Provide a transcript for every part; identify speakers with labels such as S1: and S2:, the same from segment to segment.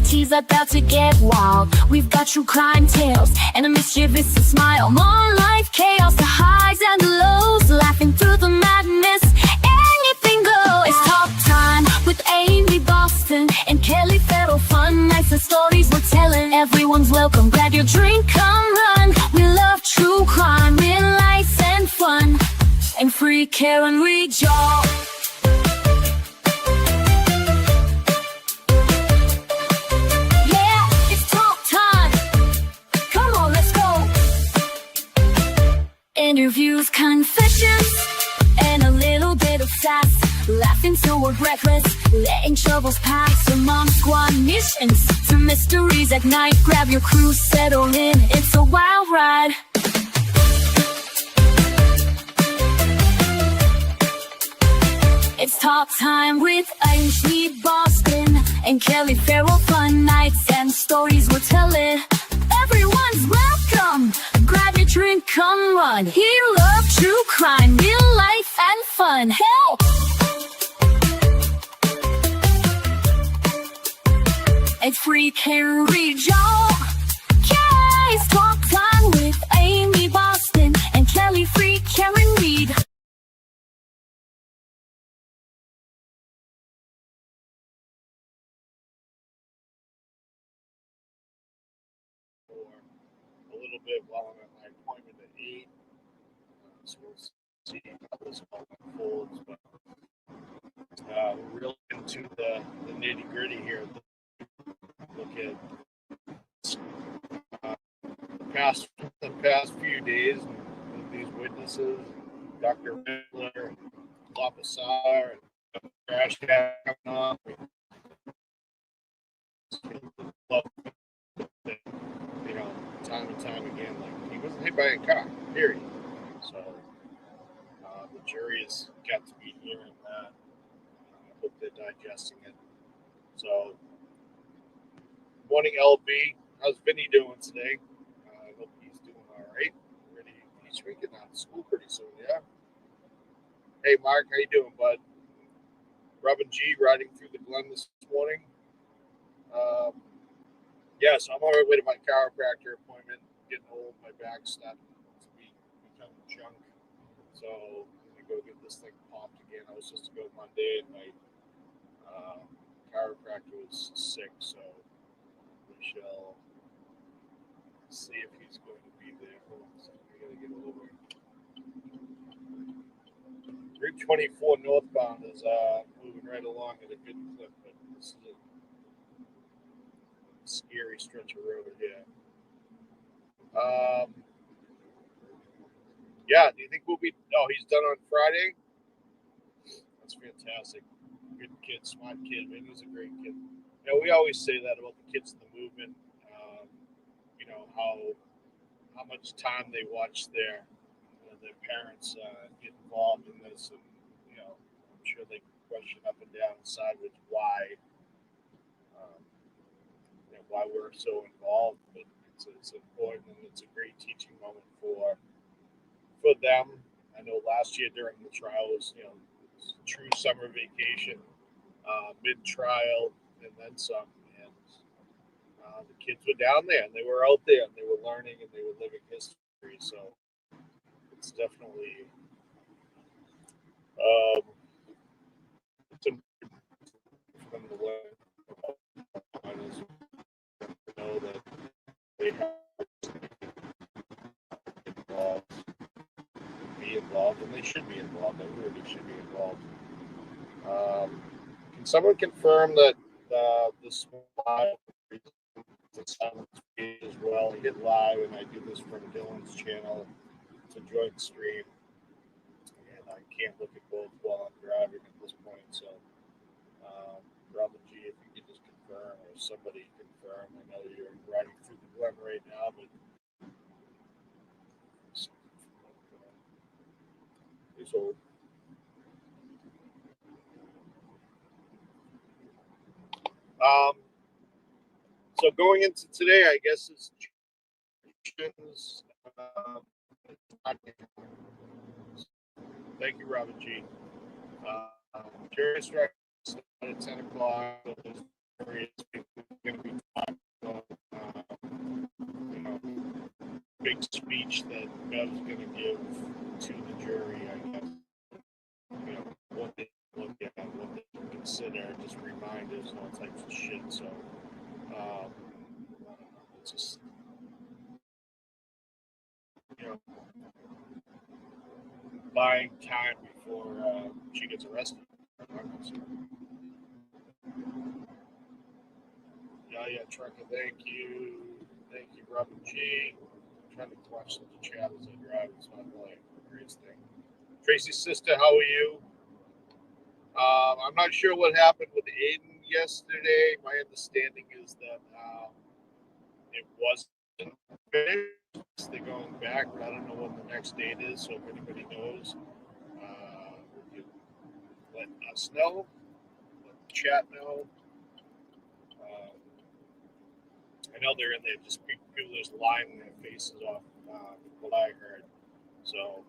S1: city's about to get wild. We've got true crime tales and a mischievous smile. More life chaos, the highs and the lows, laughing through the madness. Anything goes. It's talk time with Amy Boston and Kelly Farrell. Fun nights and stories we're telling. Everyone's welcome. Grab your drink, come run. We love true crime, real life and fun, and free care and rejoice. Interviews, confessions, and a little bit of sass. Laughing till we're breathless, letting troubles pass. Among squad missions to mysteries at night. Grab your crew, settle in, it's a wild ride. It's talk time with Amy Boston and Kelly Farrell. Fun nights and stories we're telling. Everyone's welcome. Grab your drink, come run. He loves true crime, real life and fun. Hell! It's free care regional. Guys, talk time with Amy Boston and Kelly Free Karen Reed.
S2: A little bit while I'm at my appointment at 8. So we'll see how this all unfolds. But we're really into the nitty gritty here. Look at the past few days with these witnesses, Dr. Riddler, Lapasar, and Crash Cat coming off. You know, time and time again, like, he wasn't hit by a car, period. So the jury has got to be hearing that. I hope they're digesting it. So, morning, LB. How's Vinny doing today? I hope he's doing all right. He's getting out of school pretty soon, yeah? Hey, Mark, how you doing, bud? Robin G riding through the Glen this morning. Yeah, so I'm on my way to my chiropractor appointment. Getting old, my back's starting to become junk. So I'm gonna go get this thing popped again. I was supposed to go Monday, and my chiropractor was sick, so we shall see if he's going to be there. Hold on a second, I gotta get over. Route 24 northbound is moving right along at a good clip, but this is a scary stretch of road here. Yeah, do you think we'll be? Oh, he's done on Friday. That's fantastic. Good kid, smart kid. Man, he's a great kid. You know, we always say that about the kids in the movement. You know how much time they watch their parents get involved in this, and you know, I'm sure they question up and down sideways why. Why we're so involved, but it's important, and it's a great teaching moment for them. I know last year during the trial was, you know, true summer vacation, mid-trial, and then some. And the kids were down there, and they were out there, and they were learning, and they were living history. So it's definitely it's important for them to learn about know that they have to be involved, and they should be involved. Everybody should be involved. Can someone confirm that the smile as well? I get live, and I do this from Dylan's channel. It's a joint stream, and I can't look at both while I'm driving at this point. So, Robin G, if you could just confirm, or somebody confirm. I know you're riding through the Glen right now, but please hold. So going into today, I guess is thank you, Robin G. Jury instructions at 10 o'clock. So there's going to be big speech that Bev's going to give to the jury, I guess. You know, what they look at, what they consider, just reminders and all types of shit. So, I don't know. It's just, you know, buying time before she gets arrested. Yeah, Trucker, thank you. Thank you, Robert G. I'm trying to watch the chat as I drive. It's not really a great thing. Tracy's sister, how are you? I'm not sure what happened with Aiden yesterday. My understanding is that it wasn't finished. They're going back, but I don't know what the next date is. So if anybody knows, you let us know. Let the chat know. I know they're in there, just people just lying their faces off, what I heard. So,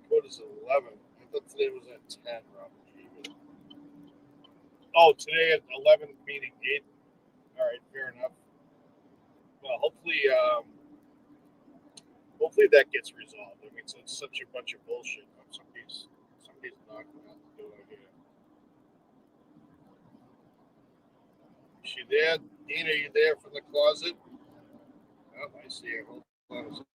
S2: what is it, 11? I thought today was at 10, Robert. Oh, today at 11, meaning 8. All right, fair enough. Well, hopefully that gets resolved. I mean, it's such a bunch of bullshit. Somebody's knocking out the door here. Is she there? Dean, are you there from the closet? Oh, I see her. Hold on a second.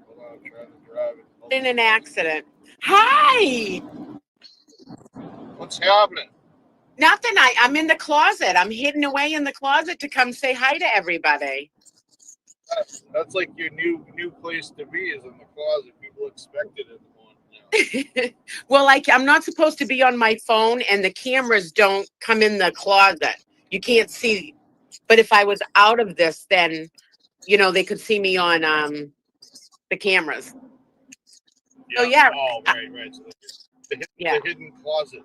S2: Hold on, I'm trying to drive it.
S3: In an accident. Hi!
S2: What's happening?
S3: Nothing. I'm in the closet. I'm hidden away in the closet to come say hi to everybody.
S2: That's like your new place to be, is in the closet. People expect it in the morning now.
S3: Well, I'm not supposed to be on my phone, and the cameras don't come in the closet. You can't see. But if I was out of this, then, they could see me on the cameras.
S2: Yeah.
S3: So, yeah.
S2: Oh, right. So the hidden closet.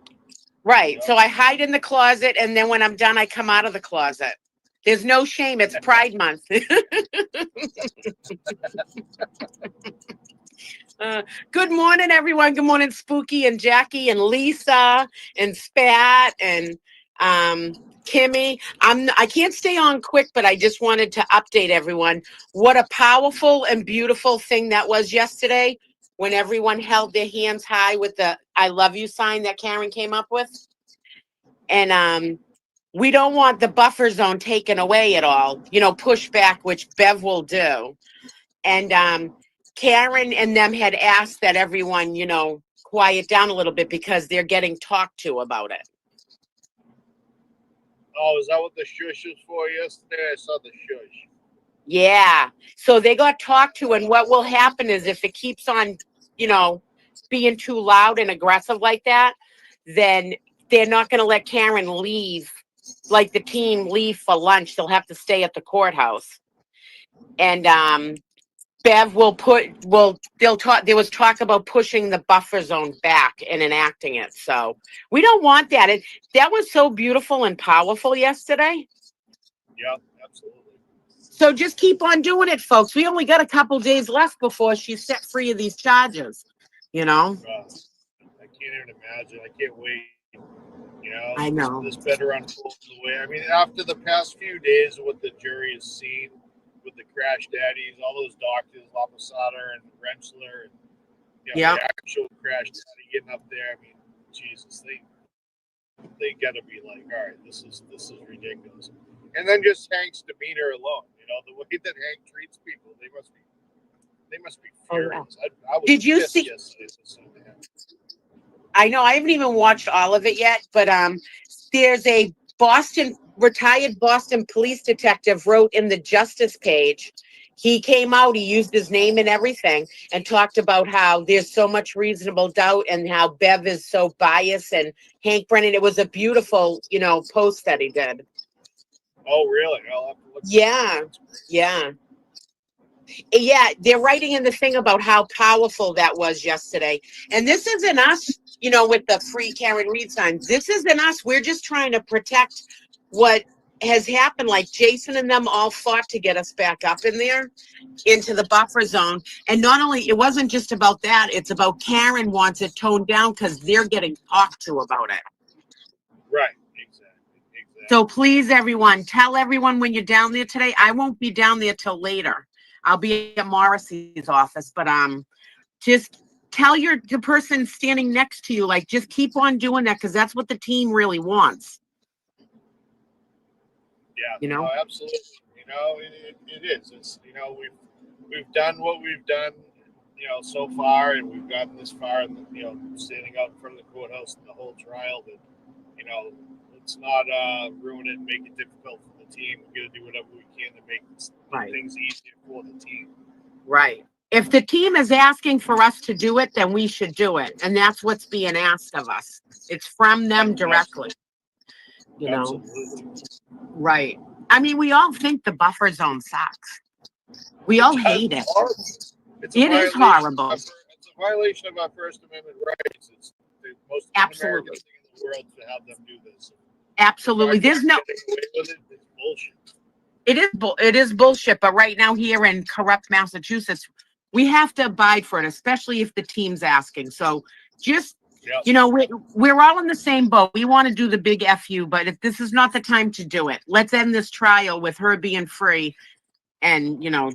S3: Right.
S2: Yeah.
S3: So I hide in the closet, and then when I'm done, I come out of the closet. There's no shame. It's Pride Month. Good morning, everyone. Good morning, Spooky and Jackie and Lisa and Spat and Kimmy. I can't stay on quick, but I just wanted to update everyone. What a powerful and beautiful thing that was yesterday when everyone held their hands high with the I love you sign that Karen came up with. And we don't want the buffer zone taken away at all, push back, which Bev will do. And Karen and them had asked that everyone, quiet down a little bit because they're getting talked to about it.
S2: Oh, is that what the shush was for yesterday? I saw the shush.
S3: Yeah. So they got talked to, and what will happen is if it keeps on, being too loud and aggressive like that, then they're not going to let Karen leave, like the team leave for lunch. They'll have to stay at the courthouse. And Bev they'll talk. There was talk about pushing the buffer zone back and enacting it. So we don't want that. That was so beautiful and powerful yesterday.
S2: Yeah, absolutely.
S3: So just keep on doing it, folks. We only got a couple days left before she's set free of these charges.
S2: I can't even imagine. I can't wait.
S3: I know.
S2: This better unfold the way. I mean, after the past few days, what the jury has seen with the crash daddies, all those doctors, Laposada and Rensler, and the actual crash daddy getting up there. I mean, Jesus, they got to be like, all right, this is ridiculous. And then just Hank's demeanor alone, the way that Hank treats people, they must be furious.
S3: Oh, yeah.
S2: I was
S3: Did you see? I know I haven't even watched all of it yet, but there's a retired Boston police detective wrote in the Justice page. He came out, he used his name and everything, and talked about how there's so much reasonable doubt and how Bev is so biased and Hank Brennan. It was a beautiful, post that he did.
S2: Oh, really? I'll have to look.
S3: Yeah. They're writing in the thing about how powerful that was yesterday. And this isn't us, with the free Karen Reed signs. This isn't us. We're just trying to protect what has happened, like Jason and them all fought to get us back up in there into the buffer zone. And not only, it wasn't just about that, it's about Karen wants it toned down because they're getting talked to about it.
S2: Right. Exactly.
S3: So please, everyone, tell everyone when you're down there today. I won't be down there till later. I'll be at Morrissey's office, but just tell the person standing next to you, like, just keep on doing that because that's what the team really wants.
S2: Yeah,
S3: you know,
S2: no, absolutely. You know, it is. It's, you know, we've done what we've done, you know, so far, and we've gotten this far, and you know, standing out in front of the courthouse and the whole trial. That, you know, let's not ruin it and make it difficult for the team. We got to do whatever we can to make things easier for the team.
S3: Right. If the team is asking for us to do it, then we should do it, and that's what's being asked of us. It's from them directly. You know.
S2: Absolutely.
S3: Right. I mean, we all think the buffer zone sucks. We all hate it. It is horrible.
S2: It's a violation of our First Amendment rights. It's the most American thing in the world to have them do this.
S3: Absolutely. There's no.
S2: It's bullshit.
S3: It is bullshit. But right now here in corrupt Massachusetts, we have to abide for it, especially if the team's asking. So just. Yep. You know, we're all in the same boat. We want to do the big FU, but if this is not the time to do it, let's end this trial with her being free and, you know,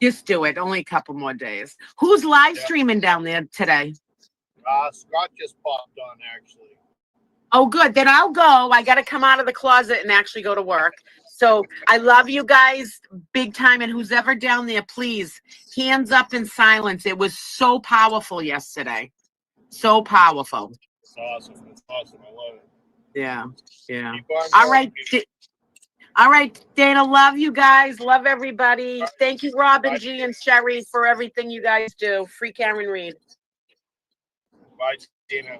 S3: just do it. Only a couple more days. Who's live streaming down there today?
S2: Scott just popped on, actually.
S3: Oh, good. Then I'll go. I got to come out of the closet and actually go to work. So I love you guys big time. And who's ever down there, please, hands up in silence. It was so powerful yesterday. So powerful.
S2: It's awesome. It's awesome. I love it.
S3: Yeah. Yeah. All right. All right, Dana. Love you guys. Love everybody. Thank you, Robin G and Sherry, for everything you guys do. Free Karen Reed.
S2: Bye, Dana.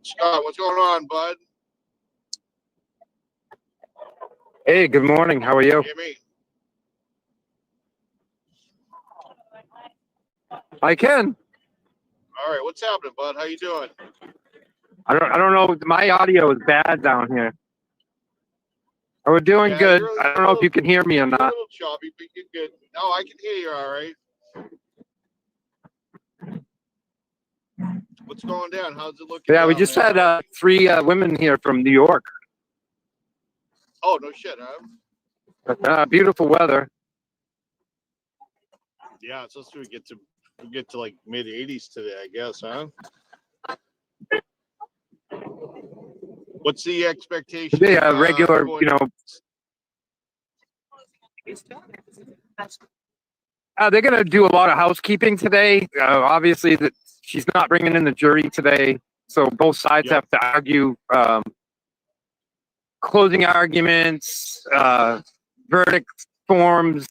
S2: Scott, what's going on, bud?
S4: Hey, good morning. How are you?
S2: Hear me?
S4: I can.
S2: All right, what's happening, bud? How you doing?
S4: I don't know. My audio is bad down here. We're doing good. I don't know if you can hear me or not.
S2: A little choppy, but you're good. No, I can hear you all right. What's going down? How's it looking?
S4: Yeah, we just had 3 women here from New York.
S2: Oh, no shit, huh?
S4: Beautiful weather.
S2: Yeah, it's supposed to get to like mid 80s today, I guess, huh? What's the expectation?
S4: Yeah, regular, you know. They're going to do a lot of housekeeping today. Obviously, that she's not bringing in the jury today, so both sides have to argue closing arguments, verdict forms.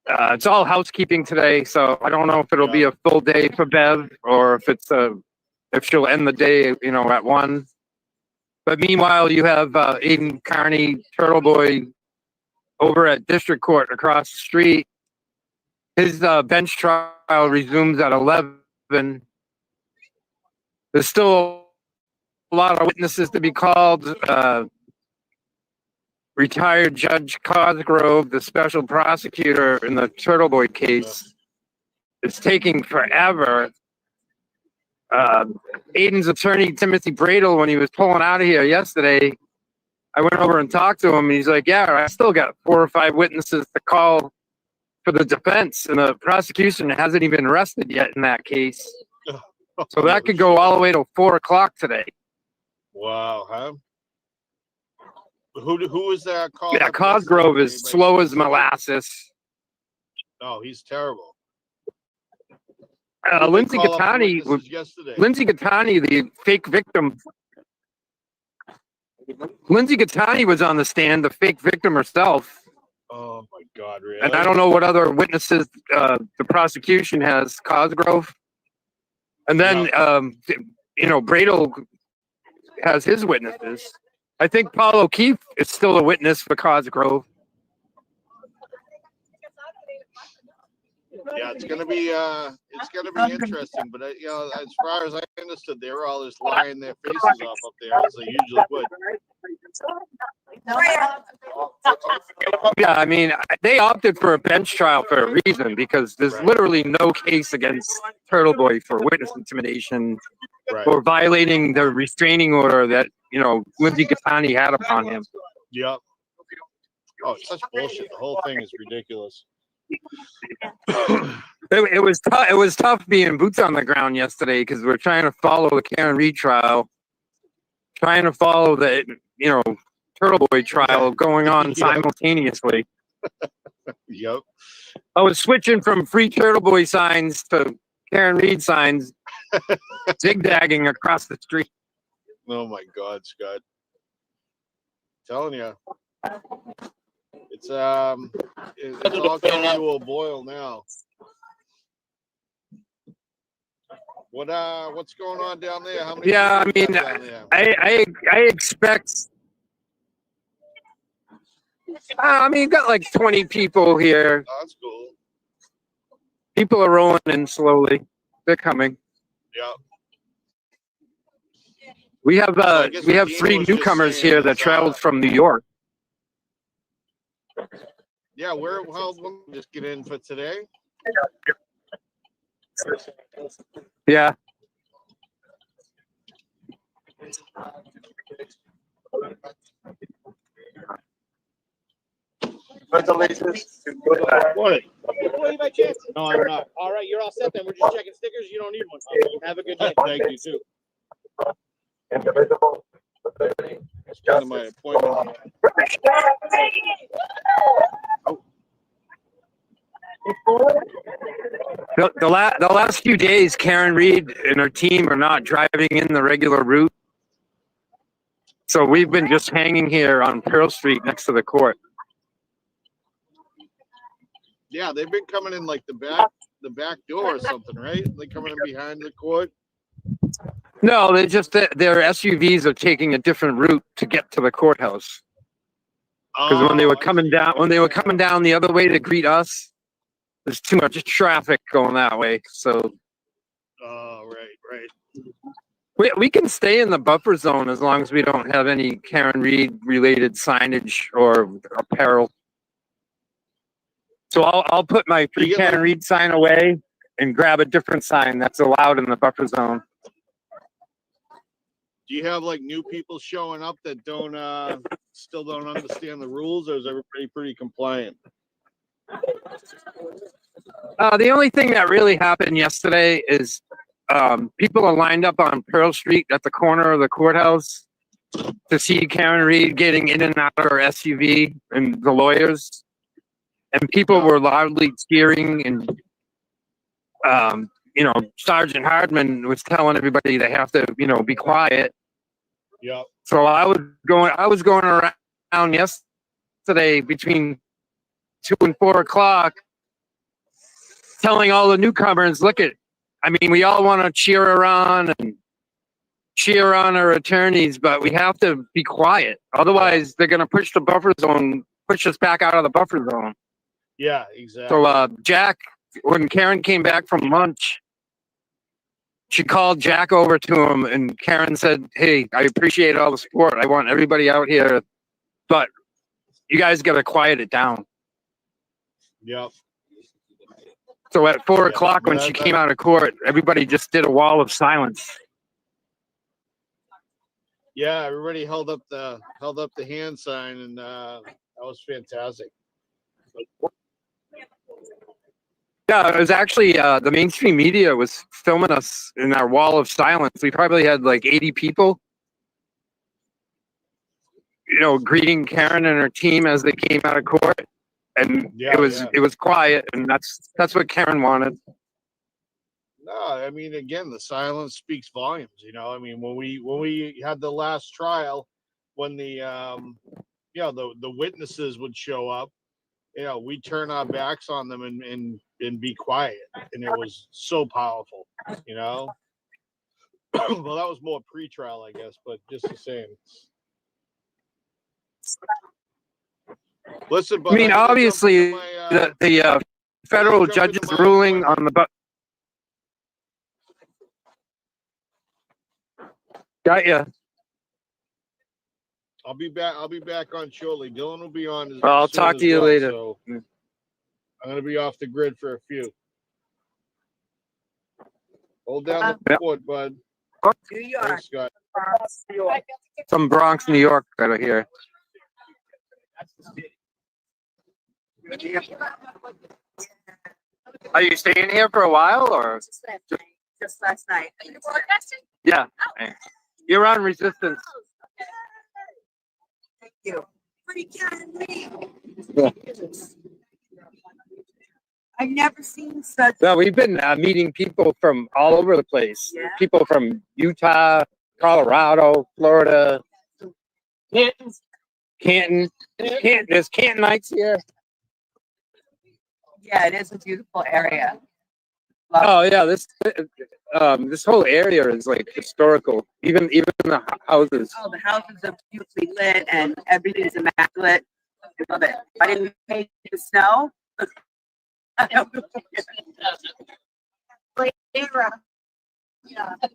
S4: It's all housekeeping today, so I don't know if it'll be a full day for Bev or if she'll end the day, you know, at 1. But meanwhile, you have Aiden Carney, Turtle Boy, over at District Court across the street. His bench trial resumes at 11. There's still a lot of witnesses to be called. Retired Judge Cosgrove, the special prosecutor in the Turtle Boy case, is taking forever. Aiden's attorney, Timothy Bradel, when he was pulling out of here yesterday, I went over and talked to him, and he's like, yeah, I still got 4 or 5 witnesses to call for the defense, and the prosecution hasn't even arrested yet in that case. So that could go all the way till 4 o'clock today.
S2: Wow, huh? Who is that called?
S4: Yeah, Cosgrove is slow as molasses.
S2: Oh, he's terrible.
S4: Lindsay Gattani, the fake victim. Lindsay Gattani was on the stand, the fake victim herself.
S2: Oh my God, really?
S4: And I don't know what other witnesses the prosecution has. Cosgrove, and then you know, Bradel has his witnesses. I think Paul O'Keefe is still a witness for Cosgrove.
S2: Yeah, it's gonna be interesting. But you know, as far as I understood, they were all just lying their faces off up there as they usually would.
S4: Yeah, I mean, they opted for a bench trial for a reason because there's
S2: Right.
S4: literally no case against Turtle Boy for witness intimidation
S2: Right.
S4: or violating the restraining order that, you know, Lindsay Gattani had upon him.
S2: Yep. Oh, it's such bullshit. The whole thing is ridiculous.
S4: It was tough being boots on the ground yesterday because we're trying to follow the Karen Reed trial, trying to follow the, you know, Turtle Boy trial going on simultaneously.
S2: Yep.
S4: I was switching from free Turtle Boy signs to Karen Reed signs, zigzagging across the street.
S2: Oh my God, Scott. Telling you. It's all coming to a boil now. What's going on down there? How many
S4: Yeah, I
S2: people
S4: mean,
S2: you got down there?
S4: I expect. I mean, you got like 20 people here.
S2: Oh, that's cool.
S4: People are rolling in slowly. They're coming.
S2: Yeah.
S4: We have
S2: I guess what Dean
S4: three
S2: was just
S4: newcomers
S2: saying
S4: here that
S2: is,
S4: traveled from New York.
S2: Yeah, we'll just get in for today.
S4: Yeah. Congratulations.
S2: What?
S5: By chance?
S2: No, I'm not.
S5: All right, you're all set then. We're just checking stickers. You don't need one. Have a good day.
S2: Thank you too.
S4: Indivisible.
S2: It's kind of my appointment.
S4: The last few days, Karen Reed and her team are not driving in the regular route. So we've been just hanging here on Pearl Street next to the court.
S2: Yeah, they've been coming in like the back door or something, right? They coming in behind the court.
S4: No, they just their SUVs are taking a different route to get to the courthouse. Because when they were coming down the other way to greet us, there's too much traffic going that way. So
S2: Oh, right.
S4: we can stay in the buffer zone as long as we don't have any Karen Reed related signage or apparel. So I'll put my free Karen Reed sign away and grab a different sign that's allowed in the buffer zone.
S2: Do you have like new people showing up that still don't understand the rules, or is everybody pretty compliant?
S4: The only thing that really happened yesterday is people are lined up on Pearl Street at the corner of the courthouse to see Karen Reed getting in and out of her SUV and the lawyers. And people were loudly cheering, and Sergeant Hardman was telling everybody they have to, be quiet.
S2: Yep.
S4: So I was going around yesterday between 2 and 4 o'clock, telling all the newcomers, we all want to cheer her on and cheer on our attorneys, but we have to be quiet. Otherwise, they're going to push us back out of the buffer zone.
S2: Yeah, exactly.
S4: So Jack, when Karen came back from lunch, she called Jack over to him, and Karen said, "Hey, I appreciate all the support. I want everybody out here, but you guys got to quiet it down."
S2: Yep.
S4: So at 4 o'clock, when she came out of court, everybody just did a wall of silence.
S2: Yeah, everybody held up the hand sign, and that was fantastic.
S4: Yeah, it was actually the mainstream media was filming us in our wall of silence. We probably had like 80 people, greeting Karen and her team as they came out of court, and it was quiet, and that's what Karen wanted.
S2: No, again, the silence speaks volumes. When we had the last trial, when the witnesses would show up, we turn our backs on them and be quiet, and it was so powerful. Well, that was more pre-trial, I guess, but just the same. Listen,
S4: I
S2: bud,
S4: mean,
S2: I gotta jump
S4: obviously,
S2: into my,
S4: the federal
S2: jump
S4: judge's
S2: into my
S4: ruling on
S2: appointment.
S4: the got you.
S2: I'll be back. I'll be back on shortly. Dylan will be on.
S4: Well, I'll
S2: soon
S4: talk
S2: as
S4: to you
S2: well,
S4: later.
S2: So I'm gonna be off the grid for a few. Hold down the
S4: Yep.
S2: fort, bud.
S6: New York.
S2: Thanks, Scott.
S4: From Bronx, New York, that are here. Are you staying here for a while, or?
S6: Just last night. Are you broadcasting?
S4: Yeah, you're on Resistance.
S6: Thank you. Free Karen Lee.
S4: Yeah.
S6: I've never seen such.
S4: Well, we've been meeting people from all over the place.
S6: Yeah.
S4: People from Utah, Colorado, Florida, Canton. There's Cantonites here.
S6: Yeah, it is a beautiful area. Love
S4: Oh yeah, this whole area is like historical. Even the houses.
S6: Oh, the houses are beautifully lit and everything's immaculate. I love it. I didn't hate the snow.
S4: I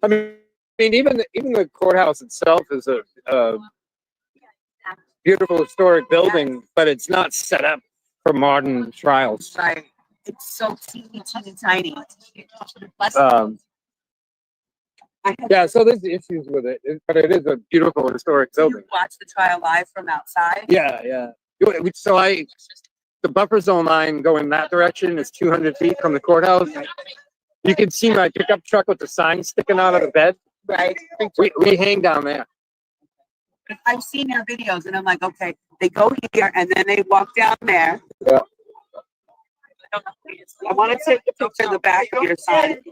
S4: mean, even the courthouse itself is a beautiful historic building, but it's not set up for modern trials.
S6: Right. It's so teeny tiny.
S4: Yeah, so there's issues with it, but it is a beautiful historic
S6: Do you
S4: building.
S6: watch the trial live from outside?
S4: Yeah. So the buffer zone line going that direction is 200 feet from the courthouse. You can see my pickup truck with the sign sticking out of the bed.
S6: Right.
S4: We hang down there.
S6: I've seen their videos and I'm like, okay, they go here and then they walk down there.
S4: Yeah.
S6: I want to take a picture of the back of your sign.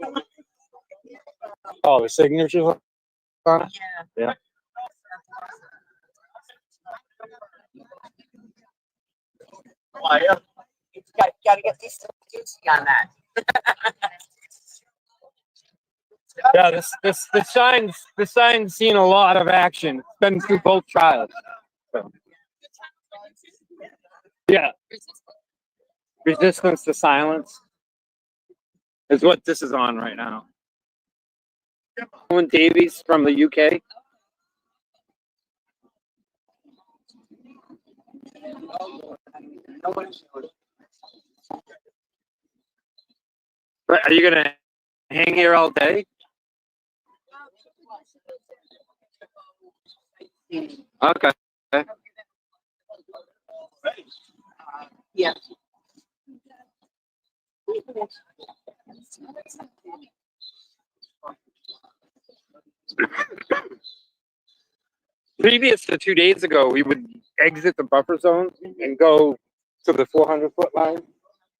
S4: Oh, the signatures on it? Yeah.
S6: You got to get these juicy on that.
S4: Yeah, the sign's seen a lot of action. It's been through both trials. So. Yeah. Resistance to silence is what this is on right now. Owen Davies from the UK. Are you gonna hang here all day? Okay.
S6: Yeah.
S4: Previous to 2 days ago, we would exit the buffer zone and go to the 400-foot line.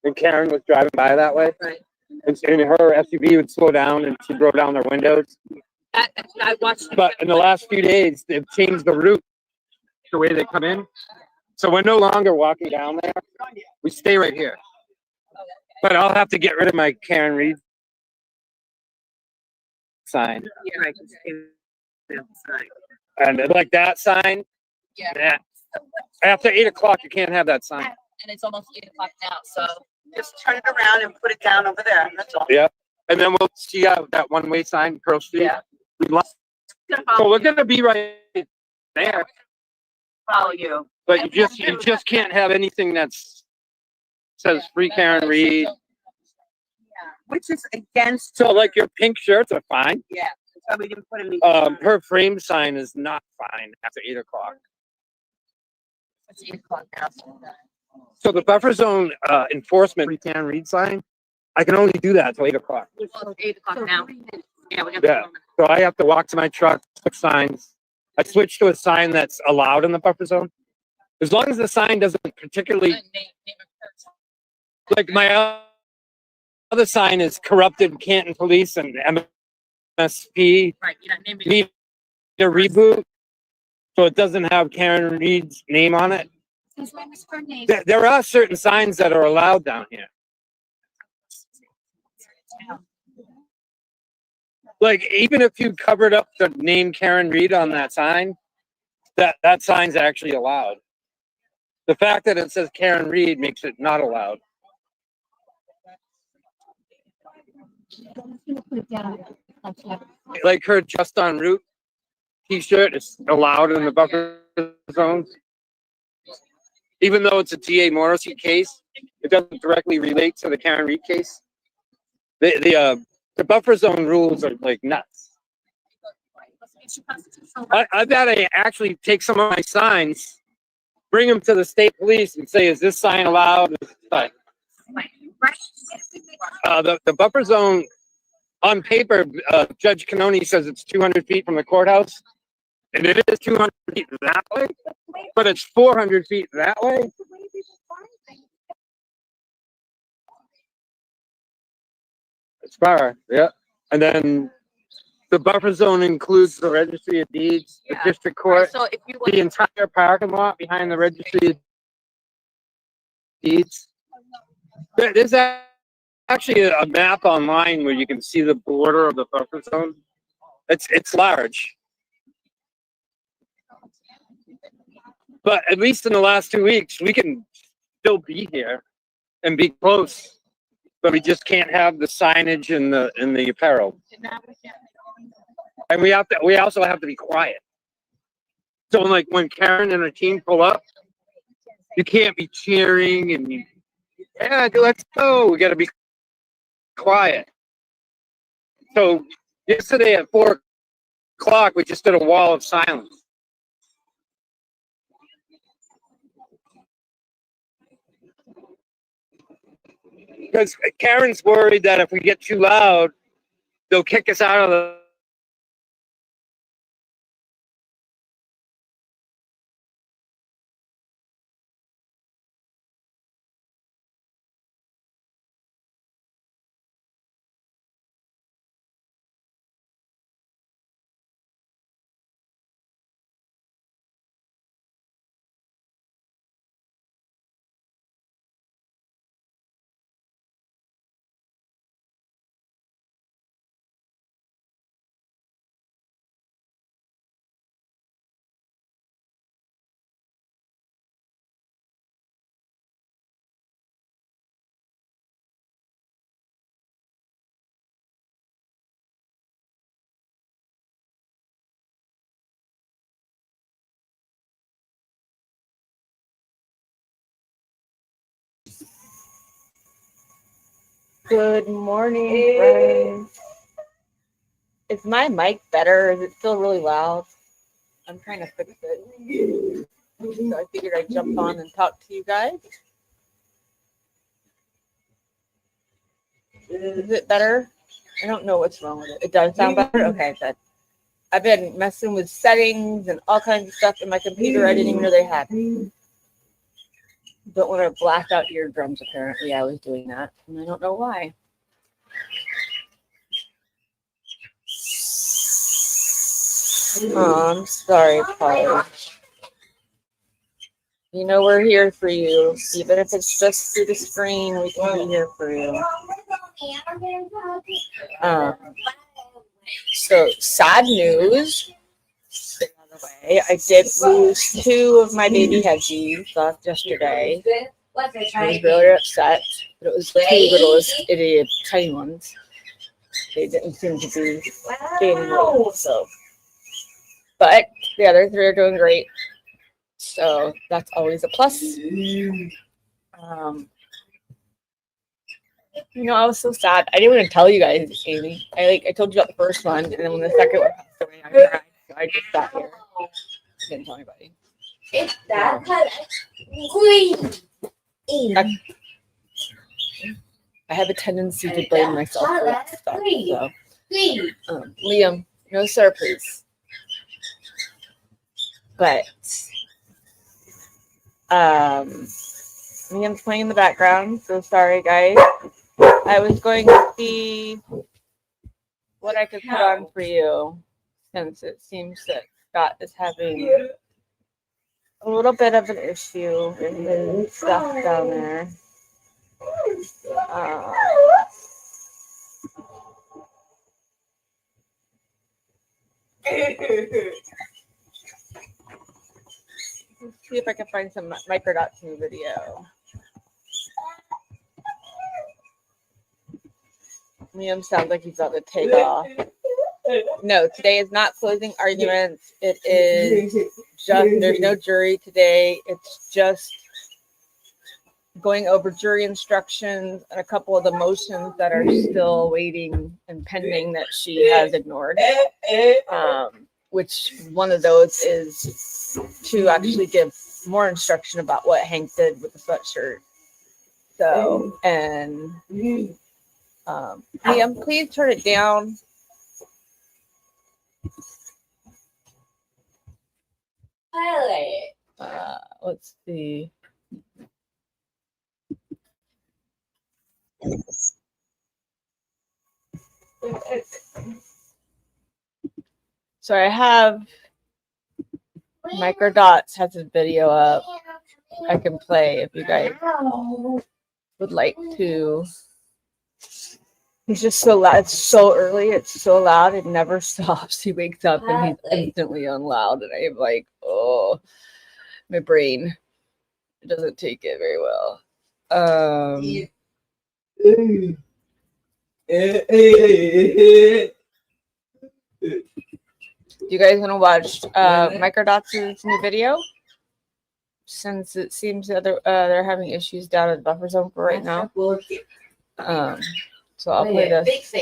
S4: And Karen was driving by that way.
S6: Right.
S4: And her SUV would slow down and she'd roll down their windows.
S6: I watched.
S4: But in the last few days, they've changed the route, the way they come in. So we're no longer walking down there. We stay right here. But I'll have to get rid of my Karen Reed sign.
S6: Yeah, right.
S4: And like that sign, yeah. After 8 o'clock, you can't have that sign.
S7: And it's almost 8 o'clock now, so.
S6: Just turn it around and put it down over there. That's all.
S4: Yeah. And then we'll see that one-way sign, Pearl Street.
S6: Yeah.
S4: So we're gonna be right there,
S6: Follow you.
S4: but you just can't have anything that's says free Karen Reed.
S6: Which is against.
S4: So like your pink shirts are fine.
S6: Yeah. That's why we didn't put any.
S4: Her frame sign is not fine after 8 o'clock.
S7: It's 8 o'clock now.
S4: So the buffer zone enforcement free Karen Reed sign, I can only do that till 8 o'clock.
S7: Well, it's 8 o'clock now. Yeah, we got.
S4: Yeah. So I have to walk to my truck, put signs. I switched to a sign that's allowed in the buffer zone. As long as the sign doesn't particularly, like my other sign is corrupted Canton Police and MSP
S7: Right, you're not naming.
S4: need a reboot. So it doesn't have Karen Reed's name on it.
S7: His name is her name.
S4: There are certain signs that are allowed down here. Like even if you covered up the name Karen Reed on that sign, that sign's actually allowed. The fact that it says Karen Reed makes it not allowed. Like her Just en Route t-shirt is allowed in the buffer zones. Even though it's a T.A. Morrissey case, it doesn't directly relate to the Karen Reed case. The buffer zone rules are like nuts. I've got to actually take some of my signs, bring them to the state police and say, is this sign allowed? The buffer zone on paper, Judge Canoni says it's 200 feet from the courthouse, and it is 200 feet that way, but it's 400 feet that way. It's far, yeah. And then the buffer zone includes the registry of deeds, the district court,
S7: So if you
S4: the entire parking lot behind the registry of deeds. There's actually a map online where you can see the border of the buffer zone. It's large. But at least in the last 2 weeks, we can still be here and be close. But we just can't have the signage and the apparel. And we also have to be quiet. So like when Karen and her team pull up, you can't be cheering and yeah, let's go. We gotta be quiet. So yesterday at 4 o'clock, we just did a wall of silence. Because Karen's worried that if we get too loud, they'll kick us out of the
S8: Good morning, friends. Is my mic better? Is it still really loud? I'm trying to fix it. So I figured I'd jump on and talk to you guys. Is it better? I don't know what's wrong with it. It does sound better? Okay, good. I've been messing with settings and all kinds of stuff in my computer I didn't even know they had. Don't want to blast out eardrums, apparently. I was doing that, and I don't know why. Oh, I'm sorry, Polly. You know we're here for you. Even if it's just through the screen, we can be here for you. So, sad news. By the way, I did lose 2 of my baby hedgies yesterday. I was really upset, but it was 2 little idiot tiny ones. They didn't seem to be gaining weight, so. But the other 3 are doing great, so that's always a plus. I was so sad. I didn't want to tell you guys, Amy. I told you about the first one, and then when the second one passed away, I cried. So I just sat here. Didn't tell anybody. I have a tendency to blame myself for that stuff. So, Liam, no sir, please. But Liam's playing in the background, so sorry, guys. I was going to see what I could put on for you, since it seems that Scott is having a little bit of an issue with his stuff down there. Let's see if I can find some microdots in the video. Liam sounds like he's about to take off. No, today is not closing arguments. It is just, there's no jury today. It's just going over jury instructions and a couple of the motions that are still waiting and pending that she has ignored. Which one of those is to actually give more instruction about what Hank did with the sweatshirt. So, and Liam, please turn it down. Let's see. So I have Microdots has his video up. I can play if you guys would like to. He's just so loud. It's so early. It's so loud. It never stops. He wakes up and he's instantly on loud. And I'm like, oh, my brain doesn't take it very well. Do you guys want to watch Microdots' new video? Since it seems that they're having issues down in the buffer zone for right now. So I'll play this.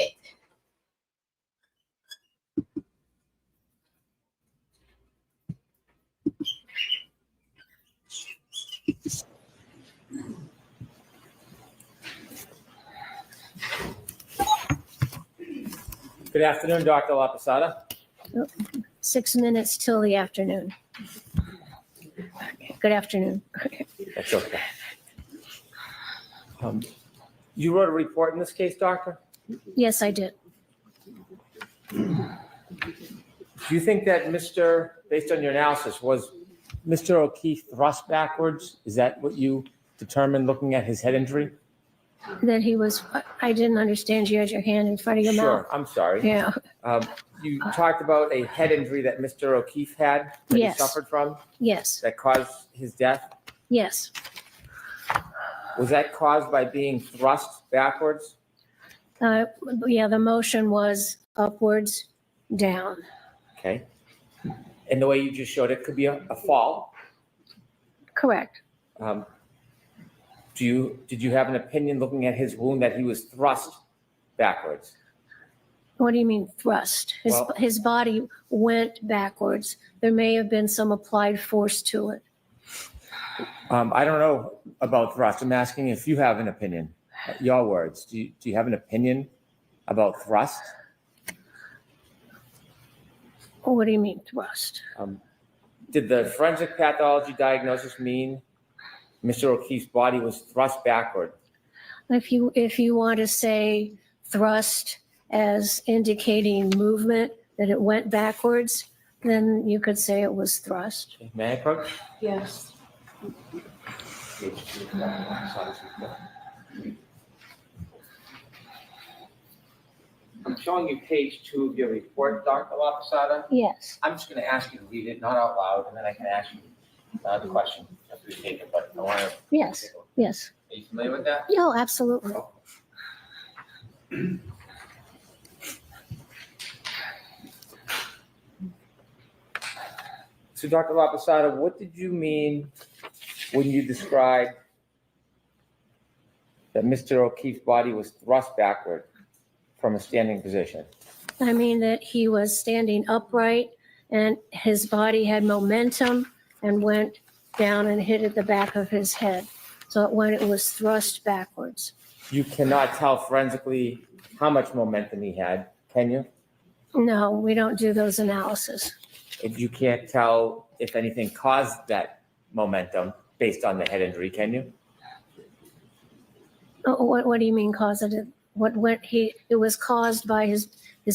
S9: Good afternoon, Dr. La Posada.
S7: 6 minutes till the afternoon. Good afternoon.
S9: That's okay. You wrote a report in this case, doctor?
S7: Yes, I did.
S9: Do you think that based on your analysis, was Mr. O'Keefe thrust backwards? Is that what you determined looking at his head injury?
S7: That he was, I didn't understand. You had your hand in front of your mouth.
S9: Sure, I'm sorry.
S7: Yeah.
S9: You talked about a head injury that Mr. O'Keefe had that
S7: Yes.
S9: he suffered from
S7: Yes.
S9: that caused his death.
S7: Yes.
S9: Was that caused by being thrust backwards?
S7: Yeah, the motion was upwards, down.
S9: Okay. And the way you just showed it could be a fall.
S7: Correct.
S9: Did you have an opinion looking at his wound that he was thrust backwards?
S7: What do you mean thrust? His body went backwards. There may have been some applied force to it.
S9: I don't know about thrust. I'm asking if you have an opinion. Your words. Do you have an opinion about thrust?
S7: What do you mean thrust?
S9: Did the forensic pathology diagnosis mean Mr. O'Keefe's body was thrust backward?
S7: If you want to say thrust as indicating movement, that it went backwards, then you could say it was thrust.
S9: May I approach?
S7: Yes.
S9: I'm showing you page 2 of your report, Dr. La Posada.
S7: Yes.
S9: I'm just going to ask you to read it, not out loud, and then I can ask you the question after we take it. But I want to.
S7: Yes. Yes.
S9: Are you familiar with that?
S7: No, absolutely.
S9: So, Dr. La Posada, what did you mean when you described that Mr. O'Keefe's body was thrust backward from a standing position?
S7: I mean that he was standing upright and his body had momentum and went down and hit at the back of his head. So it was thrust backwards.
S9: You cannot tell forensically how much momentum he had, can you?
S7: No, we don't do those analyses.
S9: And you can't tell if anything caused that momentum based on the head injury, can you?
S7: What do you mean causative? It was caused by his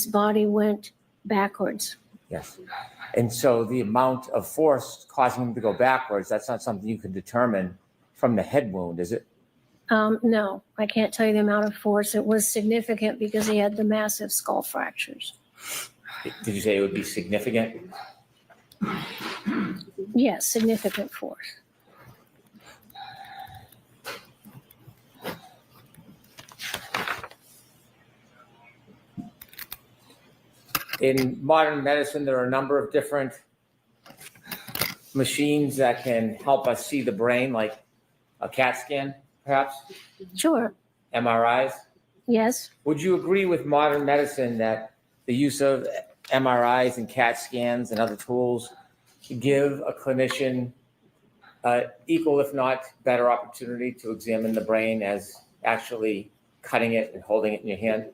S7: body went backwards.
S9: Yes. And so the amount of force causing him to go backwards, that's not something you can determine from the head wound, is it?
S7: No, I can't tell you the amount of force. It was significant because he had the massive skull fractures.
S9: Did you say it would be significant?
S7: Yes, significant force.
S9: In modern medicine, there are a number of different machines that can help us see the brain, like a CAT scan, perhaps,
S7: Sure.
S9: MRIs.
S7: Yes.
S9: Would you agree with modern medicine that the use of MRIs and CAT scans and other tools give a clinician equal, if not better, opportunity to examine the brain as actually cutting it and holding it in your hand?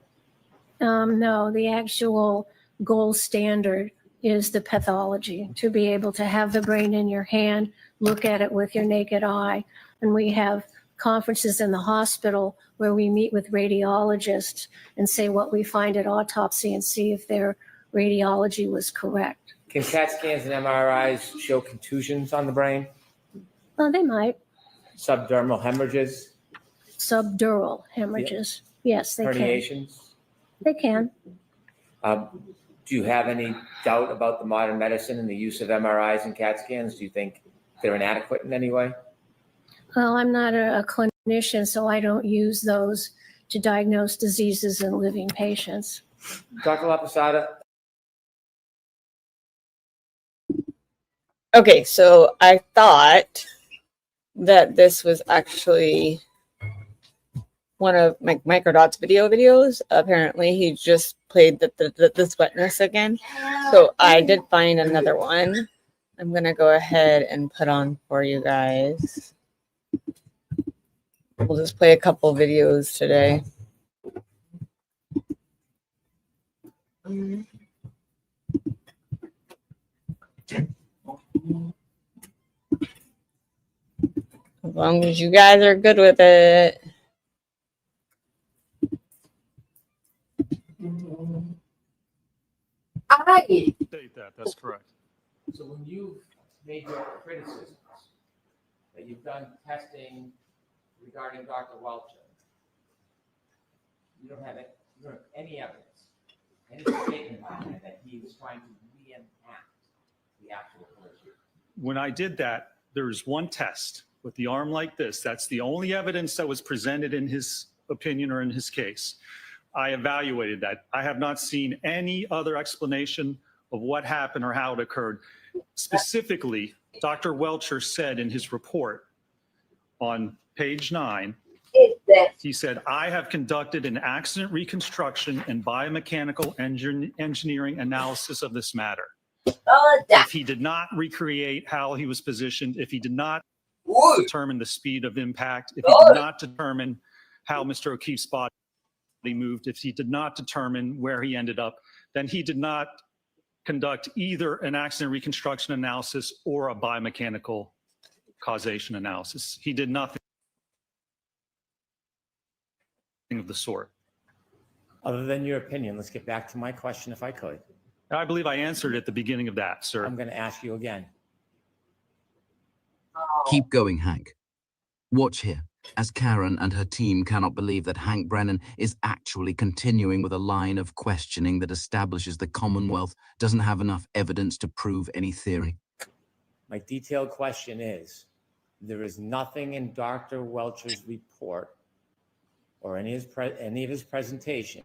S7: No, the actual gold standard is the pathology, to be able to have the brain in your hand, look at it with your naked eye. And we have conferences in the hospital where we meet with radiologists and say what we find at autopsy and see if their radiology was correct.
S9: Can CAT scans and MRIs show contusions on the brain?
S7: Well, they might.
S9: Subdermal hemorrhages?
S7: Subdural hemorrhages. Yes, they can.
S9: Herniations?
S7: They can.
S9: Do you have any doubt about the modern medicine and the use of MRIs and CAT scans? Do you think they're inadequate in any way?
S7: Well, I'm not a clinician, so I don't use those to diagnose diseases in living patients.
S9: Dr. LaPosada?
S8: Okay, so I thought that this was actually one of Microdot's videos. Apparently, he just played this wetness again. So I did find another one. I'm going to go ahead and put on for you guys. We'll just play a couple videos today. As long as you guys are good with it.
S10: State that, that's correct.
S9: So when you've made your criticisms that you've done testing regarding Dr. Welcher, you don't have any evidence, any statement on it that he was trying to reenact the actual collision.
S10: When I did that, there was one test with the arm like this. That's the only evidence that was presented in his opinion or in his case. I evaluated that. I have not seen any other explanation of what happened or how it occurred. Specifically, Dr. Welcher said in his report on page 9, he said, I have conducted an accident reconstruction and biomechanical engineering analysis of this matter. If he did not recreate how he was positioned, if he did not determine the speed of impact, if he did not determine how Mr. O'Keefe's body moved, if he did not determine where he ended up, then he did not conduct either an accident reconstruction analysis or a biomechanical causation analysis. He did nothing of the sort.
S9: Other than your opinion, let's get back to my question if I could.
S10: I believe I answered at the beginning of that, sir.
S9: I'm going to ask you again.
S11: Keep going, Hank. Watch here, as Karen and her team cannot believe that Hank Brennan is actually continuing with a line of questioning that establishes the Commonwealth doesn't have enough evidence to prove any theory.
S9: My detailed question is, there is nothing in Dr. Welcher's report or any of his presentation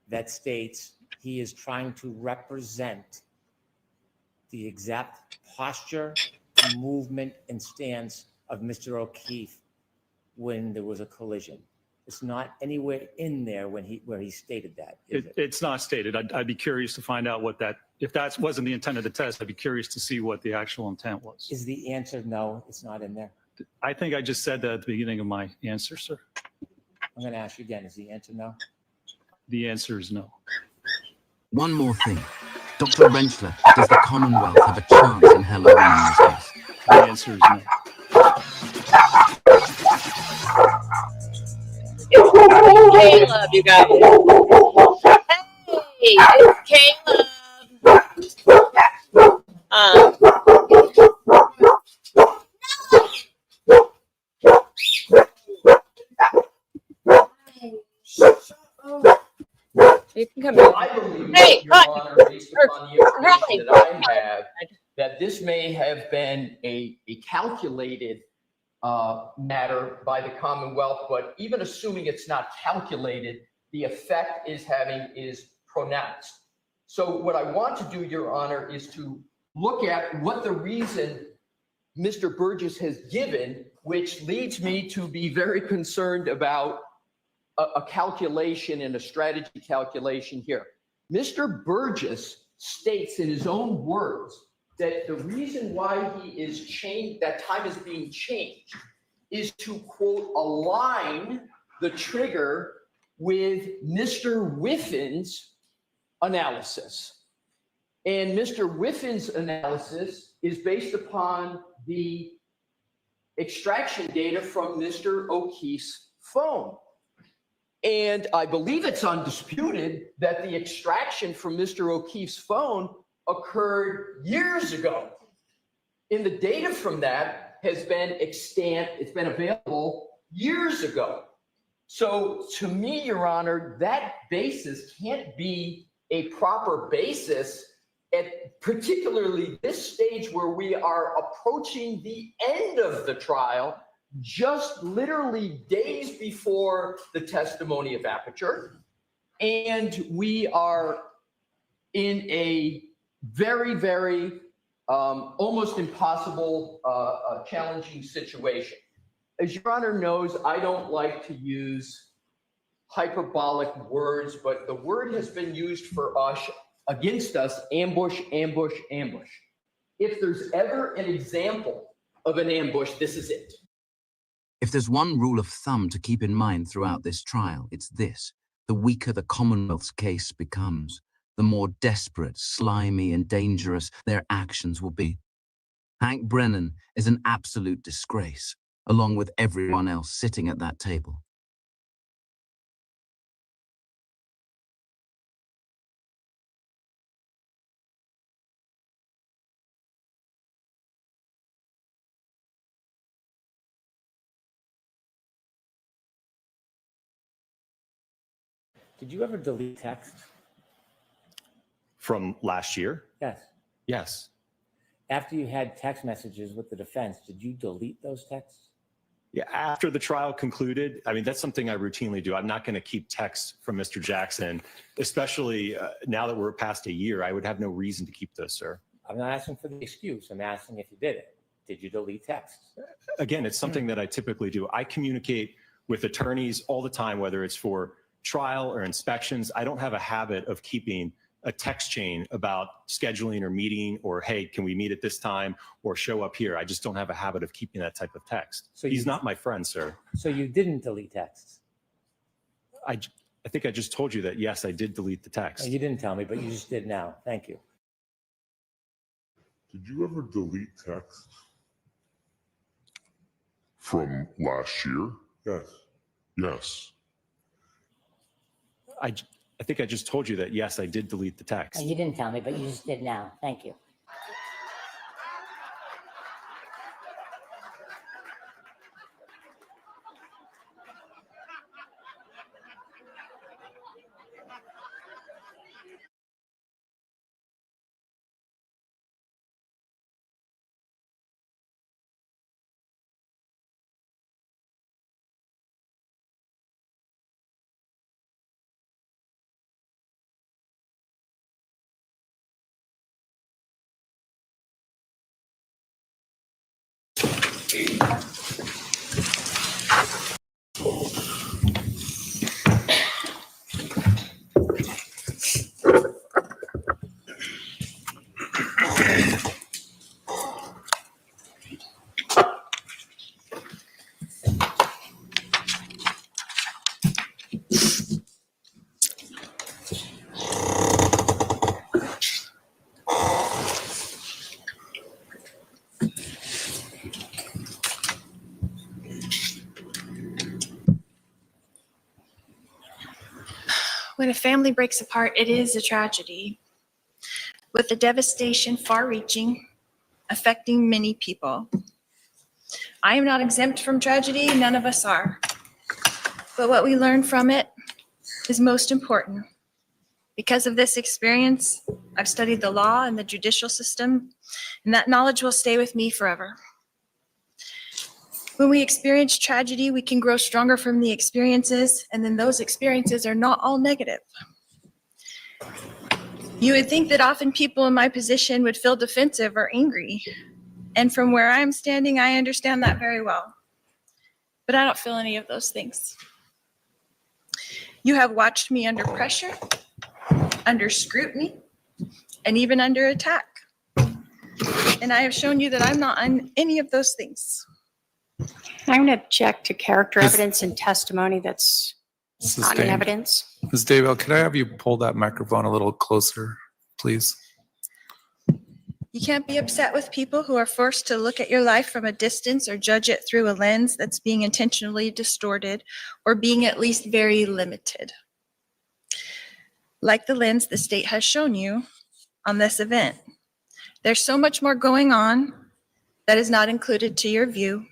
S9: that states he is trying to represent the exact posture, movement, and stance of Mr. O'Keefe when there was a collision. It's not anywhere in there where he stated that.
S10: It's not stated. I'd be curious to find out what that, if that wasn't the intent of the test, I'd be curious to see what the actual intent was.
S9: Is the answer no, it's not in there?
S10: I think I just said that at the beginning of my answer, sir.
S9: I'm going to ask you again, is the answer no?
S10: The answer is no.
S11: One more thing. Dr. Rentschler, does the Commonwealth have a chance in Halloween in this case?
S10: The answer is no.
S8: It's Caleb, you guys. Hey, it's Caleb. You can come in.
S12: I believe,
S8: Hey,
S12: Your Honor, based upon the information that I have, that this may have been a calculated matter by the Commonwealth, but even assuming it's not calculated, the effect is pronounced. So what I want to do, Your Honor, is to look at what the reason Mr. Burgess has given, which leads me to be very concerned about a calculation and a strategy calculation here. Mr. Burgess states in his own words that the reason why he is changed, that time is being changed, is to, quote, align the trigger with Mr. Whiffin's analysis. And Mr. Whiffin's analysis is based upon the extraction data from Mr. O'Keefe's phone. And I believe it's undisputed that the extraction from Mr. O'Keefe's phone occurred years ago. And the data from that has been extant, it's been available years ago. So to me, Your Honor, that basis can't be a proper basis at particularly this stage where we are approaching the end of the trial, just literally days before the testimony of Aperture. And we are in a very, very almost impossible, challenging situation. As Your Honor knows, I don't like to use hyperbolic words, but the word has been used for us, against us, ambush, ambush, ambush. If there's ever an example of an ambush, this is it.
S11: If there's one rule of thumb to keep in mind throughout this trial, it's this: the weaker the Commonwealth's case becomes, the more desperate, slimy, and dangerous their actions will be. Hank Brennan is an absolute disgrace, along with everyone else sitting at that table.
S9: Did you ever delete text?
S10: From last year?
S9: Yes.
S10: Yes.
S9: After you had text messages with the defense, did you delete those texts?
S10: Yeah, after the trial concluded, I mean, that's something I routinely do. I'm not going to keep texts from Mr. Jackson, especially now that we're past a year. I would have no reason to keep those, sir.
S9: I'm not asking for the excuse. I'm asking if you did it. Did you delete texts?
S10: Again, it's something that I typically do. I communicate with attorneys all the time, whether it's for trial or inspections. I don't have a habit of keeping a text chain about scheduling or meeting or, hey, can we meet at this time or show up here? I just don't have a habit of keeping that type of text. So he's not my friend, sir.
S9: So you didn't delete texts?
S10: I think I just told you that, yes, I did delete the text.
S9: You didn't tell me, but you just did now. Thank you.
S13: Did you ever delete text from last year? Yes. Yes.
S10: I think I just told you that, yes, I did delete the text.
S14: You didn't tell me, but you just did now. Thank you.
S15: When a family breaks apart, it is a tragedy, with the devastation far-reaching, affecting many people. I am not exempt from tragedy, none of us are. But what we learn from it is most important. Because of this experience, I've studied the law and the judicial system, and that knowledge will stay with me forever. When we experience tragedy, we can grow stronger from the experiences, and then those experiences are not all negative. You would think that often people in my position would feel defensive or angry. And from where I'm standing, I understand that very well. But I don't feel any of those things. You have watched me under pressure, under scrutiny, and even under attack. And I have shown you that I'm not on any of those things.
S16: I'm going to object to character evidence and testimony that's not in evidence.
S17: Ms. Daybell, could I have you pull that microphone a little closer, please?
S15: You can't be upset with people who are forced to look at your life from a distance or judge it through a lens that's being intentionally distorted or being at least very limited. Like the lens the state has shown you on this event. There's so much more going on that is not included to your view.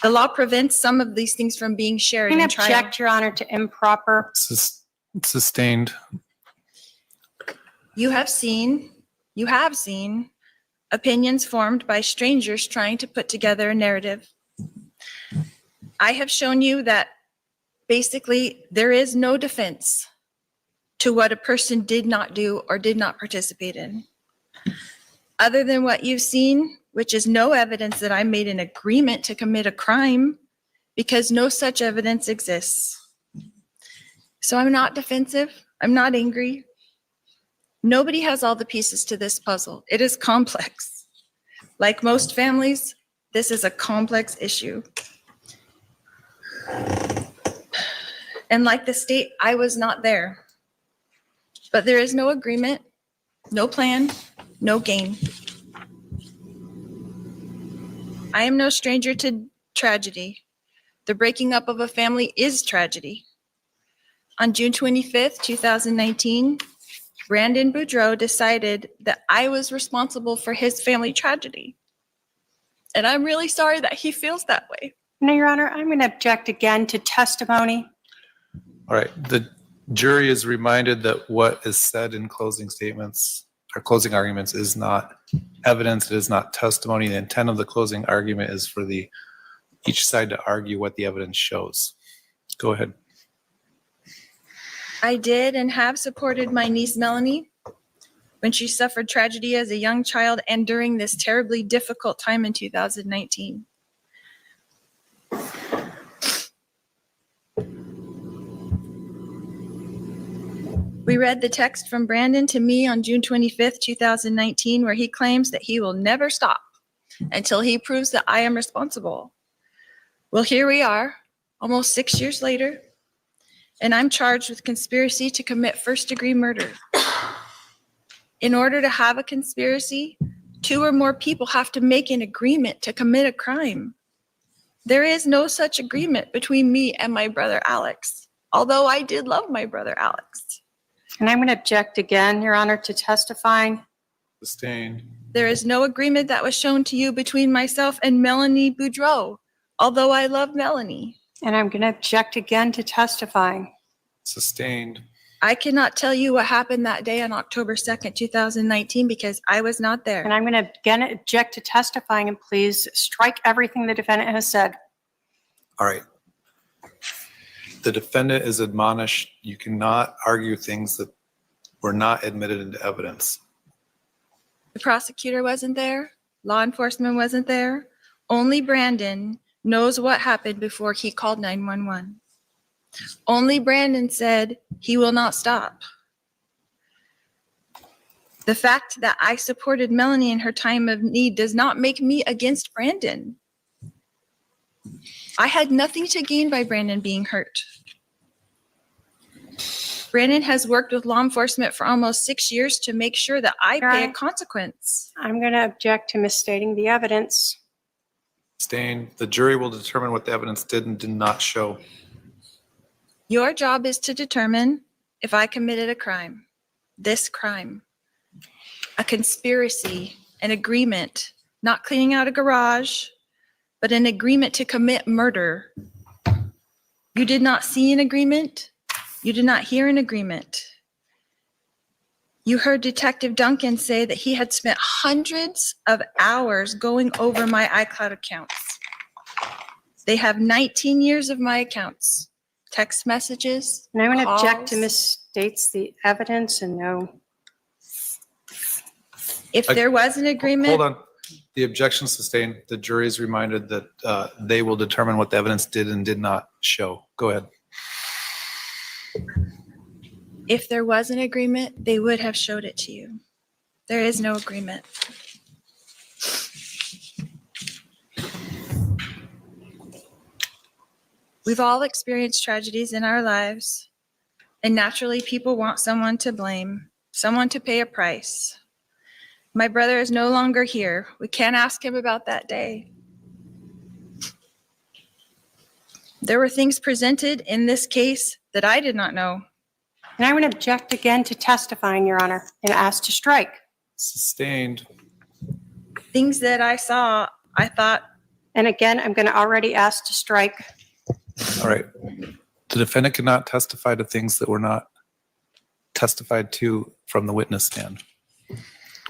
S15: The law prevents some of these things from being shared
S16: I'm
S15: in
S16: going to
S15: trial.
S16: object, Your Honor, to improper.
S17: Sustained.
S15: You have seen opinions formed by strangers trying to put together a narrative. I have shown you that basically there is no defense to what a person did not do or did not participate in. Other than what you've seen, which is no evidence that I made an agreement to commit a crime, because no such evidence exists. So I'm not defensive. I'm not angry. Nobody has all the pieces to this puzzle. It is complex. Like most families, this is a complex issue. And like the state, I was not there. But there is no agreement, no plan, no game. I am no stranger to tragedy. The breaking up of a family is tragedy. On June 25th, 2019, Brandon Boudreau decided that I was responsible for his family tragedy. And I'm really sorry that he feels that way.
S16: No, Your Honor, I'm going to object again to testimony.
S17: All right. The jury is reminded that what is said in closing statements or closing arguments is not evidence. It is not testimony. The intent of the closing argument is for each side to argue what the evidence shows. Go ahead.
S15: I did and have supported my niece Melanie when she suffered tragedy as a young child and during this terribly difficult time in 2019. We read the text from Brandon to me on June 25th, 2019, where he claims that he will never stop until he proves that I am responsible. Well, here we are, almost 6 years later, and I'm charged with conspiracy to commit first-degree murder. In order to have a conspiracy, 2 or more people have to make an agreement to commit a crime. There is no such agreement between me and my brother Alex, although I did love my brother Alex.
S16: And I'm going to object again, Your Honor, to testifying.
S17: Sustained.
S15: There is no agreement that was shown to you between myself and Melanie Boudreau, although I love Melanie.
S16: And I'm going to object again to testifying.
S17: Sustained.
S15: I cannot tell you what happened that day on October 2nd, 2019, because I was not there.
S16: And I'm going to again object to testifying, and please strike everything the defendant has said.
S17: All right. The defendant is admonished. You cannot argue things that were not admitted into evidence.
S15: The prosecutor wasn't there. Law enforcement wasn't there. Only Brandon knows what happened before he called 911. Only Brandon said he will not stop. The fact that I supported Melanie in her time of need does not make me against Brandon. I had nothing to gain by Brandon being hurt. Brandon has worked with law enforcement for almost 6 years to make sure that I pay a consequence.
S16: I'm going to object to misstating the evidence.
S17: Sustained. The jury will determine what the evidence did and did not show.
S15: Your job is to determine if I committed a crime, this crime, a conspiracy, an agreement, not cleaning out a garage, but an agreement to commit murder. You did not see an agreement. You did not hear an agreement. You heard Detective Duncan say that he had spent hundreds of hours going over my iCloud accounts. They have 19 years of my accounts, text messages,
S16: And I'm going to object to
S15: calls.
S16: misstates the evidence and no.
S15: If there was an agreement.
S17: Hold on. The objection sustained. The jury is reminded that they will determine what the evidence did and did not show. Go ahead.
S15: If there was an agreement, they would have showed it to you. There is no agreement. We've all experienced tragedies in our lives, and naturally people want someone to blame, someone to pay a price. My brother is no longer here. We can't ask him about that day. There were things presented in this case that I did not know.
S16: And I would object again to testifying, Your Honor, and ask to strike.
S17: Sustained.
S15: Things that I saw, I thought.
S16: And again, I'm going to already ask to strike.
S17: All right. The defendant cannot testify to things that were not testified to from the witness stand.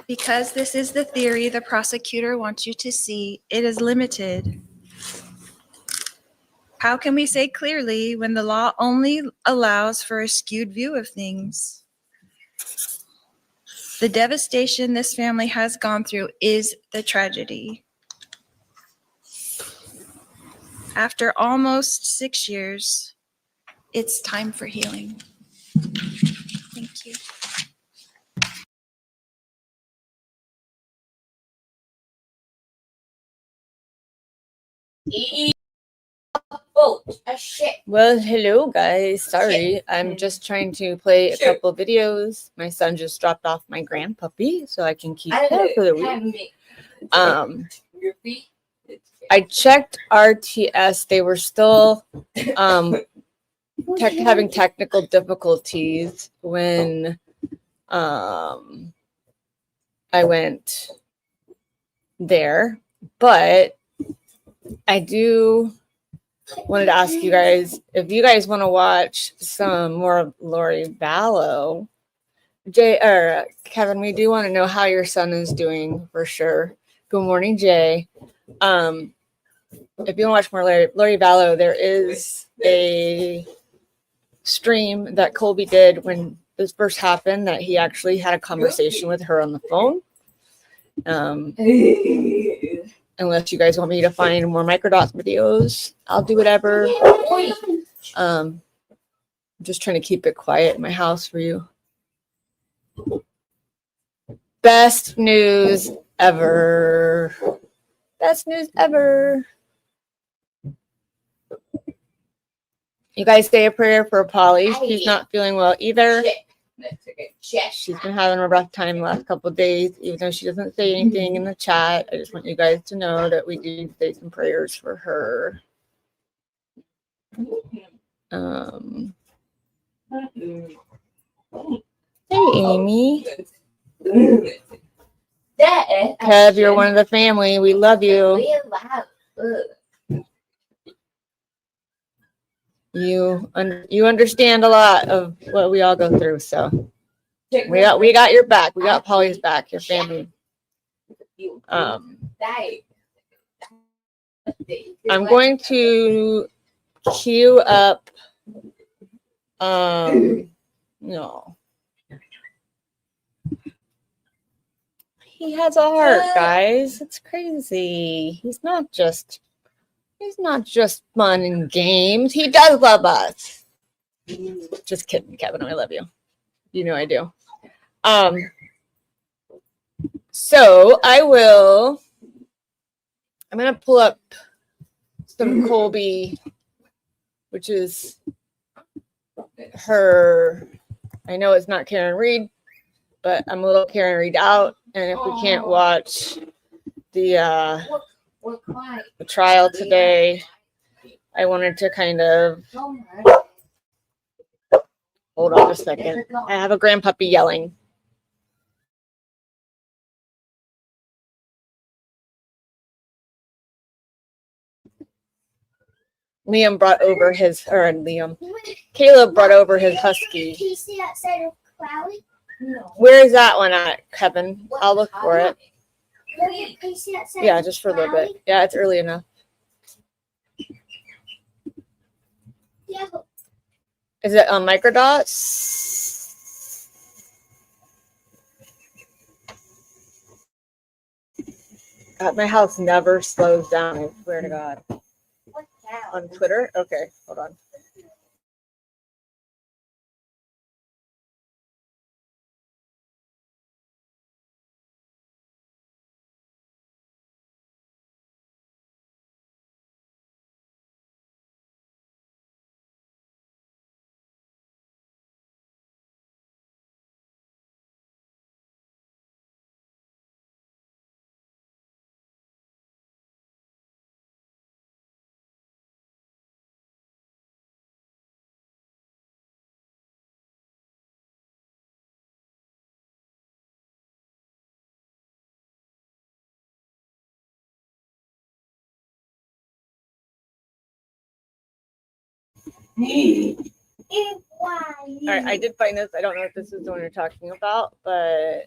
S15: Because this is the theory the prosecutor wants you to see, it is limited. How can we say clearly when the law only allows for a skewed view of things? The devastation this family has gone through is the tragedy. After almost 6 years, it's time for healing. Thank you.
S8: Well, hello guys. Sorry, I'm just trying to play a couple videos. My son just dropped off my grandpuppy, so I can keep her for the week. I checked RTS. They were still having technical difficulties when I went there, but I wanted to ask you guys if you guys want to watch some more of Lori Vallow. Jay or Kevin, we do want to know how your son is doing for sure. Good morning, Jay. If you want to watch more Lori Vallow, there is a stream that Colby did when this first happened that he actually had a conversation with her on the phone. Unless you guys want me to find more microdot videos, I'll do whatever. I'm just trying to keep it quiet in my house for you. Best news ever. Best news ever. You guys say a prayer for Polly. She's not feeling well either. She's been having a rough time the last couple of days, even though she doesn't say anything in the chat. I just want you guys to know that we do say some prayers for her. Hey, Amy. Kev, you're one of the family. We love you. You understand a lot of what we all go through, so we got your back. We got Polly's back, your family. I'm going to queue up no. He has a heart, guys. It's crazy. He's not just fun and games. He does love us. Just kidding, Kevin. I love you. You know I do. So I'm gonna pull up some Colby, which is her. I know it's not Karen Reed, but I'm a little Karen Reed out. And if we can't watch the trial today, I wanted to kind of hold on a second. I have a grandpuppy yelling. Caleb brought over his husky.
S1: Can you see that side of Clowie?
S8: Where is that one at, Kevin? I'll look for it. Yeah, just for a little bit. Yeah, it's early enough. Is it on microdots? God, my house never slows down. I swear to God. On Twitter? Okay, hold on. All right, I did find this. I don't know if this is the one you're talking about, but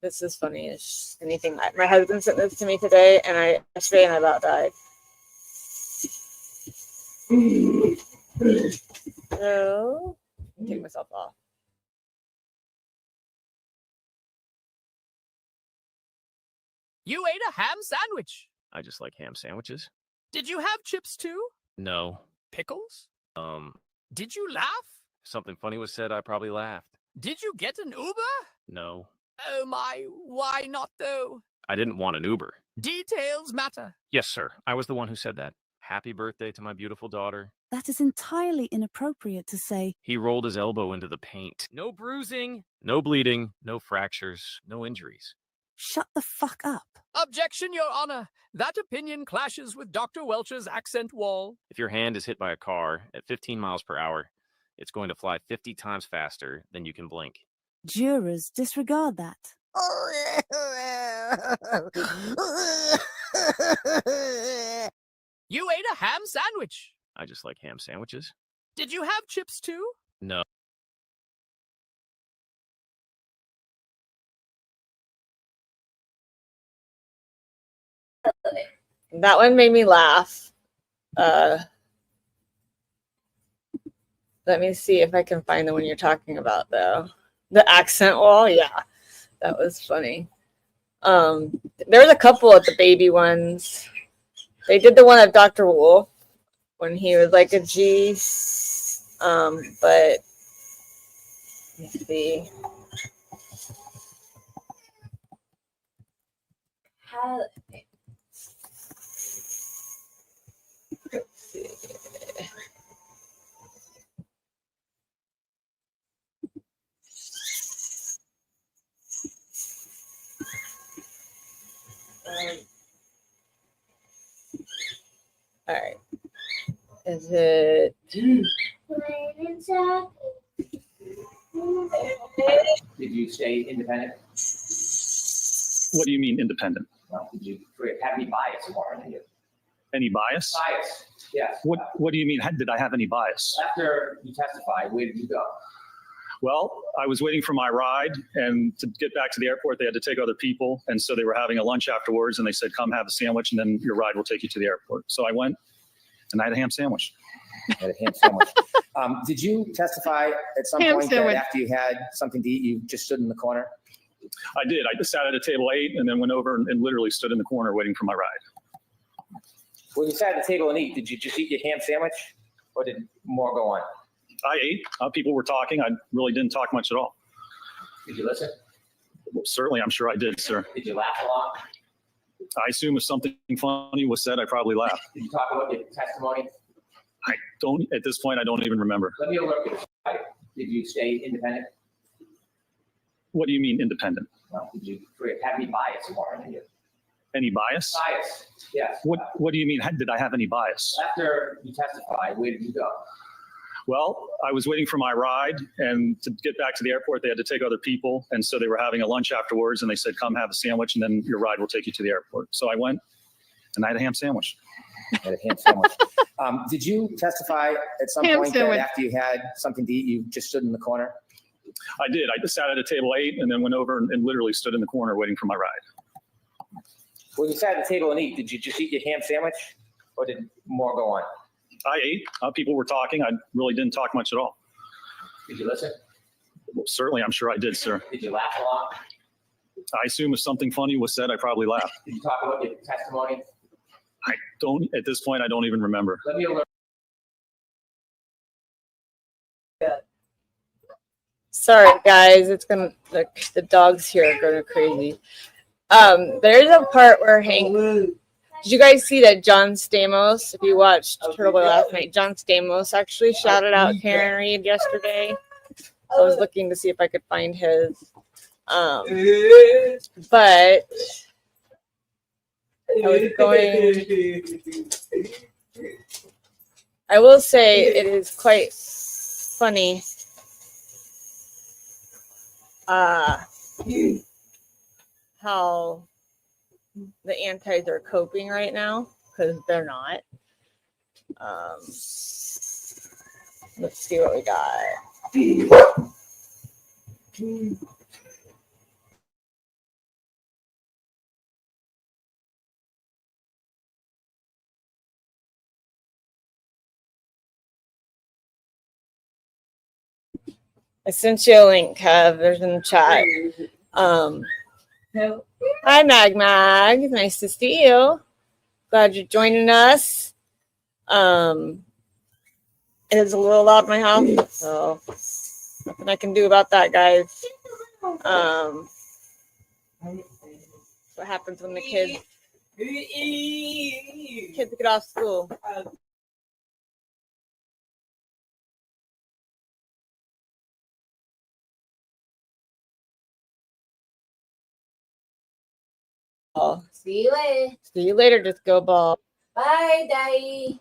S8: this is funny as anything. My husband sent this to me today, and yesterday, and I about died. So, take myself off.
S18: You ate a ham sandwich. I just like ham sandwiches. Did you have chips too? No. Pickles? Did you laugh? If something funny was said, I probably laughed. Did you get an Uber? No. Oh my, why not though? I didn't want an Uber. Details matter. Yes, sir. I was the one who said that. Happy birthday to my beautiful daughter.
S19: That is entirely inappropriate to say.
S18: He rolled his elbow into the paint. No bruising, no bleeding, no fractures, no injuries.
S19: Shut the fuck up.
S18: Objection, Your Honor. That opinion clashes with Dr. Welch's accent wall. If your hand is hit by a car at 15 miles per hour, it's going to fly 50 times faster than you can blink.
S19: Jurors disregard that.
S18: You ate a ham sandwich. I just like ham sandwiches. Did you have chips too? No.
S8: That one made me laugh. Let me see if I can find the one you're talking about, though. The accent wall, yeah, that was funny. There was a couple of the baby ones. They did the one of Dr. Wolf when he was like a G. But let's see. Let's see. All right. Is it?
S20: Did you stay independent?
S10: What do you mean independent?
S20: Well, did you have any bias more than you?
S10: Any bias?
S20: Bias, yes.
S10: What do you mean? Did I have any bias?
S20: After you testified, where did you go?
S10: Well, I was waiting for my ride, and to get back to the airport, they had to take other people, and so they were having a lunch afterwards, and they said, "Come have a sandwich, and then your ride will take you to the airport." So I went, and I had a ham sandwich.
S20: Had a ham sandwich. Did you testify at some point that after you had something to eat, you just stood in the corner?
S10: I did. I just sat at a table, ate, and then went over and literally stood in the corner waiting for my ride.
S20: When you sat at the table and eat, did you just eat your ham sandwich, or did more go on?
S10: I ate. People were talking. I really didn't talk much at all.
S20: Did you listen?
S10: Well, certainly, I'm sure I did, sir.
S20: Did you laugh a lot?
S10: I assume if something funny was said, I probably laughed.
S20: Did you talk about your testimony?
S10: I don't, at this point, I don't even remember.
S20: Let me alert you. Did you stay independent?
S10: What do you mean independent?
S20: Well, did you have any bias more than you?
S10: Any bias?
S20: Bias, yes.
S10: What do you mean? Did I have any bias?
S20: After you testified, where did you go?
S10: Well, I was waiting for my ride, and to get back to the airport, they had to take other people, and so they were having a lunch afterwards, and they said, "Come have a sandwich, and then your ride will take you to the airport." So I went, and I had a ham sandwich.
S20: Had a ham sandwich. Did you testify at some point that after you had something to eat, you just stood in the corner?
S10: I did. I just sat at a table, ate, and then went over and literally stood in the corner waiting for my ride.
S20: When you sat at the table and eat, did you just eat your ham sandwich, or did more go on?
S10: I ate. People were talking. I really didn't talk much at all.
S20: Did you listen?
S10: Well, certainly, I'm sure I did, sir.
S20: Did you laugh a lot?
S10: I assume if something funny was said, I probably laughed.
S20: Did you talk about your testimony?
S10: I don't, at this point, I don't even remember.
S20: Let me alert.
S8: Sorry, guys. It's gonna the dogs here are going crazy. There's a part where Hank. Did you guys see that John Stamos? If you watched Turtle Boy last night, John Stamos actually shouted out Karen Reed yesterday. I was looking to see if I could find his. But I was going. I will say it is quite funny. How the antis are coping right now, because they're not. Let's see what we got. I sent you a link, Kev. There's in the chat. Hi, Mag. Nice to see you. Glad you're joining us. It is a little loud in my house, so nothing I can do about that, guys. What happens when the kids get off school?
S1: See you later.
S8: See you later, Disco Ball.
S1: Bye, Daddy.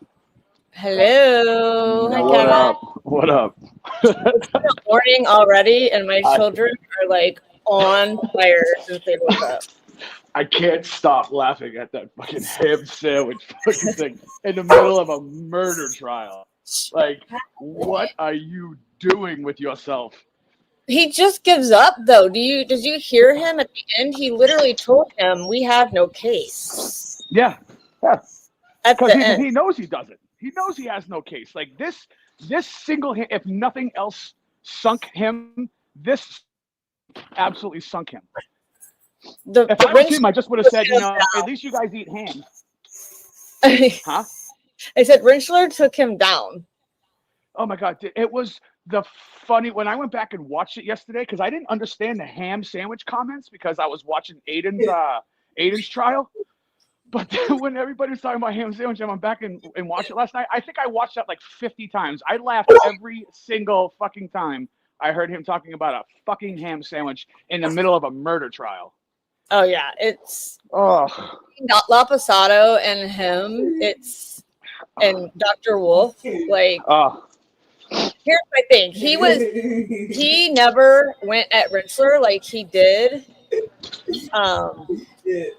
S8: Hello. Hi,
S21: What
S8: Kevin.
S21: up? What up?
S8: It's been a morning already, and my children are like on fire since they woke up.
S21: I can't stop laughing at that fucking ham sandwich fucking thing in the middle of a murder trial. Like, what are you doing with yourself?
S8: He just gives up, though. Did you hear him at the end? He literally told him, "We have no case."
S21: Yeah.
S8: At the
S21: Because
S8: end.
S21: he knows he doesn't. He knows he has no case. Like this single, if nothing else sunk him, this absolutely sunk him. If I was him, I just would have said, at least you guys eat ham. Huh?
S8: I said Rentschler took him down.
S21: Oh my God. It was the funny, when I went back and watched it yesterday, because I didn't understand the ham sandwich comments because I was watching Aiden's trial. But then when everybody was talking about ham sandwich, I went back and watched it last night. I think I watched that like 50 times. I laughed every single fucking time I heard him talking about a fucking ham sandwich in the middle of a murder trial.
S8: Oh yeah, it's Lapasato and him. And Dr. Wolf. Like, here's my thing. He never went at Rentschler like he did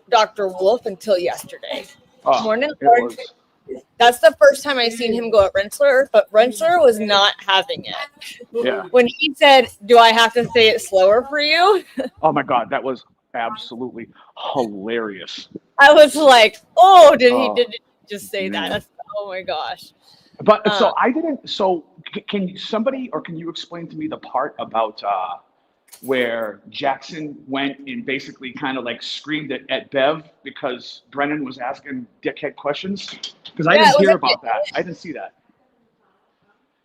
S8: Dr. Wolf until yesterday. Morning. That's the first time I seen him go at Rentschler, but Rentschler was not having it.
S21: Yeah.
S8: When he said, "Do I have to say it slower for you?"
S21: Oh my God, that was absolutely hilarious.
S8: I was like, "Oh, did he just say that?" That's, oh my gosh.
S21: But so I didn't. So can somebody or can you explain to me the part about where Jackson went and basically kind of like screamed at Bev because Brennan was asking dickhead questions? Because I didn't hear about that. I didn't see that.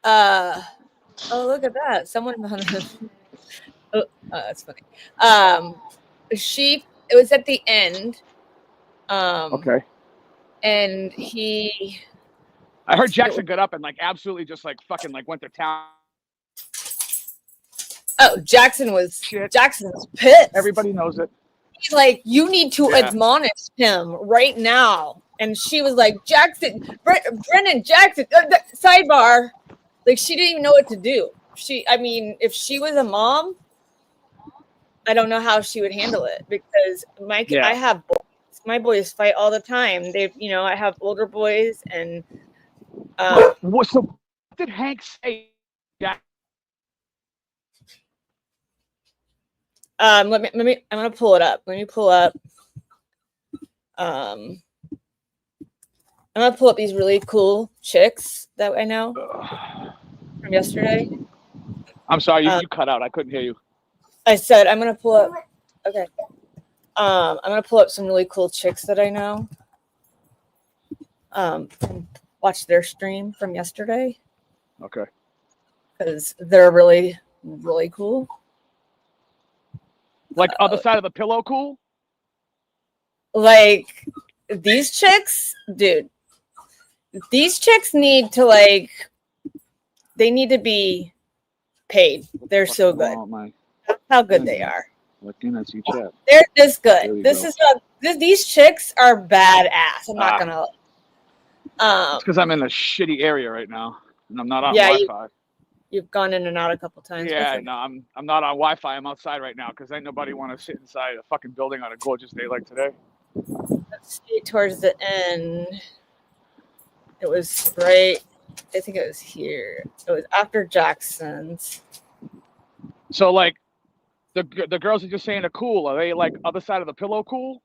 S8: Oh, look at that. Someone oh, that's funny. It was at the end.
S21: Okay.
S8: And
S21: I heard Jackson got up and like absolutely just like fucking like went to town.
S8: Oh, Jackson was pissed.
S21: Everybody knows it.
S8: He's like, "You need to admonish him right now." And she was like, Brennan Jackson, sidebar. Like, she didn't even know what to do. If she was a mom, I don't know how she would handle it because I have boys. My boys fight all the time. I have older boys and.
S21: What did Hank say?
S8: I'm gonna pull it up. Let me pull up. I'm gonna pull up these really cool chicks that I know from yesterday.
S21: I'm sorry, you cut out. I couldn't hear you.
S8: I said I'm gonna pull up. Okay. I'm gonna pull up some really cool chicks that I know. And watch their stream from yesterday
S21: Okay.
S8: because they're really, really cool.
S21: Like other side of the pillow, cool.
S8: Like these chicks, dude. These chicks need to they need to be paid. They're so good.
S21: Oh my.
S8: That's how good they are.
S21: Looking at you, chat.
S8: They're this
S21: There
S8: good.
S21: we
S8: This
S21: go.
S8: is not. These chicks are badass. I'm not gonna.
S21: It's because I'm in a shitty area right now, and I'm not on
S8: Yeah,
S21: Wi-Fi.
S8: You've gone in and out a couple times.
S21: Yeah,
S8: That's
S21: no, I'm not on Wi-Fi. I'm outside right now because ain't nobody want to sit inside a fucking building on a gorgeous day like today.
S8: Let's see, towards the end, it was right. I think it was here. It was after Jackson's.
S21: So like, the girls that you're saying are cool. Are they like other side of the pillow cool?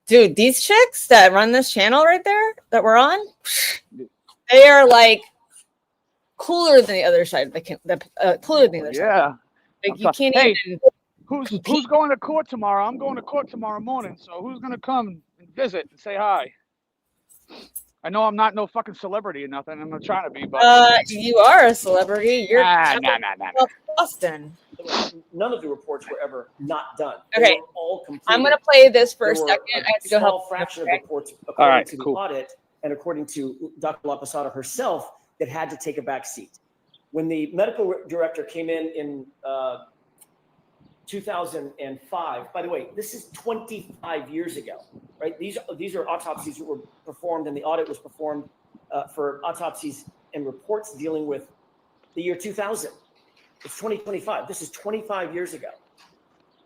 S8: Dude, these chicks that run this channel right there that we're on, they are like cooler than the other side. Cooler than the other side.
S21: Yeah.
S8: Like you can't
S21: Hey,
S8: even.
S21: who's going to court tomorrow? I'm going to court tomorrow morning. So who's gonna come and visit and say hi? I know I'm not no fucking celebrity or nothing. I'm not trying to be, but
S8: You are a celebrity. You're
S21: nah.
S8: Boston.
S3: None of the reports were ever not done.
S8: Okay.
S3: They were all completed.
S8: I'm gonna play this for a
S3: There were
S8: second. I have to go
S3: small
S8: help.
S3: fraction of
S8: Okay?
S3: reports according
S21: All right,
S3: to the
S21: cool.
S3: audit and according to Dr. La Posada herself that had to take a back seat. When the medical director came in 2005, by the way, this is 25 years ago, right? These are autopsies that were performed, and the audit was performed for autopsies and reports dealing with the year 2000. It's 2025. This is 25 years ago.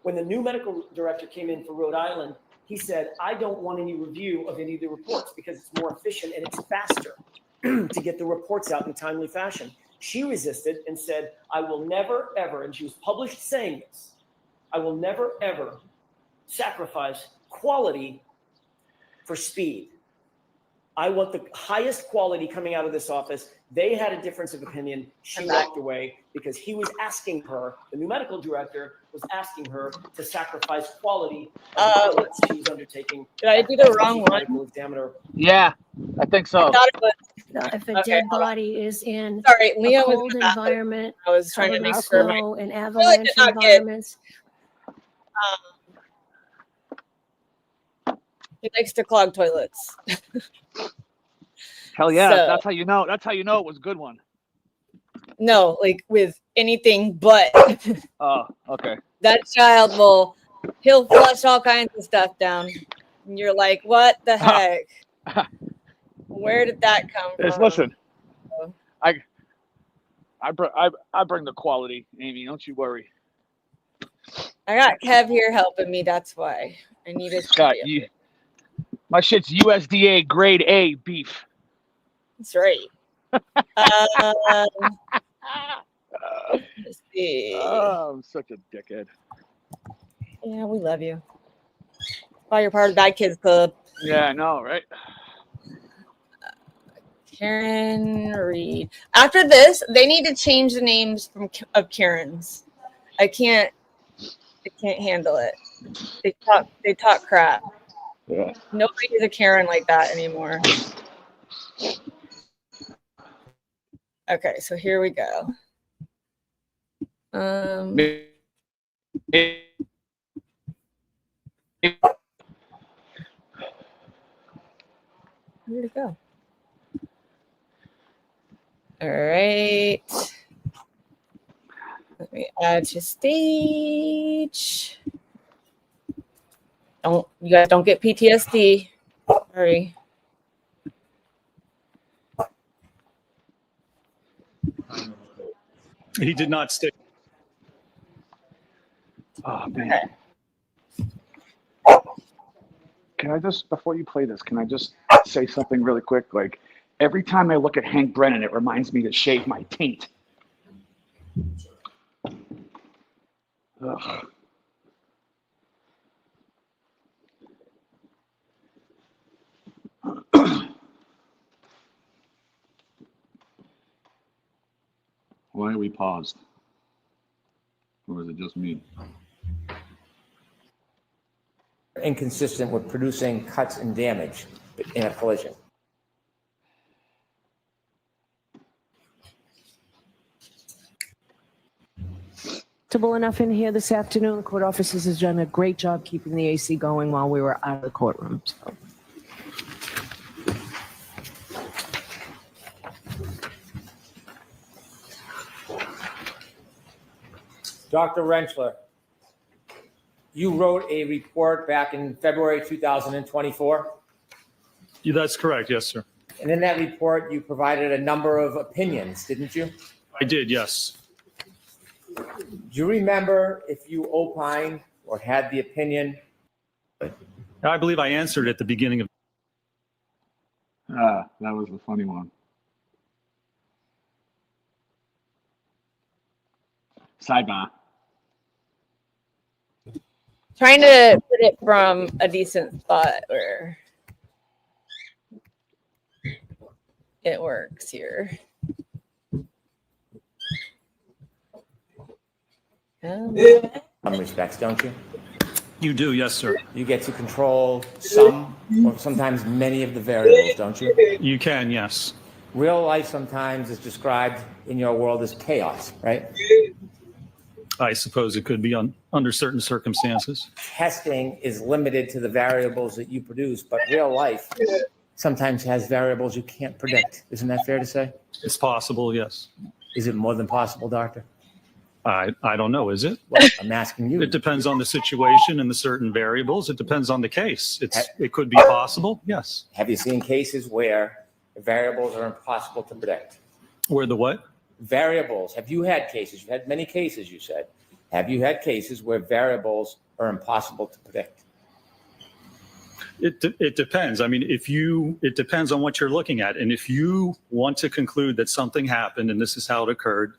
S3: When the new medical director came in for Rhode Island, he said, I don't want any review of any of the reports because it's more efficient and it's faster to get the reports out in a timely fashion. She resisted and said, I will never, ever, and she was published saying this, I will never, ever sacrifice quality for speed. I want the highest quality coming out of this office. They had a difference of opinion. She walked away because he was asking her, the new medical director was asking her to sacrifice quality of the she was undertaking.
S8: Did I do the wrong one?
S3: Medical examiner.
S21: Yeah, I think so.
S8: I thought it was.
S7: If a dead body is in
S8: Sorry,
S7: a
S8: Leo was
S7: cold
S8: in the bathroom.
S7: environment,
S8: I was trying to
S7: covered
S8: make
S7: with
S8: sure.
S7: snow and
S8: I
S7: avalanche
S8: did not get-
S7: environments,
S8: He likes to clog toilets.
S21: Hell yeah,
S8: So-
S21: that's how you know. That's how you know it was a good one.
S8: No, like with anything but.
S21: Oh, okay.
S8: That child he'll flush all kinds of stuff down. And you're like, what the heck? Where did that come from?
S21: Listen, I bring the quality, Amy. Don't you worry.
S8: I got Kev here helping me. That's why I needed.
S21: Scott, my shit's USDA grade A beef.
S8: That's right. Let's see.
S21: Oh, I'm such a dickhead.
S8: Yeah, we love you. Why you're part of Bad Kids Club.
S21: Yeah, I know, right?
S8: Karen Reed. After this, they need to change the names of Karens. I can't handle it. They talk crap.
S21: Yeah.
S8: Nobody is a Karen like that anymore. Okay, so here we go. Where'd it go? All right. Let me add to stage. You guys don't get PTSD. Sorry.
S10: He did not stay.
S21: Oh man. Can I just, before you play this, can I just say something really quick? Like, every time I look at Hank Brennan, it reminds me to shave my taint. Ugh. Why are we paused? Or is it just me?
S9: Inconsistent with producing cuts and damage in a collision.
S5: Comfortable enough in here this afternoon. The court officers has done a great job keeping the AC going while we were out of the courtroom. So.
S9: Dr. Rentschler, you wrote a report back in February 2024.
S10: Yeah, that's correct. Yes, sir.
S9: And in that report, you provided a number of opinions, didn't you?
S10: I did. Yes.
S9: Do you remember if you opined or had the opinion?
S10: I believe I answered at the beginning of.
S21: That was the funny one. Sidebar.
S8: Trying to put it from a decent spot where it works here.
S9: Some respects, don't you?
S10: You do, yes, sir.
S9: You get to control some or sometimes many of the variables, don't you?
S10: You can, yes.
S9: Real life sometimes is described in your world as chaos, right?
S10: I suppose it could be under certain circumstances.
S9: Testing is limited to the variables that you produce, but real life sometimes has variables you can't predict. Isn't that fair to say?
S10: It's possible, yes.
S9: Is it more than possible, doctor?
S10: I don't know, is it?
S9: Well, I'm asking you.
S10: It depends on the situation and the certain variables. It depends on the case. It could be possible, yes.
S9: Have you seen cases where variables are impossible to predict?
S10: Where the what?
S9: Variables. Have you had cases? You've had many cases, you said. Have you had cases where variables are impossible to predict?
S10: It depends. I mean, it depends on what you're looking at. And if you want to conclude that something happened and this is how it occurred,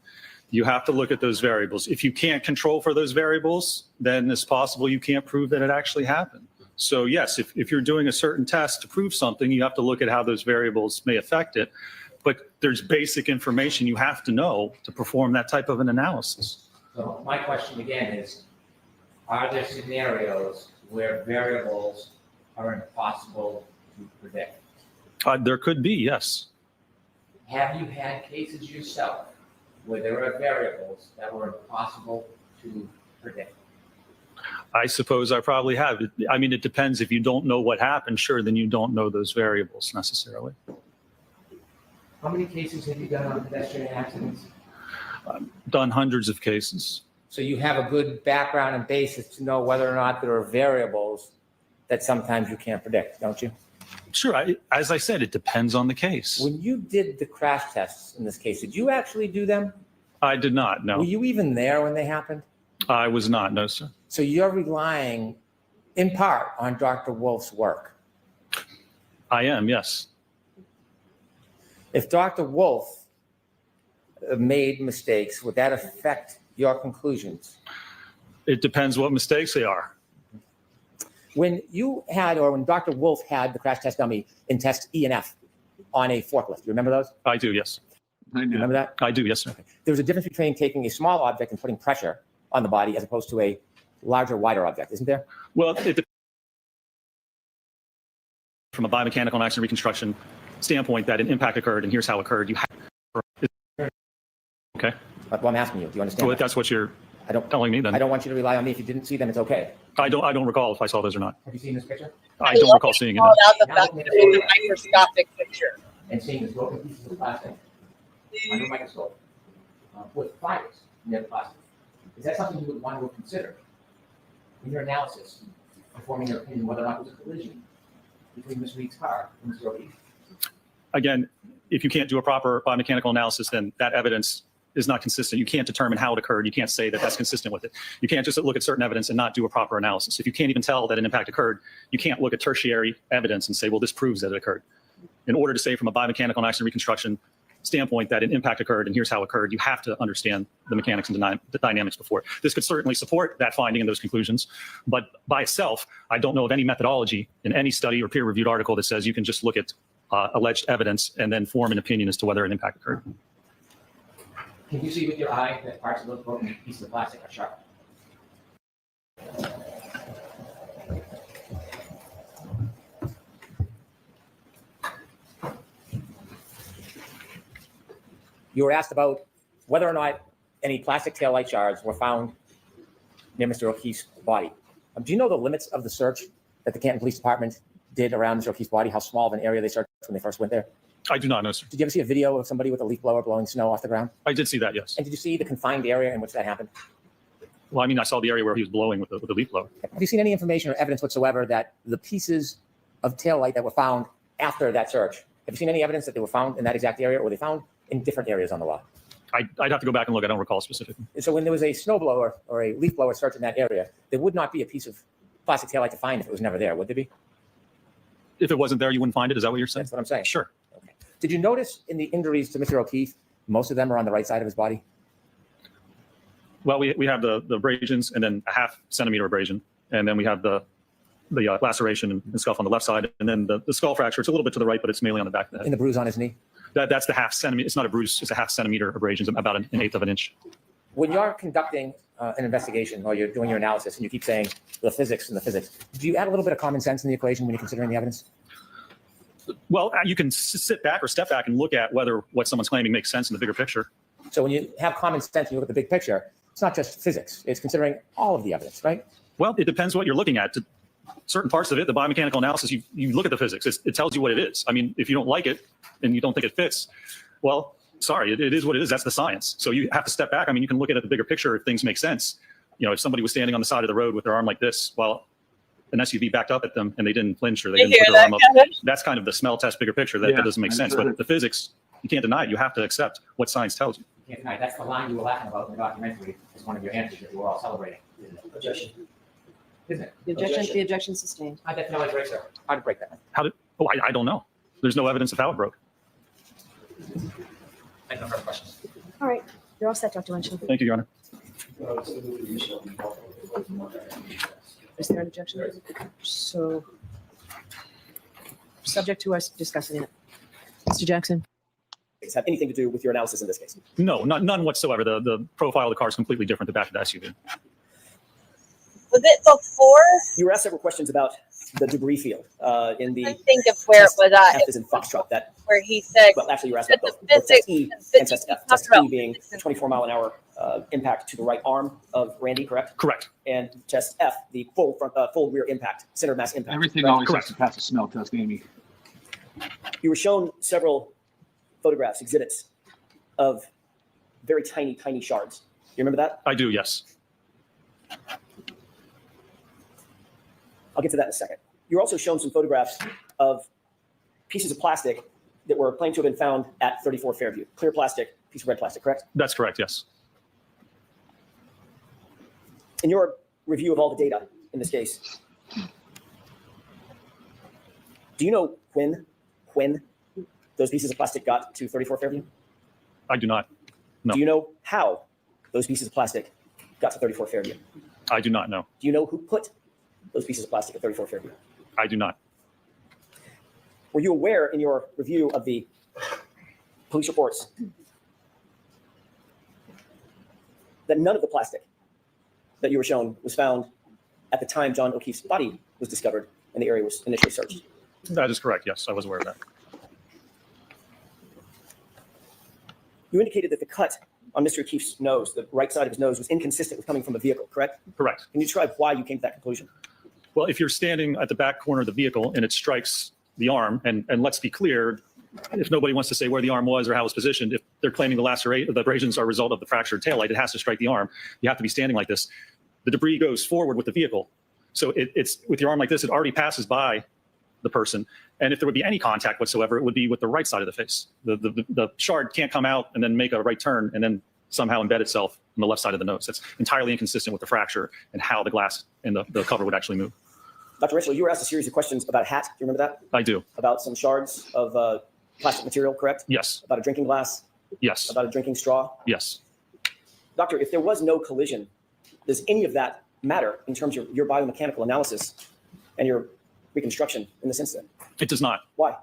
S10: you have to look at those variables. If you can't control for those variables, then it's possible you can't prove that it actually happened. So yes, if you're doing a certain test to prove something, you have to look at how those variables may affect it. But there's basic information you have to know to perform that type of an analysis.
S9: So my question again is, are there scenarios where variables are impossible to predict?
S10: There could be, yes.
S9: Have you had cases yourself where there are variables that were impossible to predict?
S10: I suppose I probably have. I mean, it depends. If you don't know what happened, sure, then you don't know those variables necessarily.
S9: How many cases have you done on pedestrian accidents?
S10: I've done hundreds of cases.
S9: So you have a good background and basis to know whether or not there are variables that sometimes you can't predict, don't you?
S10: Sure. As I said, it depends on the case.
S9: When you did the crash tests in this case, did you actually do them?
S10: I did not, no.
S9: Were you even there when they happened?
S10: I was not, no, sir.
S9: So you're relying in part on Dr. Wolf's work.
S10: I am, yes.
S9: If Dr. Wolf made mistakes, would that affect your conclusions?
S10: It depends what mistakes they are.
S9: When you had, or when Dr. Wolf had the crash test dummy in test E and F on a forklift, you remember those?
S10: I do, yes.
S21: I know.
S9: You remember that?
S10: I do, yes, sir.
S9: Okay. There was a difference between taking a small object and putting pressure on the body as opposed to a larger, wider object, isn't there?
S10: Well, from a biomechanical and accident reconstruction standpoint, that an impact occurred and here's how it occurred. You have, okay.
S9: Well, I'm asking you, do you understand?
S10: Well, if that's what you're telling me, then
S9: I don't want you to rely on me. If you didn't see them, it's okay.
S10: I don't recall if I saw those or not.
S9: Have you seen this picture?
S10: I don't recall seeing it.
S8: Called out the fact that it was a microscopic picture.
S9: And seeing the broken pieces of plastic under a microscope with fibers near the plastic. Is that something you would want to consider in your analysis, forming your opinion whether or not it was a collision between Ms. Reed's car and Mr. O'Keefe?
S10: Again, if you can't do a proper biomechanical analysis, then that evidence is not consistent. You can't determine how it occurred. You can't say that that's consistent with it. You can't just look at certain evidence and not do a proper analysis. If you can't even tell that an impact occurred, you can't look at tertiary evidence and say, well, this proves that it occurred. In order to say from a biomechanical and accident reconstruction standpoint that an impact occurred and here's how it occurred, you have to understand the mechanics and the dynamics before. This could certainly support that finding and those conclusions, but by itself, I don't know of any methodology in any study or peer-reviewed article that says you can just look at alleged evidence and then form an opinion as to whether an impact occurred.
S20: Can you see with your eye that parts of those broken pieces of plastic are sharp? You were asked about whether or not any plastic taillight shards were found near Mr. O'Keefe's body. Do you know the limits of the search that the Canton Police Department did around Mr. O'Keefe's body? How small of an area they searched when they first went there?
S10: I do not know, sir.
S20: Did you ever see a video of somebody with a leaf blower blowing snow off the ground?
S10: I did see that, yes.
S20: And did you see the confined area in which that happened?
S10: Well, I mean, I saw the area where he was blowing with the leaf blower.
S20: Have you seen any information or evidence whatsoever that the pieces of taillight that were found after that search, have you seen any evidence that they were found in that exact area, or were they found in different areas on the lot?
S10: I'd have to go back and look. I don't recall specifically.
S20: So when there was a snowblower or a leaf blower search in that area, there would not be a piece of plastic taillight to find if it was never there, would there be?
S10: If it wasn't there, you wouldn't find it? Is that what you're saying?
S20: That's what I'm saying.
S10: Sure.
S20: Okay. Did you notice in the injuries to Mr. O'Keefe, most of them are on the right side of his body?
S10: Well, we have the abrasions and then a 0.5 centimeter abrasion. And then we have the laceration and scuff on the left side. And then the skull fracture, it's a little bit to the right, but it's mainly on the back of the head.
S20: And the bruise on his knee?
S10: That's the 0.5 centimeter. It's not a bruise. It's a 0.5 centimeter abrasion, about an 1/8 of an inch.
S20: When you're conducting an investigation or you're doing your analysis and you keep saying the physics, do you add a little bit of common sense in the equation when you're considering the evidence?
S10: Well, you can sit back or step back and look at whether what someone's claiming makes sense in the bigger picture.
S20: So when you have common sense and you look at the big picture, it's not just physics. It's considering all of the evidence, right?
S10: Well, it depends what you're looking at. Certain parts of it, the biomechanical analysis, you look at the physics. It tells you what it is. I mean, if you don't like it and you don't think it fits, well, sorry, it is what it is. That's the science. So you have to step back. I mean, you can look at the bigger picture if things make sense. You know, if somebody was standing on the side of the road with their arm like this, while an SUV backed up at them and they didn't flinch or they didn't put their arm up, that's kind of the smell test bigger picture. That doesn't make sense. But the physics, you can't deny it. You have to accept what science tells you.
S20: You can't deny it. That's the line you were laughing about in the documentary. Is one of your answers that you were all celebrating. Objection. Isn't it?
S5: The objection sustained.
S20: How'd that break, sir? How'd it break that?
S10: I don't know. There's no evidence of how it broke.
S20: I have no further questions.
S5: All right, you're all set, Dr. Winchell.
S10: Thank you, Your Honor.
S5: Is there an objection? So, subject to us discussing it. Mr. Jackson?
S3: Have anything to do with your analysis in this case?
S10: No, none whatsoever. The profile of the car is completely different. The back of the SUV.
S2: Was it before?
S3: You were asked several questions about the debris field in the.
S2: I think of where it was at.
S3: F is in Foxtrot. That.
S2: Where he said.
S3: Well, actually, you were asked about both test E and test F. Test E being the 24-mile-an-hour impact to the right arm of Randy, correct?
S10: Correct.
S3: And test F, the full rear impact, center mass impact.
S21: Everything
S3: correct?
S21: always has to pass a smell test, Amy.
S3: You were shown several photographs, exhibits of very tiny, tiny shards. You remember that?
S10: I do, yes.
S3: I'll get to that in a second. You're also shown some photographs of pieces of plastic that were claimed to have been found at 34 Fairview. Clear plastic, piece of red plastic, correct?
S10: That's correct, yes.
S3: In your review of all the data in this case, do you know when those pieces of plastic got to 34 Fairview?
S10: I do not. No.
S3: Do you know how those pieces of plastic got to 34 Fairview?
S10: I do not know.
S3: Do you know who put those pieces of plastic at 34 Fairview?
S10: I do not.
S3: Were you aware in your review of the police reports that none of the plastic that you were shown was found at the time John O'Keefe's body was discovered and the area was initially searched?
S10: That is correct, yes. I was aware of that.
S3: You indicated that the cut on Mr. O'Keefe's nose, the right side of his nose, was inconsistent with coming from a vehicle, correct?
S10: Correct.
S3: Can you describe why you came to that conclusion?
S10: Well, if you're standing at the back corner of the vehicle and it strikes the arm, and let's be clear, if nobody wants to say where the arm was or how it was positioned, if they're claiming the abrasions are a result of the fractured taillight, it has to strike the arm. You have to be standing like this. The debris goes forward with the vehicle. So it's with your arm like this, it already passes by the person. And if there would be any contact whatsoever, it would be with the right side of the face. The shard can't come out and then make a right turn and then somehow embed itself on the left side of the nose. That's entirely inconsistent with the fracture and how the glass and the cover would actually move.
S3: Dr. Rachel, you were asked a series of questions about a hat. Do you remember that?
S10: I do.
S3: About some shards of plastic material, correct?
S10: Yes.
S3: About a drinking glass?
S10: Yes.
S3: About a drinking straw?
S10: Yes.
S3: Doctor, if there was no collision, does any of that matter in terms of your biomechanical analysis and your reconstruction in this incident?
S10: It does not.
S3: Why?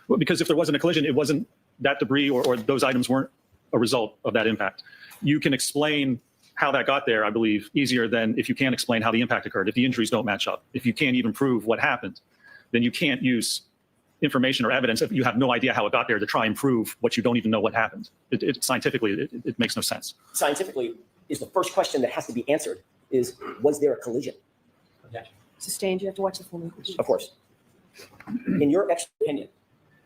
S10: Well, because if there wasn't a collision, it wasn't that debris or those items weren't a result of that impact. You can explain how that got there, I believe, easier than if you can't explain how the impact occurred, if the injuries don't match up. If you can't even prove what happened, then you can't use information or evidence if you have no idea how it got there to try and prove what you don't even know what happened. Scientifically, it makes no sense.
S3: Scientifically, is the first question that has to be answered is, was there a collision?
S5: Sustained, you have to watch the full question.
S3: Of course. In your expert opinion,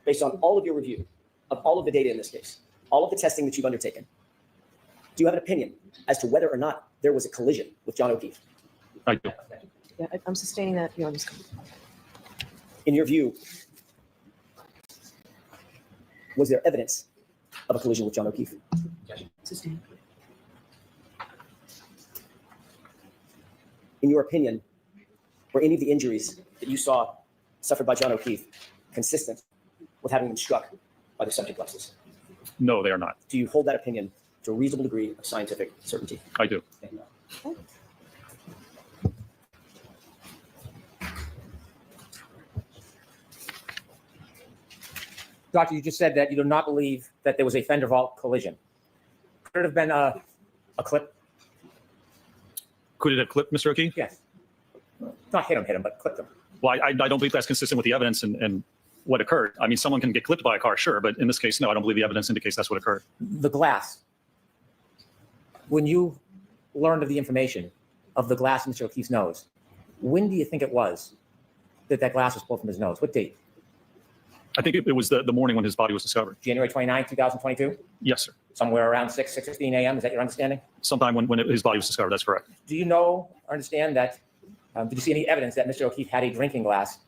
S3: based on all of your review of all of the data in this case, all of the testing that you've undertaken, do you have an opinion as to whether or not there was a collision with John O'Keefe?
S10: I do.
S5: Yeah, I'm sustaining that view on this.
S3: In your view, was there evidence of a collision with John O'Keefe?
S5: Sustained.
S3: In your opinion, were any of the injuries that you saw suffered by John O'Keefe consistent with having been struck by the subject plexus?
S10: No, they are not.
S3: Do you hold that opinion to a reasonable degree of scientific certainty?
S10: I do.
S20: Doctor, you just said that you do not believe that there was a fender vault collision. Could it have been a clip?
S10: Could it have clipped Mr. O'Keefe?
S20: Yes. Not hit him, but clipped him.
S10: Well, I don't believe that's consistent with the evidence and what occurred. I mean, someone can get clipped by a car, sure, but in this case, no, I don't believe the evidence indicates that's what occurred.
S20: The glass. When you learned of the information of the glass in Mr. O'Keefe's nose, when do you think it was that that glass was pulled from his nose? What date?
S10: I think it was the morning when his body was discovered.
S20: January 29, 2022?
S10: Yes, sir.
S20: Somewhere around 6:15 a.m. Is that your understanding?
S10: Sometime when his body was discovered, that's correct.
S20: Do you know or understand that, did you see any evidence that Mr. O'Keefe had a drinking glass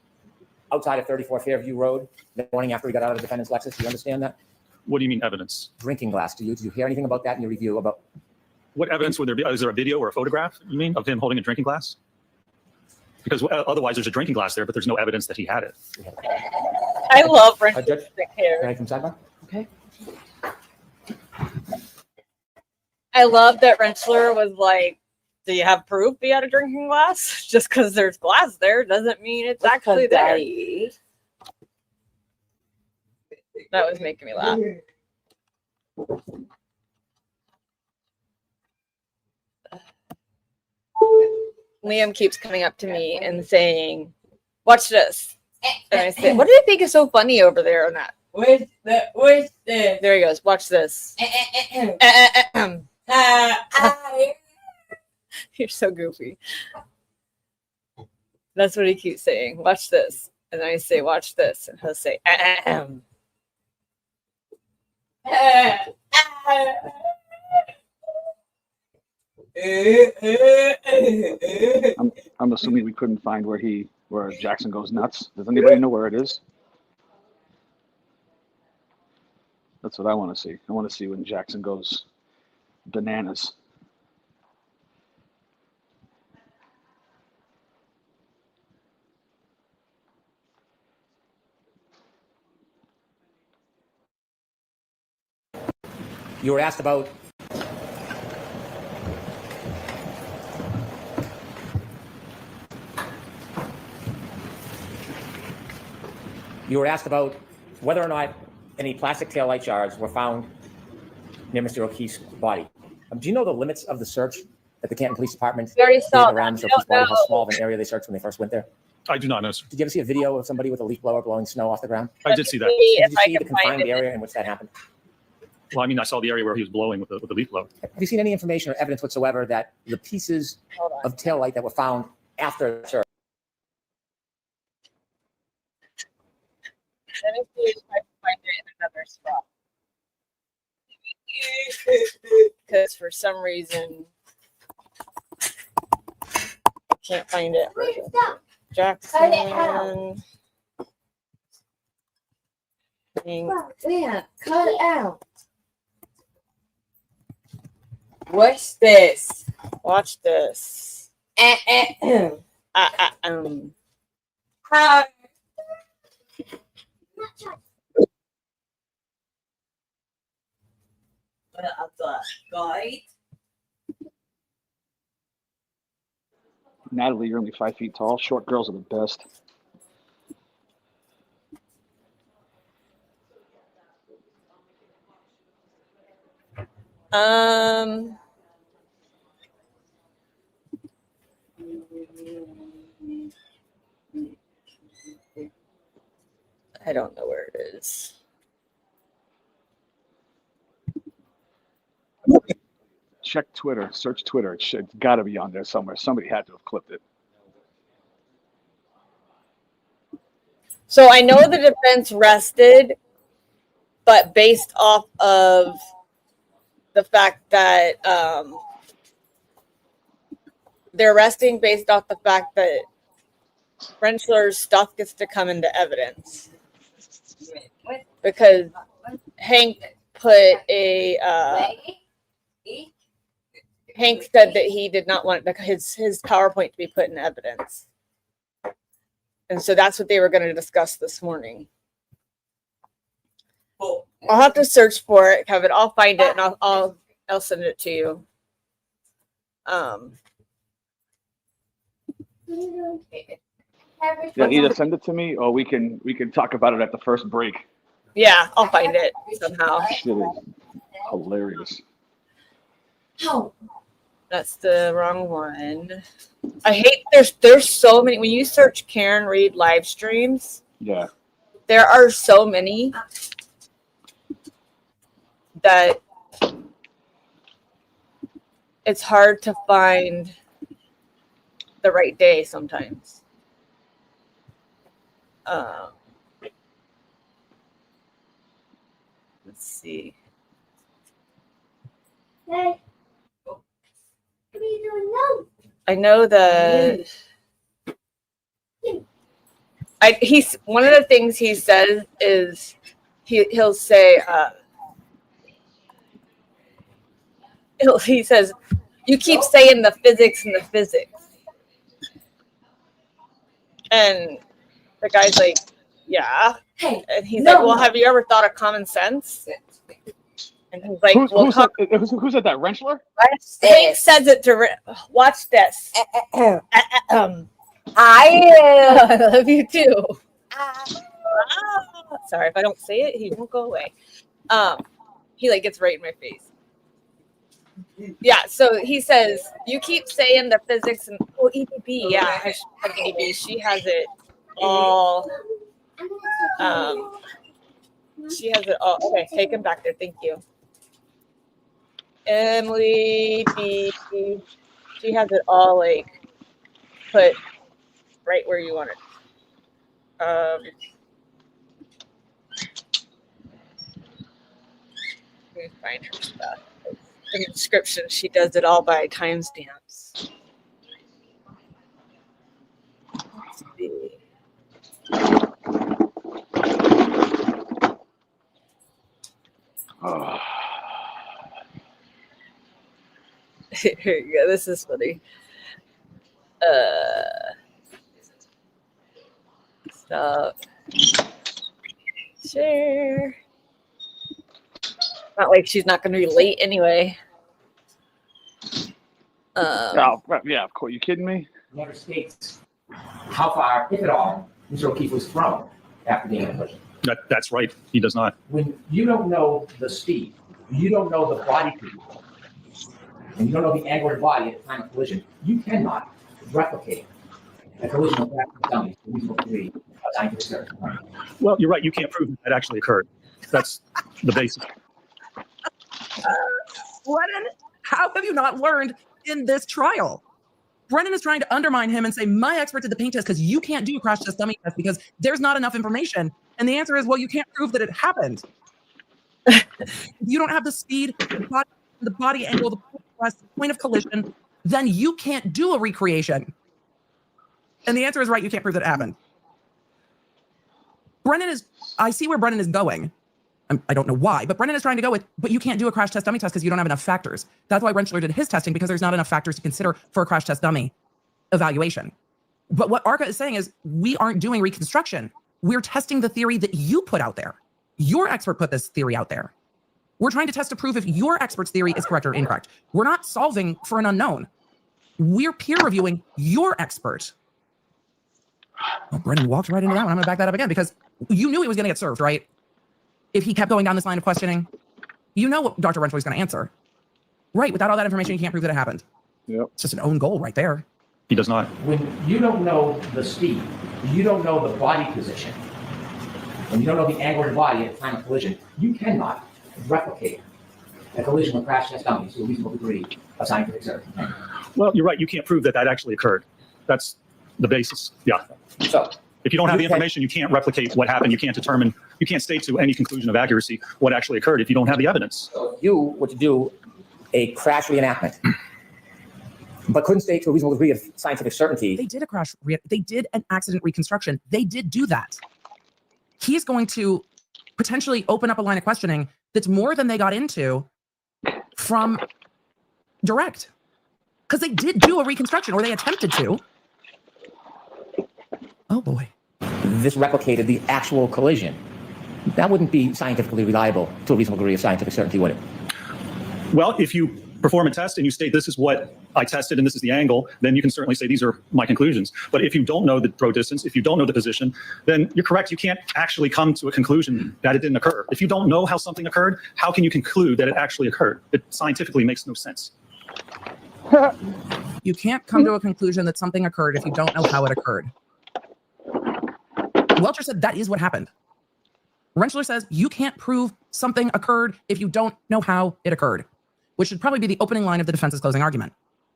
S20: outside of 34 Fairview Road the morning after he got out of the defendant's Lexus? Do you understand that?
S10: What do you mean evidence?
S20: Drinking glass. Did you hear anything about that in your review? About
S10: what evidence would there be? Is there a video or a photograph, you mean, of him holding a drinking glass? Because otherwise there's a drinking glass there, but there's no evidence that he had it.
S2: I love French
S20: Judge,
S2: hair.
S20: can I come sidebar?
S5: Okay.
S2: I love that Rentschler was like, do you have proof he had a drinking glass? Just because there's glass there doesn't mean it's actually there. That was making me laugh. Liam keeps coming up to me and saying, watch this. And I say, what do you think is so funny over there on that? Where's the? There he goes. Watch this. You're so goofy. That's what he keeps saying. Watch this. And then I say, watch this. And he'll say,
S21: I'm assuming we couldn't find where Jackson goes nuts. Does anybody know where it is? That's what I want to see. I want to see when Jackson goes bananas.
S20: You were asked about whether or not any plastic taillight shards were found near Mr. O'Keefe's body. Do you know the limits of the search that the Canton Police Department
S2: We already saw
S20: did around
S2: that.
S20: Mr. O'Keefe's body? How
S2: No.
S20: small of an area they searched when they first went there?
S10: I do not know, sir.
S20: Did you ever see a video of somebody with a leaf blower blowing snow off the ground?
S10: I did see that.
S20: Did
S2: If
S20: you
S2: I
S20: see the
S2: can find
S20: confined
S2: it.
S20: area in which that happened?
S10: Well, I mean, I saw the area where he was blowing with the leaf blower.
S20: Have you seen any information or evidence whatsoever that the pieces
S2: Hold on.
S20: of taillight that were found after the search?
S2: Let me see if I can find it in another spot. Because for some reason, I can't find it. Jackson.
S8: Cut it out. What's this?
S2: Watch this.
S8: Hi. Guide.
S21: Natalie, you're only 5 feet tall. Short girls are the best.
S2: Um, I don't know where it is.
S21: Check Twitter. Search Twitter. It's got to be on there somewhere. Somebody had to have clipped it.
S2: So I know the defense rested, but based off of the fact that they're resting based off the fact that Rentschler's stuff gets to come into evidence. Because Hank put a Hank said that he did not want his PowerPoint to be put in evidence. And so that's what they were going to discuss this morning. I'll have to search for it, Kevin. I'll find it and I'll send it to you.
S21: Yeah, either send it to me or we can talk about it at the first break.
S2: Yeah, I'll find it somehow.
S21: Shit is hilarious.
S2: That's the wrong one. I hate there's so many. When you search Karen Reed live streams,
S21: Yeah.
S2: there are so many that it's hard to find the right day sometimes. Let's see.
S1: Hey. What are you doing now?
S2: I know that he's one of the things he says is he'll say he says you keep saying the physics and the physics, and the guy's like, yeah, and he's like, well, have you ever thought of common sense? And he's like,
S21: who said that? Rentschler?
S2: Hank says it to watch this. I love you too. Sorry if I don't say it, he won't go away. He like gets right in my face. Yeah, so he says you keep saying the physics and EDB. Yeah, EDB. She has it all. She has it all. Okay, take him back there. Thank you. Emily B. She has it all like put right where you want it. Let me find her stuff. In the description, she does it all by timestamps. Let's see.
S21: Oh.
S2: Here you go. This is funny. Stop. Share. Not like she's not going to be late anyway.
S21: Yeah, of course. You kidding me?
S20: Never states how far, if at all, Mr. O'Keefe was thrown after being in a collision.
S10: That's right. He does not.
S20: When you don't know the speed, you don't know the body position, and you don't know the angle of the body at the time of collision, you cannot replicate a collision with that dummy to reasonable degree of scientific certainty.
S10: Well, you're right. You can't prove that actually occurred. That's the basis.
S6: Brennan, how have you not learned in this trial? Brennan is trying to undermine him and say, my expert did the paint test because you can't do a crash test dummy test because there's not enough information. And the answer is, well, you can't prove that it happened. You don't have the speed, the body angle, the point of collision, then you can't do a recreation. And the answer is right, you can't prove that it happened. I see where Brennan is going. I don't know why, but Brennan is trying to go with, but you can't do a crash test dummy test because you don't have enough factors. That's why Rentschler did his testing, because there's not enough factors to consider for a crash test dummy evaluation. But what ARCA is saying is we aren't doing reconstruction. We're testing the theory that you put out there. Your expert put this theory out there. We're trying to test to prove if your expert's theory is correct or incorrect. We're not solving for an unknown. We're peer reviewing your expert. Oh, Brennan walked right into that one. I'm going to back that up again because you knew he was going to get served, right? If he kept going down this line of questioning, you know what Dr. Rentschler is going to answer. Right. Without all that information, you can't prove that it happened.
S21: Yep.
S6: It's just an own goal right there.
S10: He does not.
S20: When you don't know the speed, you don't know the body position, and you don't know the angle of the body at the time of collision, you cannot replicate a collision with crash test dummies to a reasonable degree of scientific certainty.
S10: Well, you're right. You can't prove that that actually occurred. That's the basis. Yeah.
S20: So
S10: if you don't have the information, you can't replicate what happened. You can't determine, you can't state to any conclusion of accuracy what actually occurred if you don't have the evidence.
S20: So you were to do a crash reenactment, but couldn't state to a reasonable degree of scientific certainty.
S6: They did a crash. They did an accident reconstruction. They did do that. He's going to potentially open up a line of questioning that's more than they got into from direct. Because they did do a reconstruction, or they attempted to. Oh boy.
S20: This replicated the actual collision. That wouldn't be scientifically reliable to a reasonable degree of scientific certainty, would it?
S10: Well, if you perform a test and you state this is what I tested and this is the angle, then you can certainly say these are my conclusions. But if you don't know the throw distance, if you don't know the position, then you're correct. You can't actually come to a conclusion that it didn't occur. If you don't know how something occurred, how can you conclude that it actually occurred? It scientifically makes no sense.
S6: You can't come to a conclusion that something occurred if you don't know how it occurred. Welcher said that is what happened. Rentschler says you can't prove something occurred if you don't know how it occurred, which should probably be the opening line of the defense's closing argument.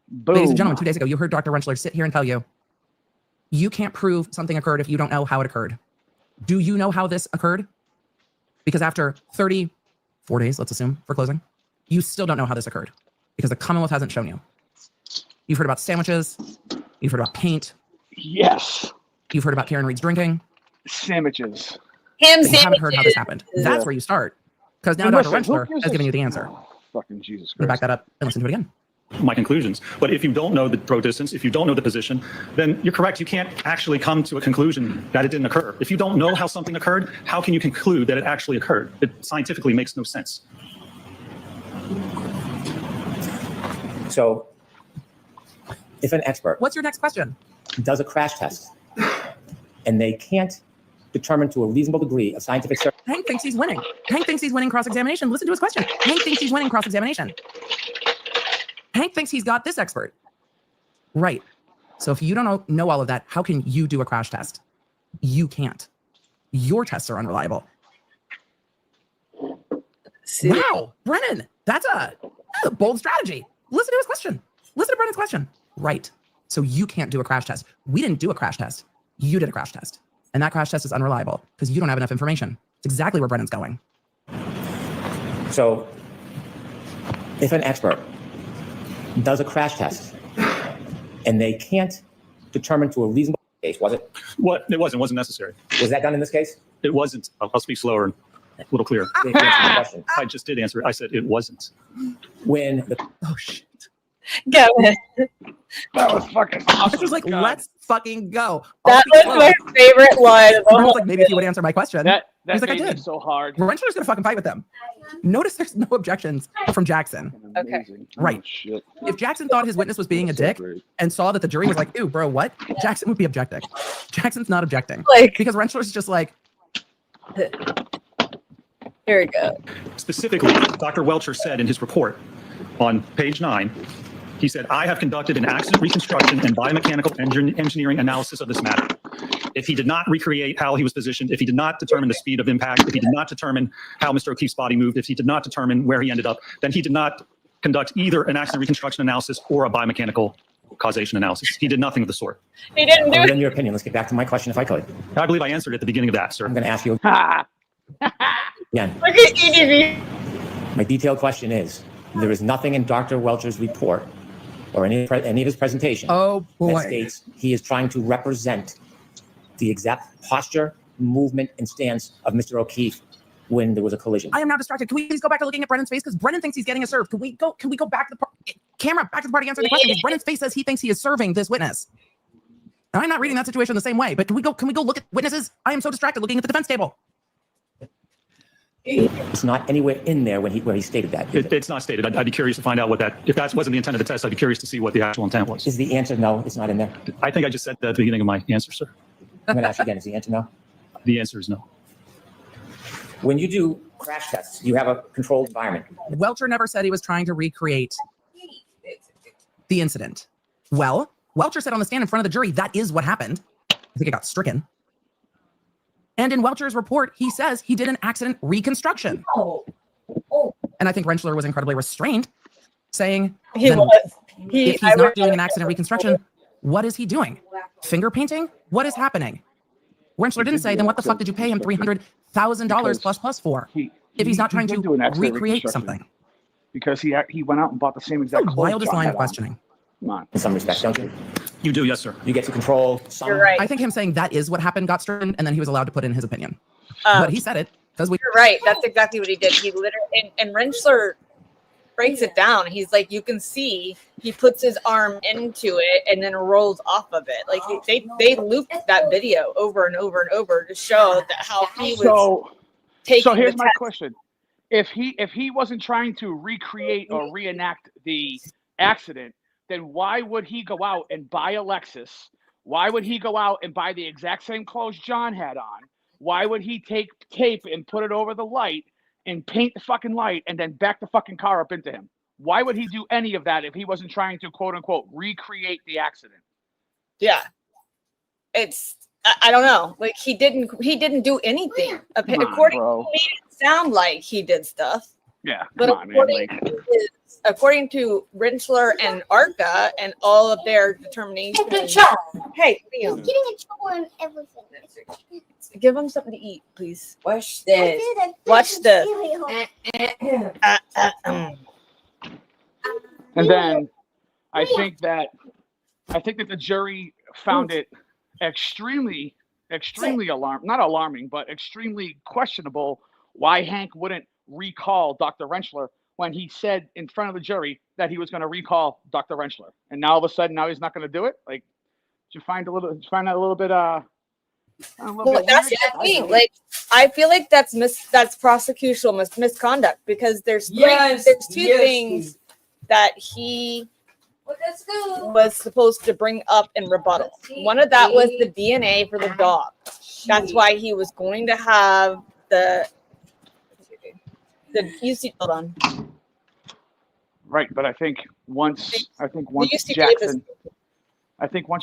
S21: Boom.
S6: Ladies and gentlemen, 2 days ago, you heard Dr. Rentschler sit here and tell you, you can't prove something occurred if you don't know how it occurred. Do you know how this occurred? Because after 34 days, let's assume, for closing, you still don't know how this occurred because the Commonwealth hasn't shown you. You've heard about sandwiches. You've heard about paint.
S21: Yes.
S6: You've heard about Karen Reed's drinking.
S21: Sandwiches.
S2: Ham
S6: But you haven't heard how this
S2: sandwiches.
S6: happened. That's where you start. Because now
S21: Hey,
S6: Dr.
S21: listen, who
S6: Rentschler
S21: gives
S6: has
S21: a
S6: given you the answer.
S21: Fucking Jesus
S6: Let me back
S21: Christ.
S6: that up and listen to it again.
S10: My conclusions. But if you don't know the throw distance, if you don't know the position, then you're correct. You can't actually come to a conclusion that it didn't occur. If you don't know how something occurred, how can you conclude that it actually occurred? It scientifically makes no sense.
S20: So if an expert
S6: What's your next question?
S20: does a crash test and they can't determine to a reasonable degree of scientific certainty.
S6: Hank thinks he's winning. Hank thinks he's winning cross-examination. Listen to his question. Hank thinks he's winning cross-examination. Hank thinks he's got this expert. Right. So if you don't know all of that, how can you do a crash test? You can't. Your tests are unreliable. Wow, Brennan, that's a bold strategy. Listen to his question. Listen to Brennan's question. Right. So you can't do a crash test. We didn't do a crash test. You did a crash test. And that crash test is unreliable because you don't have enough information. It's exactly where Brennan's going.
S20: So if an expert does a crash test and they can't determine to a reasonable case, was it?
S10: What? It wasn't necessary.
S20: Was that done in this case?
S10: It wasn't. I'll speak slower and a little clearer.
S20: They answered the question.
S10: I just did answer it. I said it wasn't.
S20: When the
S6: Oh shit.
S2: Go ahead.
S21: That was fucking
S6: I
S21: awesome.
S6: was like,
S21: God.
S6: let's fucking go.
S2: That was my favorite line of the
S6: I was
S2: whole
S6: like, maybe if you would answer my question.
S21: That
S6: He's like, I
S21: made me
S6: did.
S21: so hard.
S6: Rentschler's gonna fucking fight with them. Notice there's no objections from Jackson.
S2: Okay.
S21: Amazing.
S6: Right.
S21: Oh, shit.
S6: If Jackson thought his witness was being a
S21: So
S6: dick
S21: great.
S6: and saw that the jury was like, ew, bro, what? Jackson would be objecting. Jackson's not objecting.
S2: Like,
S6: Because Rentschler's just like,
S2: here we go.
S10: Specifically, Dr. Welcher said in his report on page 9, he said, I have conducted an accident reconstruction and biomechanical engineering analysis of this matter. If he did not recreate how he was positioned, if he did not determine the speed of impact, if he did not determine how Mr. O'Keefe's body moved, if he did not determine where he ended up, then he did not conduct either an accident reconstruction analysis or a biomechanical causation analysis. He did nothing of the sort.
S2: He didn't do
S20: in
S2: it.
S20: your opinion, let's get back to my question if I could.
S10: I believe I answered at the beginning of that, sir.
S20: I'm going to ask you
S21: Ha!
S20: again.
S2: Look at EDV.
S20: My detailed question is, there is nothing in Dr. Welcher's report or any of his presentation
S6: oh
S20: that
S6: boy.
S20: states he is trying to represent the exact posture, movement, and stance of Mr. O'Keefe when there was a collision.
S6: I am now distracted. Can we please go back to looking at Brennan's face? Because Brennan thinks he's getting a serve. Can we go back to the camera, back to the party answering the question? Because Brennan's face says he thinks he is serving this witness. And I'm not reading that situation the same way, but can we go look at witnesses? I am so distracted looking at the defense table.
S20: It's not anywhere in there where he stated that.
S10: It's not stated. I'd be curious to find out what that, if that wasn't the intent of the test, I'd be curious to see what the actual intent was.
S20: Is the answer no? It's not in there.
S10: I think I just said that at the beginning of my answer, sir.
S20: I'm going to ask you again. Is the answer no?
S10: The answer is no.
S20: When you do crash tests, you have a controlled environment.
S6: Welcher never said he was trying to recreate the incident. Well, Welcher said on the stand in front of the jury, that is what happened. I think it got stricken. And in Welcher's report, he says he did an accident reconstruction. And I think Rentschler was incredibly restrained, saying,
S2: He
S6: then
S2: was.
S6: if he's not doing an accident reconstruction, what is he doing? Finger painting? What is happening? Rentschler didn't say, then what the fuck did you pay him $300,000 plus for? If he's not trying to recreate something.
S21: Because he went out and bought the same exact clothes.
S6: Wildest
S21: John
S6: line
S21: had
S6: of
S21: on.
S6: questioning.
S21: Come on.
S20: In some respects, don't you?
S10: You do, yes, sir.
S20: You get to control some.
S2: You're right.
S6: I think him saying that is what happened got stricken, and then he was allowed to put in his opinion. But he said it because
S2: You're right. That's exactly what he did. He literally, and Rentschler breaks it down. He's like, you can see he puts his arm into it and then rolls off of it. Like they looped that video over and over and over to show that how he was taking.
S21: So here's
S2: the
S21: my
S2: test.
S21: question: if he wasn't trying to recreate or reenact the accident, then why would he go out and buy a Lexus? Why would he go out and buy the exact same clothes John had on? Why would he take tape and put it over the light and paint the fucking light and then back the fucking car up into him? Why would he do any of that if he wasn't trying to quote unquote recreate the accident?
S2: Yeah, it's I don't know. Like he didn't do anything. According to me, it sound like he did stuff.
S21: Yeah,
S2: But
S21: come on, man.
S2: according to Rentschler and Arca and all of their determination. Hey, Liam,
S4: Getting in trouble and everything.
S2: give him something to eat, please.
S14: Watch this.
S2: Watch this.
S21: And then I think that the jury found it extremely not alarming, but extremely questionable why Hank wouldn't recall Dr. Rentschler when he said in front of the jury that he was going to recall Dr. Rentschler. And now all of a sudden, now he's not going to do it. Like, did you find that a little bit
S2: Well, that's the thing. Like, I feel like that's prosecutional misconduct because there's two things that he was supposed to bring up in rebuttal. One of that was the DNA for the dog. That's why he was going to have the UC. Hold on.
S21: Right, but I think once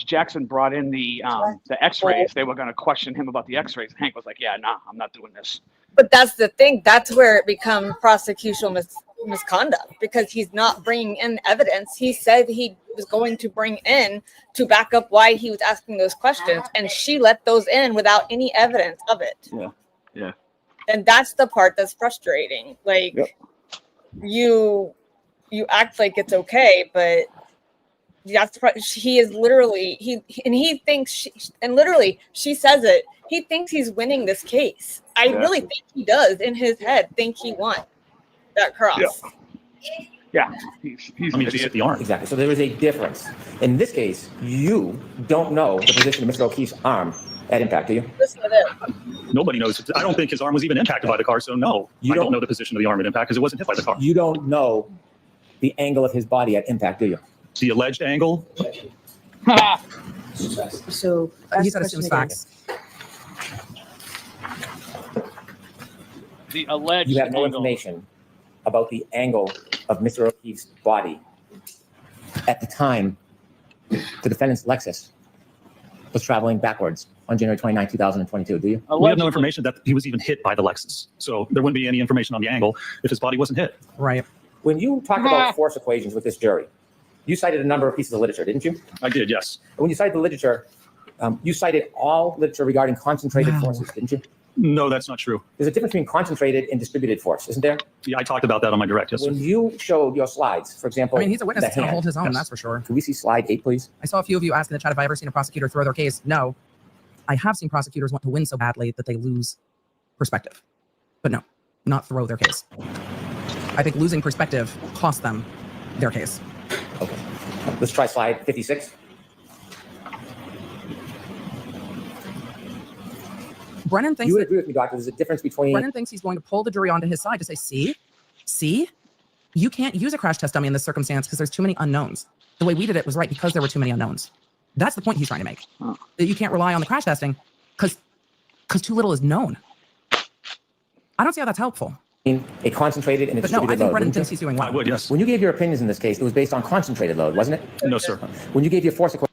S21: Jackson brought in the X-rays, they were going to question him about the X-rays. Hank was like, "Yeah, nah, I'm not doing this."
S2: But that's the thing. That's where it becomes prosecutional misconduct because he's not bringing in evidence. He said he was going to bring in to back up why he was asking those questions, and she let those in without any evidence of it.
S21: Yeah.
S2: And that's the part that's frustrating. Like you act like it's okay, but he is literally he thinks she says it. He thinks he's winning this case. I really think he does in his head think he won that cross.
S21: Yeah. He's
S10: I mean, just hit the arm.
S20: Exactly. So there is a difference. In this case, you don't know the position of Mr. O'Keefe's arm at impact, do you?
S2: Listen to this.
S10: Nobody knows. I don't think his arm was even impacted by the car, so no. I don't know the position of the arm at impact because it wasn't hit by the car.
S20: You don't know the angle of his body at impact, do you?
S10: The alleged angle?
S5: So
S6: he said assumes facts.
S21: The alleged
S20: You have no
S21: angle.
S20: information about the angle of Mr. O'Keefe's body at the time the defendant's Lexus was traveling backwards on January 29, 2022, do you?
S10: We have no information that he was even hit by the Lexus. So there wouldn't be any information on the angle if his body wasn't hit.
S6: Right.
S20: When you talked about force equations with this jury, you cited a number of pieces of literature, didn't you?
S10: I did, yes.
S20: And when you cited the literature, you cited all literature regarding concentrated forces, didn't you?
S10: No, that's not true.
S20: There's a difference between concentrated and distributed force, isn't there?
S10: Yeah, I talked about that on my direct, yes, sir.
S20: When you showed your slides, for example,
S6: I mean, he's a witness
S20: the
S6: that's going to
S20: hand.
S6: hold his own,
S10: Yes.
S6: that's for sure.
S20: Can we see slide 8, please?
S6: I saw a few of you ask in the chat if I ever seen a prosecutor throw their case. No. I have seen prosecutors want to win so badly that they lose perspective. But no, not throw their case. I think losing perspective cost them their case.
S20: Okay. Let's try slide 56.
S6: Brennan thinks
S20: You would
S6: that
S20: agree with me, Doctor. There's a difference between.
S6: Brennan thinks he's going to pull the jury onto his side to say, see, you can't use a crash test dummy in this circumstance because there's too many unknowns. The way we did it was right because there were too many unknowns. That's the point he's trying to make. That you can't rely on the crash testing because too little is known. I don't see how that's helpful.
S20: A concentrated and a
S6: But no, I
S20: distributed
S6: think
S20: load.
S6: Brennan
S20: wouldn't
S6: thinks
S20: you?
S6: he's doing well.
S10: I would, yes.
S20: When you gave your opinions in this case, it was based on concentrated load, wasn't it?
S10: No, sir.
S20: When you gave your force equation,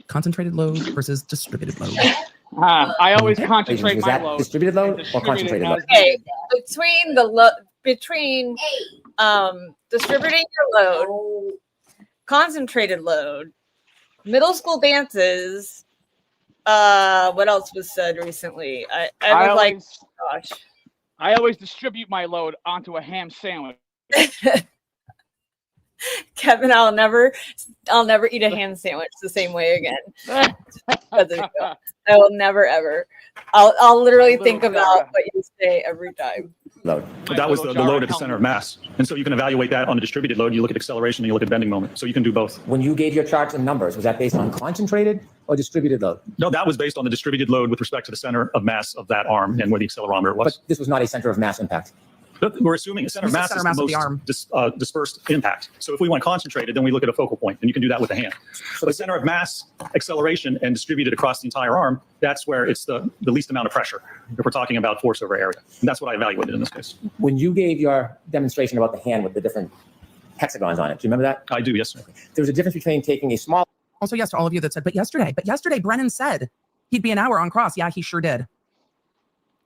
S6: Concentrated load versus distributed load.
S21: I always concentrate
S20: was
S21: my
S20: that
S21: load.
S20: distributed load
S21: and
S20: or
S21: distribute it
S20: concentrated load?
S21: as
S2: Okay,
S21: needed.
S2: between distributing your load, concentrated load, middle school dances. What else was said recently? I was like, gosh.
S21: I always distribute my load onto a ham sandwich.
S2: Kevin, I'll never eat a ham sandwich the same way again. I will never ever. I'll literally think about what you say every time.
S20: Load.
S10: That was the load at the center of mass. And so you can evaluate that on a distributed load. You look at acceleration and you look at bending moment. So you can do both.
S20: When you gave your charts and numbers, was that based on concentrated or distributed load?
S10: No, that was based on the distributed load with respect to the center of mass of that arm and where the accelerometer was.
S20: But this was not a center of mass impact.
S10: But we're assuming a center of mass is the most dispersed impact. So if we want concentrated, then we look at a focal point, and you can do that with the hand. So the center of mass, acceleration, and distributed across the entire arm, that's where it's the least amount of pressure if we're talking about force over area. And that's what I evaluated in this case.
S20: When you gave your demonstration about the hand with the different hexagons on it, do you remember that?
S10: I do, yes, sir.
S20: There was a difference between taking a small...
S6: Also, yes to all of you that said, but yesterday, Brennan said he'd be an hour on cross. Yeah, he sure did.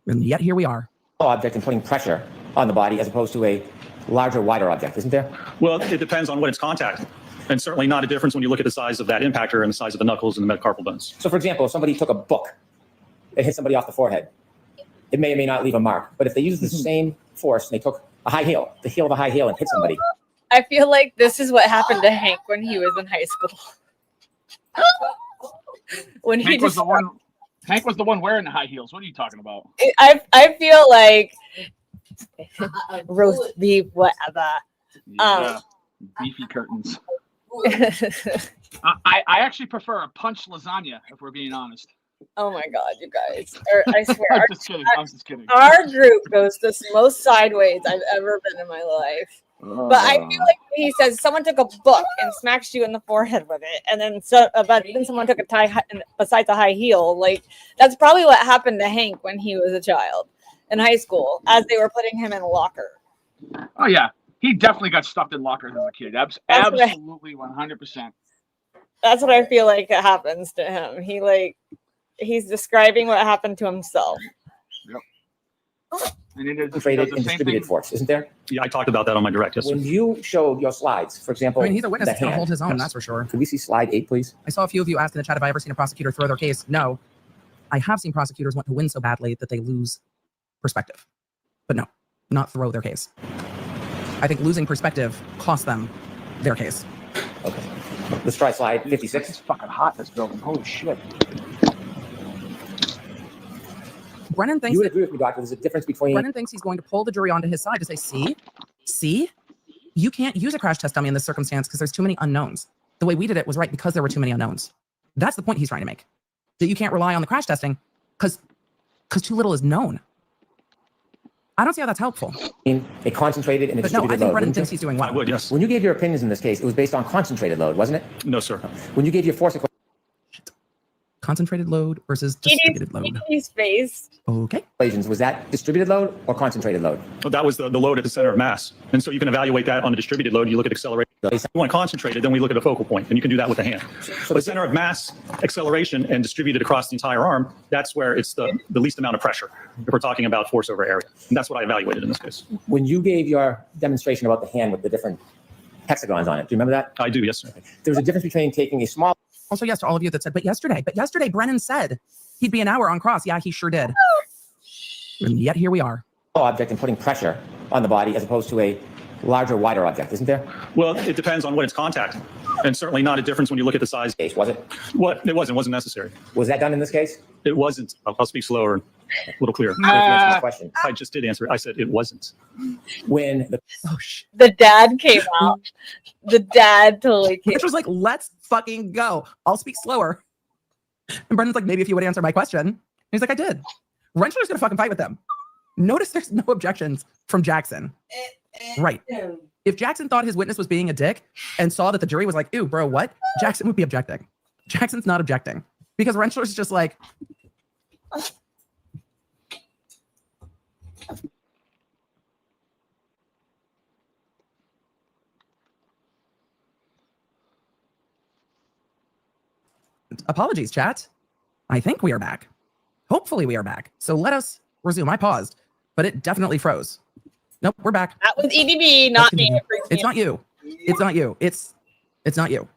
S6: And yet here we are.
S20: Object and putting pressure on the body as opposed to a larger, wider object, isn't there?
S10: Well, it depends on what its contact. And certainly not a difference when you look at the size of that impactor and the size of the knuckles and the metacarpal bones.
S20: So, for example, if somebody took a book and hit somebody off the forehead, it may or may not leave a mark. But if they use the same force and they took a high heel, the heel of a high heel, and hit somebody.
S2: I feel like this is what happened to Hank when he was in high school. When
S21: Hank was the one wearing the high heels. What are you talking about?
S2: I feel like roast beef, whatever.
S21: Yeah, beefy curtains. I actually prefer a punch lasagna, if we're being honest.
S2: Oh my God, you guys! I swear,
S21: I'm just kidding.
S2: Our group goes the most sideways I've ever been in my life. But I feel like he says someone took a book and smacked you in the forehead with it, and then then someone took a tie besides a high heel. Like that's probably what happened to Hank when he was a child in high school, as they were putting him in a locker.
S21: Oh yeah, he definitely got stuffed in lockers as a kid. Absolutely, 100%.
S2: That's what I feel like it happens to him. He's describing what happened to himself.
S21: Yep. And it is
S20: Concentrated and distributed force, isn't there?
S10: Yeah, I talked about that on my direct. Yes,
S20: when you showed your slides, for example,
S6: I mean, he's a witness
S20: the
S6: that's going to
S20: hand.
S6: hold his own, that's for sure.
S20: Could we see slide 8, please?
S6: I saw a few of you ask in the chat, have I ever seen a prosecutor throw their case? No. I have seen prosecutors want to win so badly that they lose perspective. But no, not throw their case. I think losing perspective cost them their case.
S20: Okay. Let's try slide 56.
S21: It's fucking hot in this building. Holy shit.
S6: Brennan thinks
S20: you would agree with me, Doctor. There's a difference between...
S6: Brennan thinks he's going to pull the jury onto his side to say, see, you can't use a crash test dummy in this circumstance because there's too many unknowns. The way we did it was right because there were too many unknowns. That's the point he's trying to make. That you can't rely on the crash testing because too little is known. I don't see how that's helpful.
S20: A concentrated and a
S6: But no, I
S20: distributed
S6: think
S20: load.
S6: Brennan thinks he's doing well.
S10: I would, yes.
S20: When you gave your opinions in this case, it was based on concentrated load, wasn't it?
S10: No, sir.
S20: When you gave your force equation...
S6: Concentrated load versus distributed load.
S2: His face.
S6: Okay.
S20: Equations, was that distributed load or concentrated load?
S10: So that was the load at the center of mass. And so you can evaluate that on a distributed load. You look at acceleration. If you want concentrated, then we look at a focal point, and you can do that with the hand. So the center of mass, acceleration, and distributed across the entire arm, that's where it's the least amount of pressure if we're talking about force over area. And that's what I evaluated in this case.
S20: When you gave your demonstration about the hand with the different hexagons on it, do you remember that?
S10: I do, yes, sir.
S20: There was a difference between taking a small...
S6: Also, yes to all of you that said, but yesterday, Brennan said he'd be an hour on cross. Yeah, he sure did. And yet here we are.
S20: Object and putting pressure on the body as opposed to a larger, wider object, isn't there?
S10: Well, it depends on what its contact. And certainly not a difference when you look at the size.
S20: Case, was it?
S10: What? It wasn't necessary.
S20: Was that done in this case?
S10: It wasn't. I'll speak slower and a little clearer.
S20: Question.
S10: I just did answer it. I said it wasn't.
S20: When
S2: the dad came out, the dad totally came.
S6: Which was like, let's fucking go. I'll speak slower. And Brendan's like, maybe if you would answer my question. And he's like, I did. Rentschler's gonna fucking fight with them. Notice there's no objections from Jackson. Right. If Jackson thought his witness was being a dick and saw that the jury was like, ew, bro, what? Jackson would be objecting. Jackson's not objecting because Rentschler's just like, Apologies, chat. I think we are back. Hopefully we are back. So let us resume. I paused, but it definitely froze. Nope, we're back.
S2: That was EDB, not me.
S6: It's not you. It's not you. It's not you.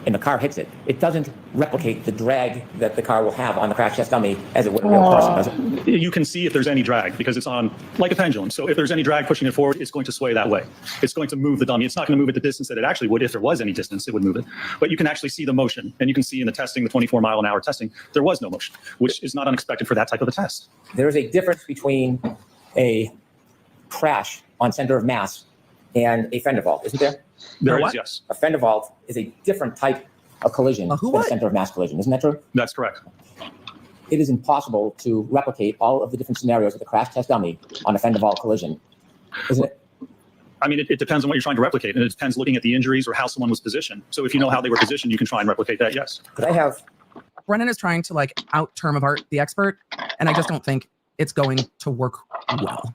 S20: And the car hits it, it doesn't replicate the drag that the car will have on the crash test dummy as it would a real person, does it?
S10: You can see if there's any drag because it's on like a pendulum. So if there's any drag pushing it forward, it's going to sway that way. It's going to move the dummy. It's not going to move at the distance that it actually would. If there was any distance, it would move it. But you can actually see the motion. And you can see in the testing, the 24-mile-an-hour testing, there was no motion, which is not unexpected for that type of a test.
S20: There is a difference between a crash on center of mass and a fender vault, isn't there?
S10: There is, yes.
S20: A fender vault is a different type of collision than a center of mass collision. Isn't that true?
S10: That's correct.
S20: It is impossible to replicate all of the different scenarios of the crash test dummy on a fender vault collision, isn't it?
S10: I mean, it depends on what you're trying to replicate, and it depends looking at the injuries or how someone was positioned. So if you know how they were positioned, you can try and replicate that, yes.
S20: Could I have...
S6: Brennan is trying to like out-term apart the expert, and I just don't think it's going to work well.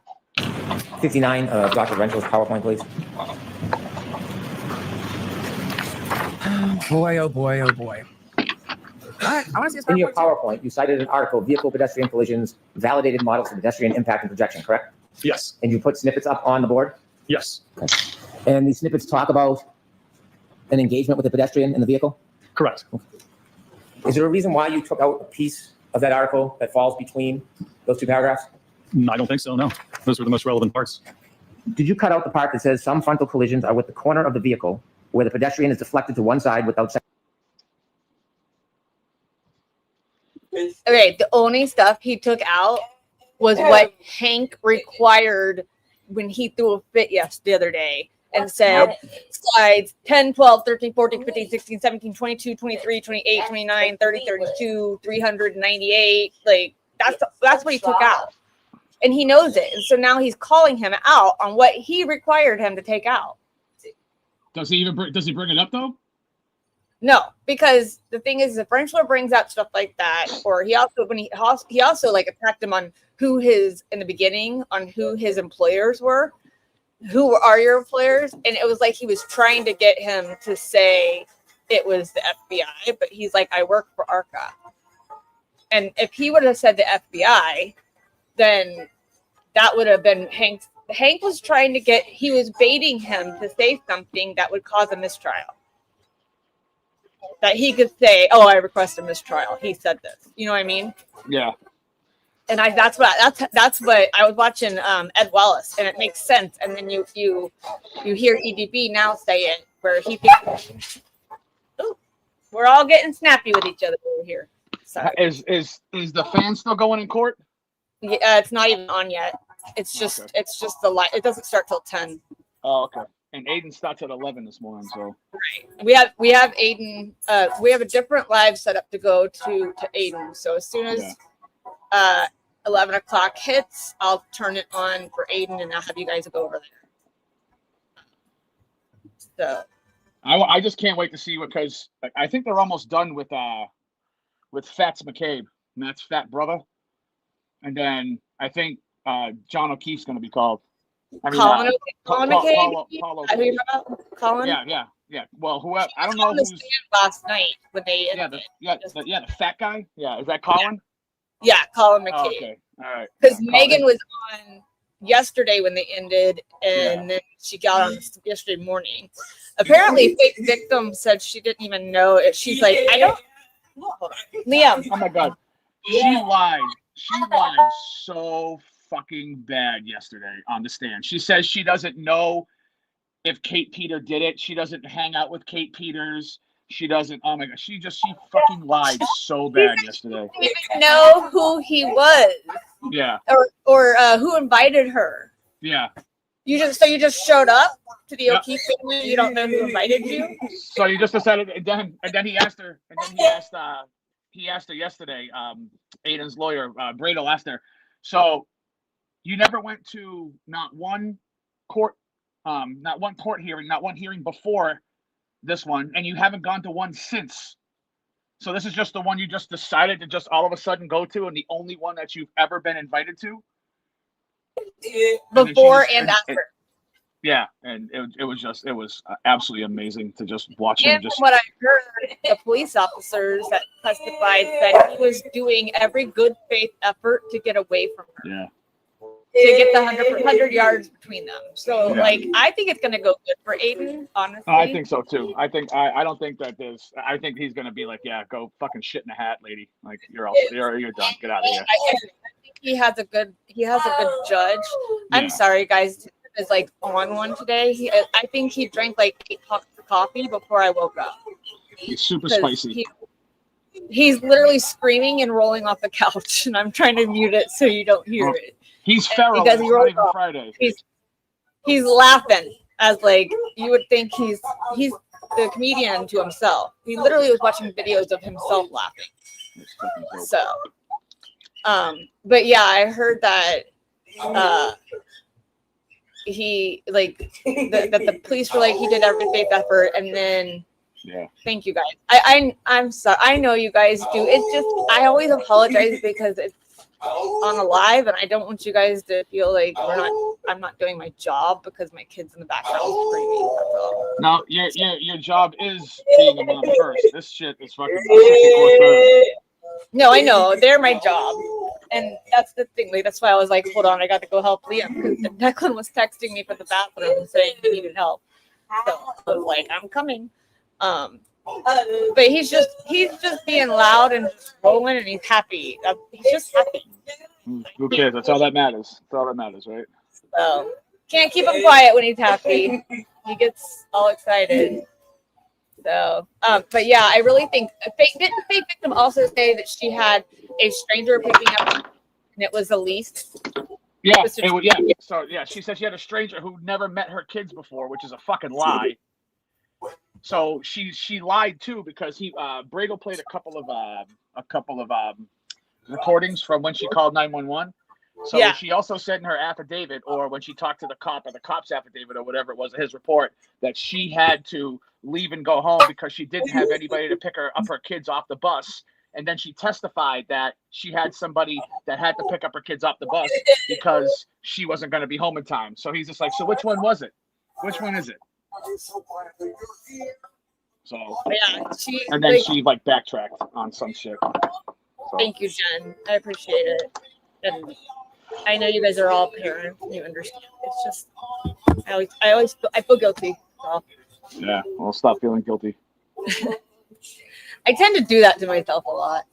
S20: 59, Dr. Rental's PowerPoint, please.
S6: Boy, oh boy, oh boy. I want to see his
S20: In your PowerPoint, you cited an article, Vehicle Pedestrian Collisions, Validated Models for Pedestrian Impact and Projection, correct?
S10: Yes.
S20: And you put snippets up on the board?
S10: Yes.
S20: Okay. And these snippets talk about an engagement with the pedestrian in the vehicle?
S10: Correct.
S20: Is there a reason why you took out a piece of that article that falls between those two paragraphs?
S10: I don't think so, no. Those were the most relevant parts.
S20: Did you cut out the part that says some frontal collisions are with the corner of the vehicle where the pedestrian is deflected to one side without...
S2: Okay, the only stuff he took out was what Hank required when he threw a fit the other day and said slides 10, 12, 13, 14, 15, 16, 17, 22, 23, 28, 29, 30, 32, 398. Like that's what he took out. And he knows it. And so now he's calling him out on what he required him to take out.
S21: Does he bring it up though?
S2: No, because the thing is, if Rentschler brings out stuff like that, or he also like attacked him on who his employers were. Who are your employers? And it was like he was trying to get him to say it was the FBI, but he's like, I work for ARCA. And if he would have said the FBI, then that would have been Hank. Hank was trying to he was baiting him to say something that would cause a mistrial. That he could say, "Oh, I request a mistrial. He said this." You know what I mean?
S21: Yeah.
S2: And that's what I was watching Ed Wallace, and it makes sense. And then you hear EDB now say it, where he thinks, "Ooh, we're all getting snappy with each other over here." Sorry.
S21: Is the fan still going in court?
S2: Yeah, it's not even on yet. It's just the light. It doesn't start till 10.
S21: Oh, okay. And Aiden starts at 11 this morning, so
S2: right. We have Aiden. We have a different live setup to go to Aiden. So as soon as 11 o'clock hits, I'll turn it on for Aiden, and I'll have you guys go over there. So
S21: I just can't wait to see because I think they're almost done with Fats McCabe, Matt's fat brother, and then I think John O'Keefe's going to be called. I mean,
S2: Colin McCabe. Colin?
S21: Yeah. Well, whoever I don't know who's
S2: last night when they
S21: the fat guy. Yeah, is that Colin?
S2: Yeah, Colin McCabe.
S21: Oh, okay, all right.
S2: Because Megan was on yesterday when they ended, and then she got on yesterday morning. Apparently, Fake Victim said she didn't even know it. She's like, I don't. Hold on. Liam.
S21: Oh my God, she lied. She lied so fucking bad yesterday on the stand. She says she doesn't know if Kate Peter did it. She doesn't hang out with Kate Peters. She doesn't. Oh my God, she fucking lied so bad yesterday.
S2: She didn't even know who he was.
S21: Yeah.
S2: Or who invited her.
S21: Yeah.
S2: You just showed up to the O'Keefe family. You don't know who invited you.
S21: So you just decided, and then he asked her, he asked her yesterday. Aiden's lawyer, Bradle, asked her. So you never went to not one court hearing, not one hearing before this one, and you haven't gone to one since. So this is just the one you just decided to just all of a sudden go to, and the only one that you've ever been invited to?
S2: Before and after.
S21: Yeah, and it was absolutely amazing to just watch him
S2: And
S21: just.
S2: from what I heard, the police officers that testified said he was doing every good faith effort to get away from her.
S21: Yeah.
S2: To get the 100 yards between them. So,
S21: Yeah.
S2: like, I think it's going to go good for Aiden, honestly.
S21: I think so too. I don't think that there's. I think he's gonna be like, yeah, go fucking shit in a hat, lady. Like you're done. Get out of here.
S2: I think he has a good judge.
S21: Yeah.
S2: I'm sorry, guys. Is like on one today. I think he drank like 8 cups of coffee before I woke up.
S21: He's super spicy.
S2: He's literally screaming and rolling off the couch, and I'm trying to mute it so you don't hear it.
S21: He's feral.
S2: Because
S21: It's
S2: he
S21: not
S2: rolls
S21: even
S2: off.
S21: Friday.
S2: He's laughing as like you would think he's the comedian to himself. He literally was watching videos of himself laughing. So, but yeah, I heard that he like that the police were like he did every faith effort, and then thank you guys. I'm sorry. I know you guys do. It's just I always apologize because it's on a live, and I don't want you guys to feel like I'm not doing my job because my kid's in the background screaming. That's all.
S21: No, your job is being a mom first. This shit is fucking second or third.
S2: No, I know they're my job, and that's the thing. Like that's why I was like, hold on, I got to go help Liam because Declan was texting me from the bathroom saying he needed help. So I was like, I'm coming. But he's just being loud and just rolling, and he's happy. He's just happy.
S21: Who cares? That's all that matters. That's all that matters, right?
S2: So can't keep him quiet when he's happy. He gets all excited. So, but yeah, I really think didn't the fake victim also say that she had a stranger picking up, and it was Elise?
S21: Yeah, yeah. So yeah, she said she had a stranger who never met her kids before, which is a fucking lie. So she lied too because Bradel played a couple of recordings from when she called 911. So
S2: Yeah.
S21: she also said in her affidavit, or when she talked to the cop or the cop's affidavit or whatever it was, his report, that she had to leave and go home because she didn't have anybody to pick her kids off the bus. And then she testified that she had somebody that had to pick up her kids off the bus because she wasn't going to be home in time. So he's just like, so which one was it? Which one is it? So
S2: yeah,
S21: and then she backtracked on some shit. So.
S2: Thank you, Jen. I appreciate it. And I know you guys are all parents and you understand. It's just I feel guilty. So.
S21: Yeah, well, stop feeling guilty.
S2: I tend to do that to myself a lot.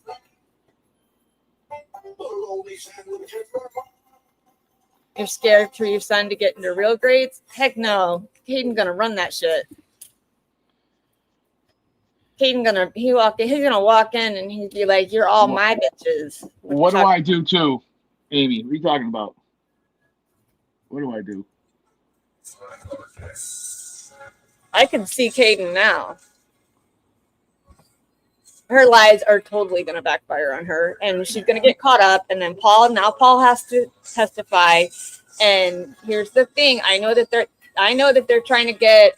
S2: You're scared for your son to get into real grades? Heck no. Caden's gonna run that shit. He's gonna walk in and he'd be like, "You're all my bitches."
S21: What do I do too, Amy? What are you talking about? What do I do?
S2: I can see Caden now. Her lies are totally gonna backfire on her, and she's gonna get caught up. And then Paul has to testify. And here's the thing: I know that they're trying to get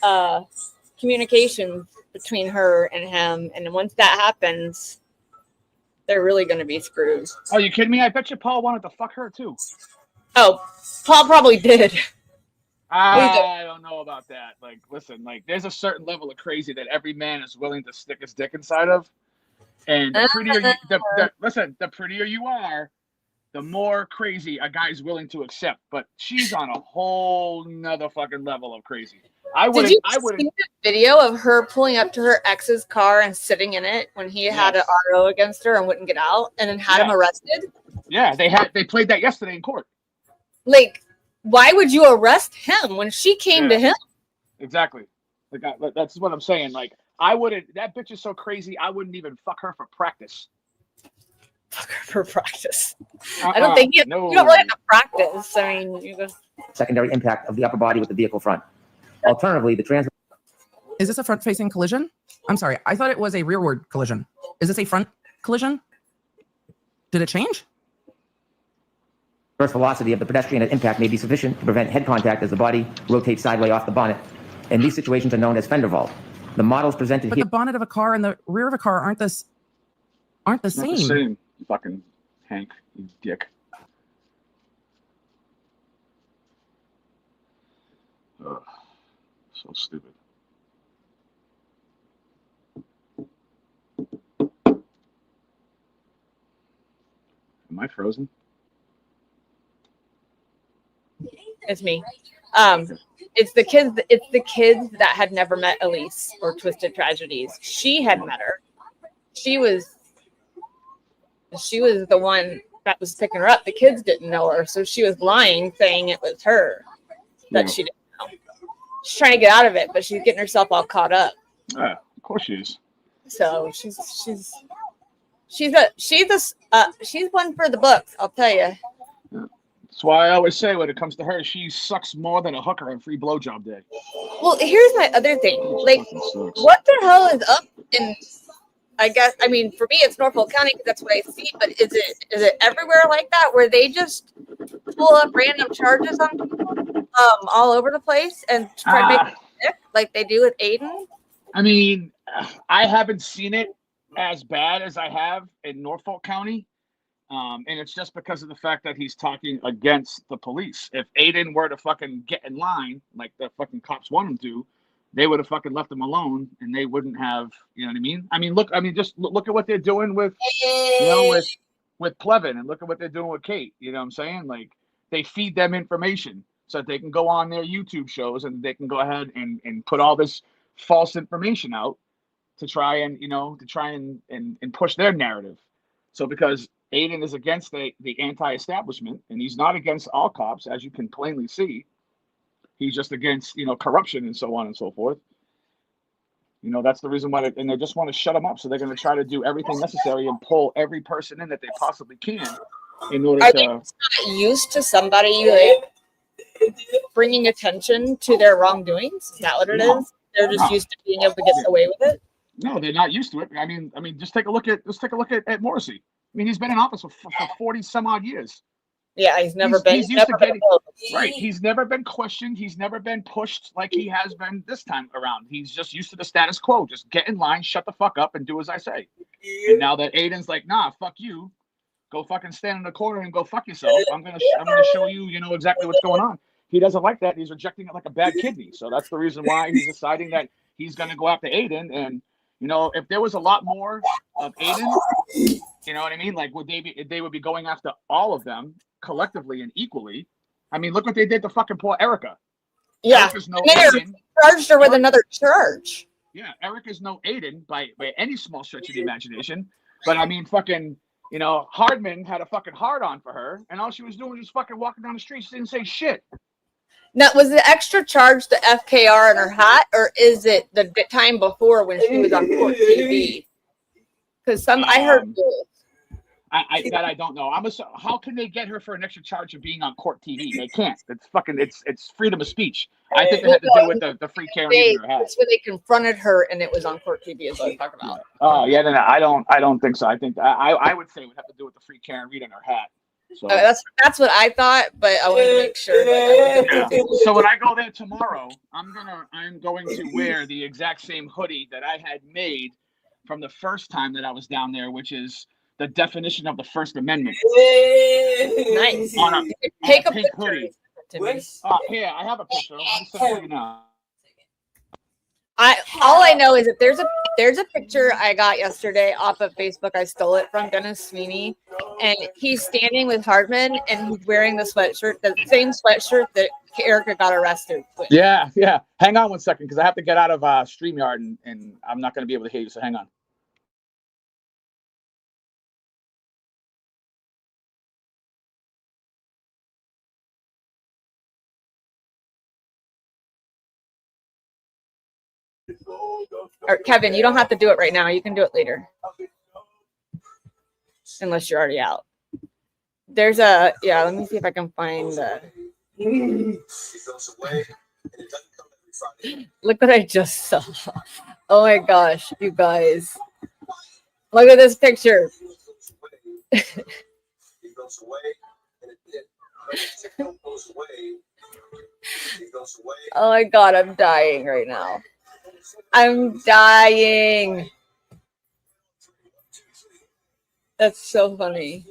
S2: communication between her and him, and once that happens, they're really gonna be screwed.
S21: Are you kidding me? I bet you Paul wanted to fuck her too.
S2: Oh, Paul probably did.
S21: I don't know about that. Like, listen, there's a certain level of crazy that every man is willing to stick his dick inside of. And the prettier you are, the more crazy a guy's willing to accept. But she's on a whole nother fucking level of crazy.
S2: Did you see the video of her pulling up to her ex's car and sitting in it when he had an RO against her and wouldn't get out, and then had him arrested?
S21: Yeah, they played that yesterday in court.
S2: Like, why would you arrest him when she came to him?
S21: Exactly. That's what I'm saying. Like, I wouldn't. That bitch is so crazy. I wouldn't even fuck her for practice.
S2: Fuck her for practice. I don't think you don't really have to practice. I mean, you just
S20: secondary impact of the upper body with the vehicle front. Alternatively, the trans.
S6: Is this a front-facing collision? I'm sorry. I thought it was a rearward collision. Is this a front collision? Did it change?
S20: Burst velocity of the pedestrian at impact may be sufficient to prevent head contact as the body rotates sideways off the bonnet. And these situations are known as fender vault. The models presented
S6: But
S20: here.
S6: the bonnet of a car and the rear of a car aren't the same.
S21: Not the same, you fucking Hank, you dick. Ugh, so stupid. Am I frozen?
S2: It's me. It's the kids. It's the kids that had never met Elise or Twisted Tragedies. She had met her. She was the one that was picking her up. The kids didn't know her, so she was lying, saying it was her that she didn't know. She's trying to get out of it, but she's getting herself all caught up.
S21: Of course she is.
S2: So she's one for the books. I'll tell you.
S21: That's why I always say when it comes to her, she sucks more than a hooker on free blowjob day.
S2: Well, here's my other thing. Like, what the hell is up in? I guess, I mean, for me, it's Norfolk County because that's what I see. But is it everywhere like that where they just pull up random charges on people all over the place and try to make it sick like they do with Aiden?
S21: I mean, I haven't seen it as bad as I have in Norfolk County. And it's just because of the fact that he's talking against the police. If Aiden were to fucking get in line like the fucking cops want him to, they would have fucking left him alone, and they wouldn't have. You know what I mean? I mean, just look at what they're doing with, with Plevin, and look at what they're doing with Kate. You know what I'm saying? Like, they feed them information so that they can go on their YouTube shows and they can go ahead and put all this false information out to try and and push their narrative. So because Aiden is against the anti-establishment, and he's not against all cops, as you can plainly see. He's just against, corruption and so on and so forth. That's the reason why, and they just want to shut him up. So they're going to try to do everything necessary and pull every person in that they possibly can in order
S2: Are
S21: to.
S2: they just not used to somebody like bringing attention to their wrongdoings? Is that what it is? They're just used to being able to get away with it.
S21: No, they're not used to it. I mean, just take a look at Morrissey. I mean, he's been in office for 40 some odd years.
S2: Yeah, he's never been.
S21: He's used to getting right. He's never been questioned. He's never been pushed like he has been this time around. He's just used to the status quo. Just get in line, shut the fuck up, and do as I say. And now that Aiden's like, nah, fuck you, go fucking stand in the corner and go fuck yourself. I'm gonna show you, exactly what's going on. He doesn't like that. He's rejecting it like a bad kidney. So that's the reason why he's deciding that he's gonna go after Aiden. And if there was a lot more of Aiden, you know what I mean? Like, they would be going after all of them collectively and equally. I mean, look what they did to fucking poor Erica.
S2: Yeah,
S21: Erica's no
S2: Aiden. Charged her with another charge.
S21: Yeah, Erica's no Aiden by any small stretch of the imagination. But I mean, fucking, Hardman had a fucking hard on for her, and all she was doing was just fucking walking down the street. She didn't say shit.
S2: Now, was the extra charge the FKR in her hat, or is it the time before when she was on court TV? Because I heard.
S21: I don't know. How can they get her for an extra charge of being on court TV? They can't. It's freedom of speech. I think it had to do with the free carrying in her hat.
S2: That's where they confronted her, and it was on court TV. Is what I'm talking about.
S21: Oh yeah, no, I don't think so. I think I would say it would have to do with the free carry read in her hat. So
S2: that's what I thought, but I wanted to make sure.
S21: So when I go there tomorrow, I'm going to wear the exact same hoodie that I had made from the first time that I was down there, which is the definition of the First Amendment.
S2: Nice.
S21: Take a pink hoodie. Here, I have a picture. Let me send it to you now.
S2: All I know is that there's a picture I got yesterday off of Facebook. I stole it from Dennis Sweeney, and he's standing with Hardman, and he's wearing the sweatshirt, the same sweatshirt that Erica got arrested with.
S21: Yeah. Hang on one second, because I have to get out of StreamYard, and I'm not going to be able to hear you. So hang on.
S2: Or Kevin, you don't have to do it right now. You can do it later. Unless you're already out. Let me see if I can find the. Look what I just saw. Oh my gosh, you guys. Look at this picture. Oh my God, I'm dying right now. I'm dying. That's so funny.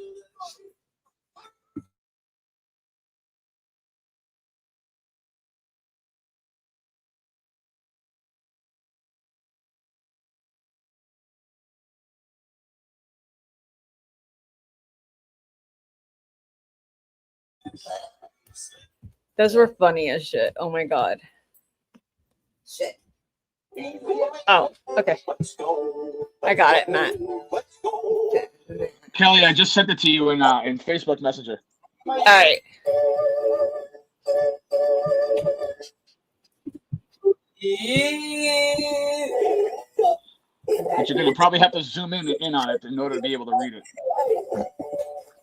S2: Those were funny as shit. Oh my god. Oh, okay. I got it, Matt.
S21: Kelly, I just sent it to you in Facebook Messenger.
S2: All right.
S21: But you're gonna probably have to zoom in on it in order to be able to read it.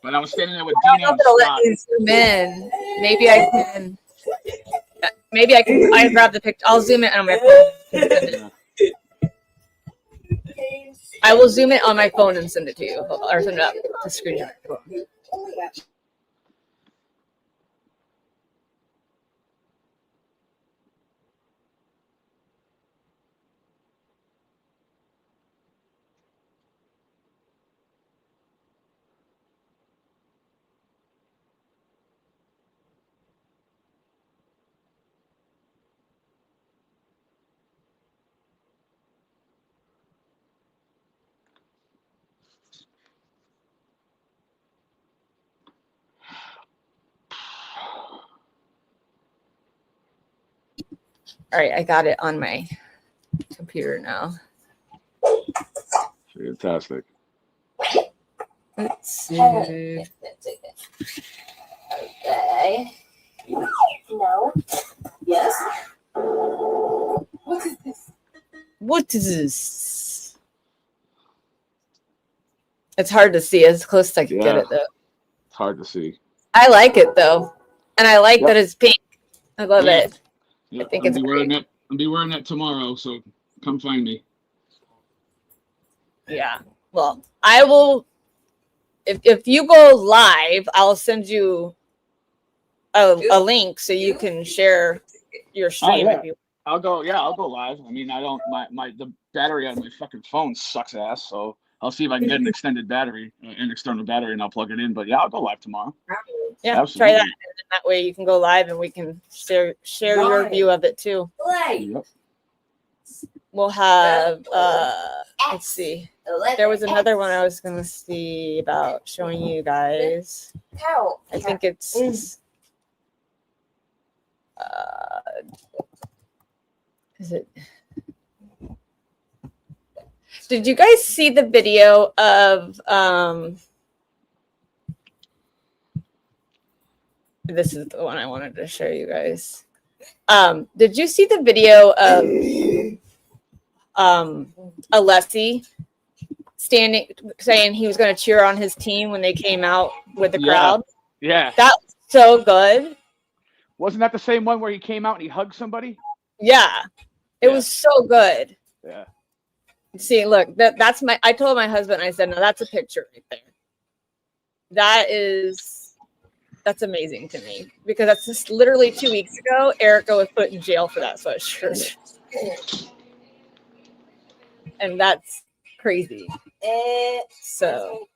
S21: But I was standing there with
S2: I don't
S21: Dina
S2: know
S21: and
S2: if it'll let
S21: Scott.
S2: me zoom in. Maybe I can. Maybe I can. I grab the picture. I'll zoom it on my phone. I will zoom it on my phone and send it to you, or send it up to screen share. All right, I got it on my computer now.
S21: Fantastic.
S2: Let's see.
S1: Okay. No. Yes. What is this?
S2: What is this? It's hard to see as close as I can get it though.
S21: It's hard to see.
S2: I like it though, and I like
S21: Yep.
S2: that it's pink. I love
S21: Yeah.
S2: it.
S21: Yep.
S2: I think
S21: I'll
S2: it's
S21: be wearing
S2: great.
S21: it. I'll be wearing that tomorrow, so come find me.
S2: Yeah. Well, I will. If you go live, I'll send you a link so you can share your
S21: Oh
S2: stream
S21: yeah.
S2: if you.
S21: I'll go live. I mean, I don't the battery on my fucking phone sucks ass, so I'll see if I can get an extended battery, an external battery, and I'll plug it in. But yeah, I'll go live tomorrow.
S2: Yeah,
S21: Absolutely.
S2: try that. And then that way you can go live and we can share your view of it too.
S21: Yep.
S2: We'll have let's see. There was another one I was gonna see about showing you guys. I think it's is it did you guys see the video of this is the one I wanted to show you guys. Did you see the video of Alessi standing saying he was going to cheer on his team when they came out with the crowd?
S21: Yeah.
S2: That was so good.
S21: Wasn't that the same one where he came out and he hugged somebody?
S2: Yeah. It was so good.
S21: Yeah.
S2: See, look, that's my I told my husband, I said, no, that's a picture right there. That's amazing to me because that's just literally 2 weeks ago. Erica was put in jail for that sweatshirt. And that's crazy. So,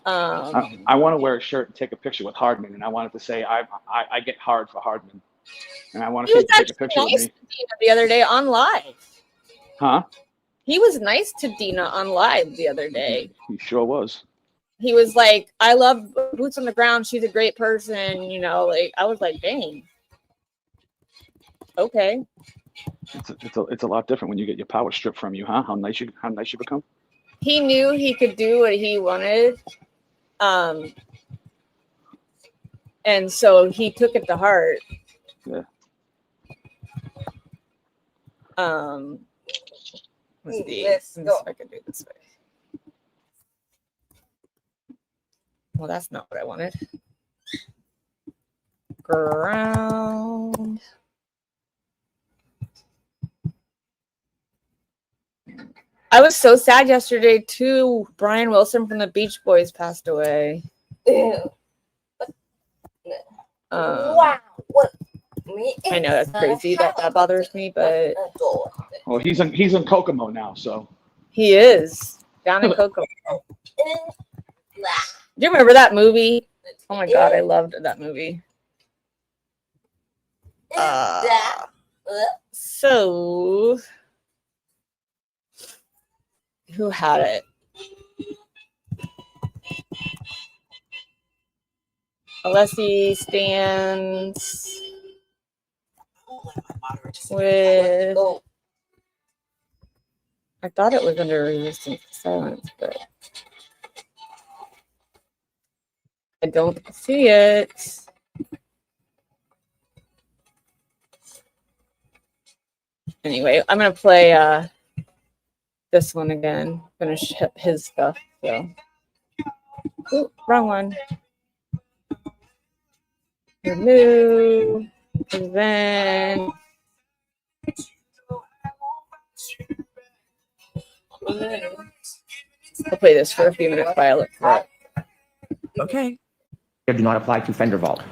S21: I want to wear a shirt and take a picture with Hardman, and I wanted to say I get hard for Hardman, and I want to
S2: he was
S21: take a
S2: actually
S21: picture with
S2: nice
S21: me.
S2: to Dina the other day on live.
S21: Huh?
S2: He was nice to Dina on live the other day.
S21: He sure was.
S2: He was like, I love Boots on the Ground. She's a great person. You know, like, I was like, dang. Okay.
S21: It's a lot different when you get your power stripped from you, huh? How nice you become.
S2: He knew he could do what he wanted. And so he took it to heart.
S21: Yeah.
S2: Let's see. Let's see if I can do it this way. Well, that's not what I wanted. Ground. I was so sad yesterday too. Brian Wilson from the Beach Boys passed away.
S1: Wow. What?
S2: I know that's crazy. That bothers me, but
S21: Well, he's in Kokomo now, so
S2: he is down in Kokomo. Do you remember that movie? Oh my god, I loved that movie. So who had it? Alessi stands with, I thought it was under resistance to silence, but I don't see it. Anyway, I'm gonna play this one again, finish his stuff. So, ooh, wrong one. Remove, prevent. I'll play this for a few minutes while I look for it.
S6: Okay.
S20: Do not apply to fender vault.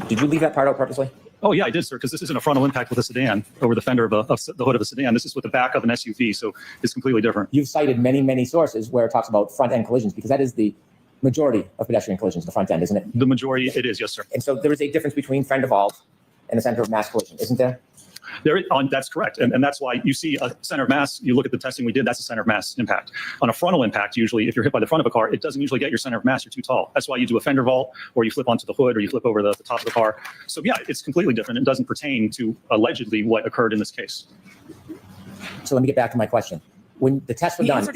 S20: Did you leave that part out purposely?
S10: Oh yeah, I did, sir, because this isn't a frontal impact with a sedan over the fender of the hood of a sedan. This is with the back of an SUV, so it's completely different.
S20: You've cited many, many sources where it talks about front end collisions because that is the majority of pedestrian collisions, the front end, isn't it?
S10: The majority, it is, yes, sir.
S20: And so there is a difference between fender vault and a center of mass collision, isn't there?
S10: That's correct. And that's why you see a center of mass, you look at the testing we did, that's a center of mass impact. On a frontal impact, usually, if you're hit by the front of a car, it doesn't usually get your center of mass, you're too tall. That's why you do a fender vault, or you flip onto the hood, or you flip over the top of the car. So yeah, it's completely different. It doesn't pertain to allegedly what occurred in this case.
S20: So let me get back to my question. When the tests were done,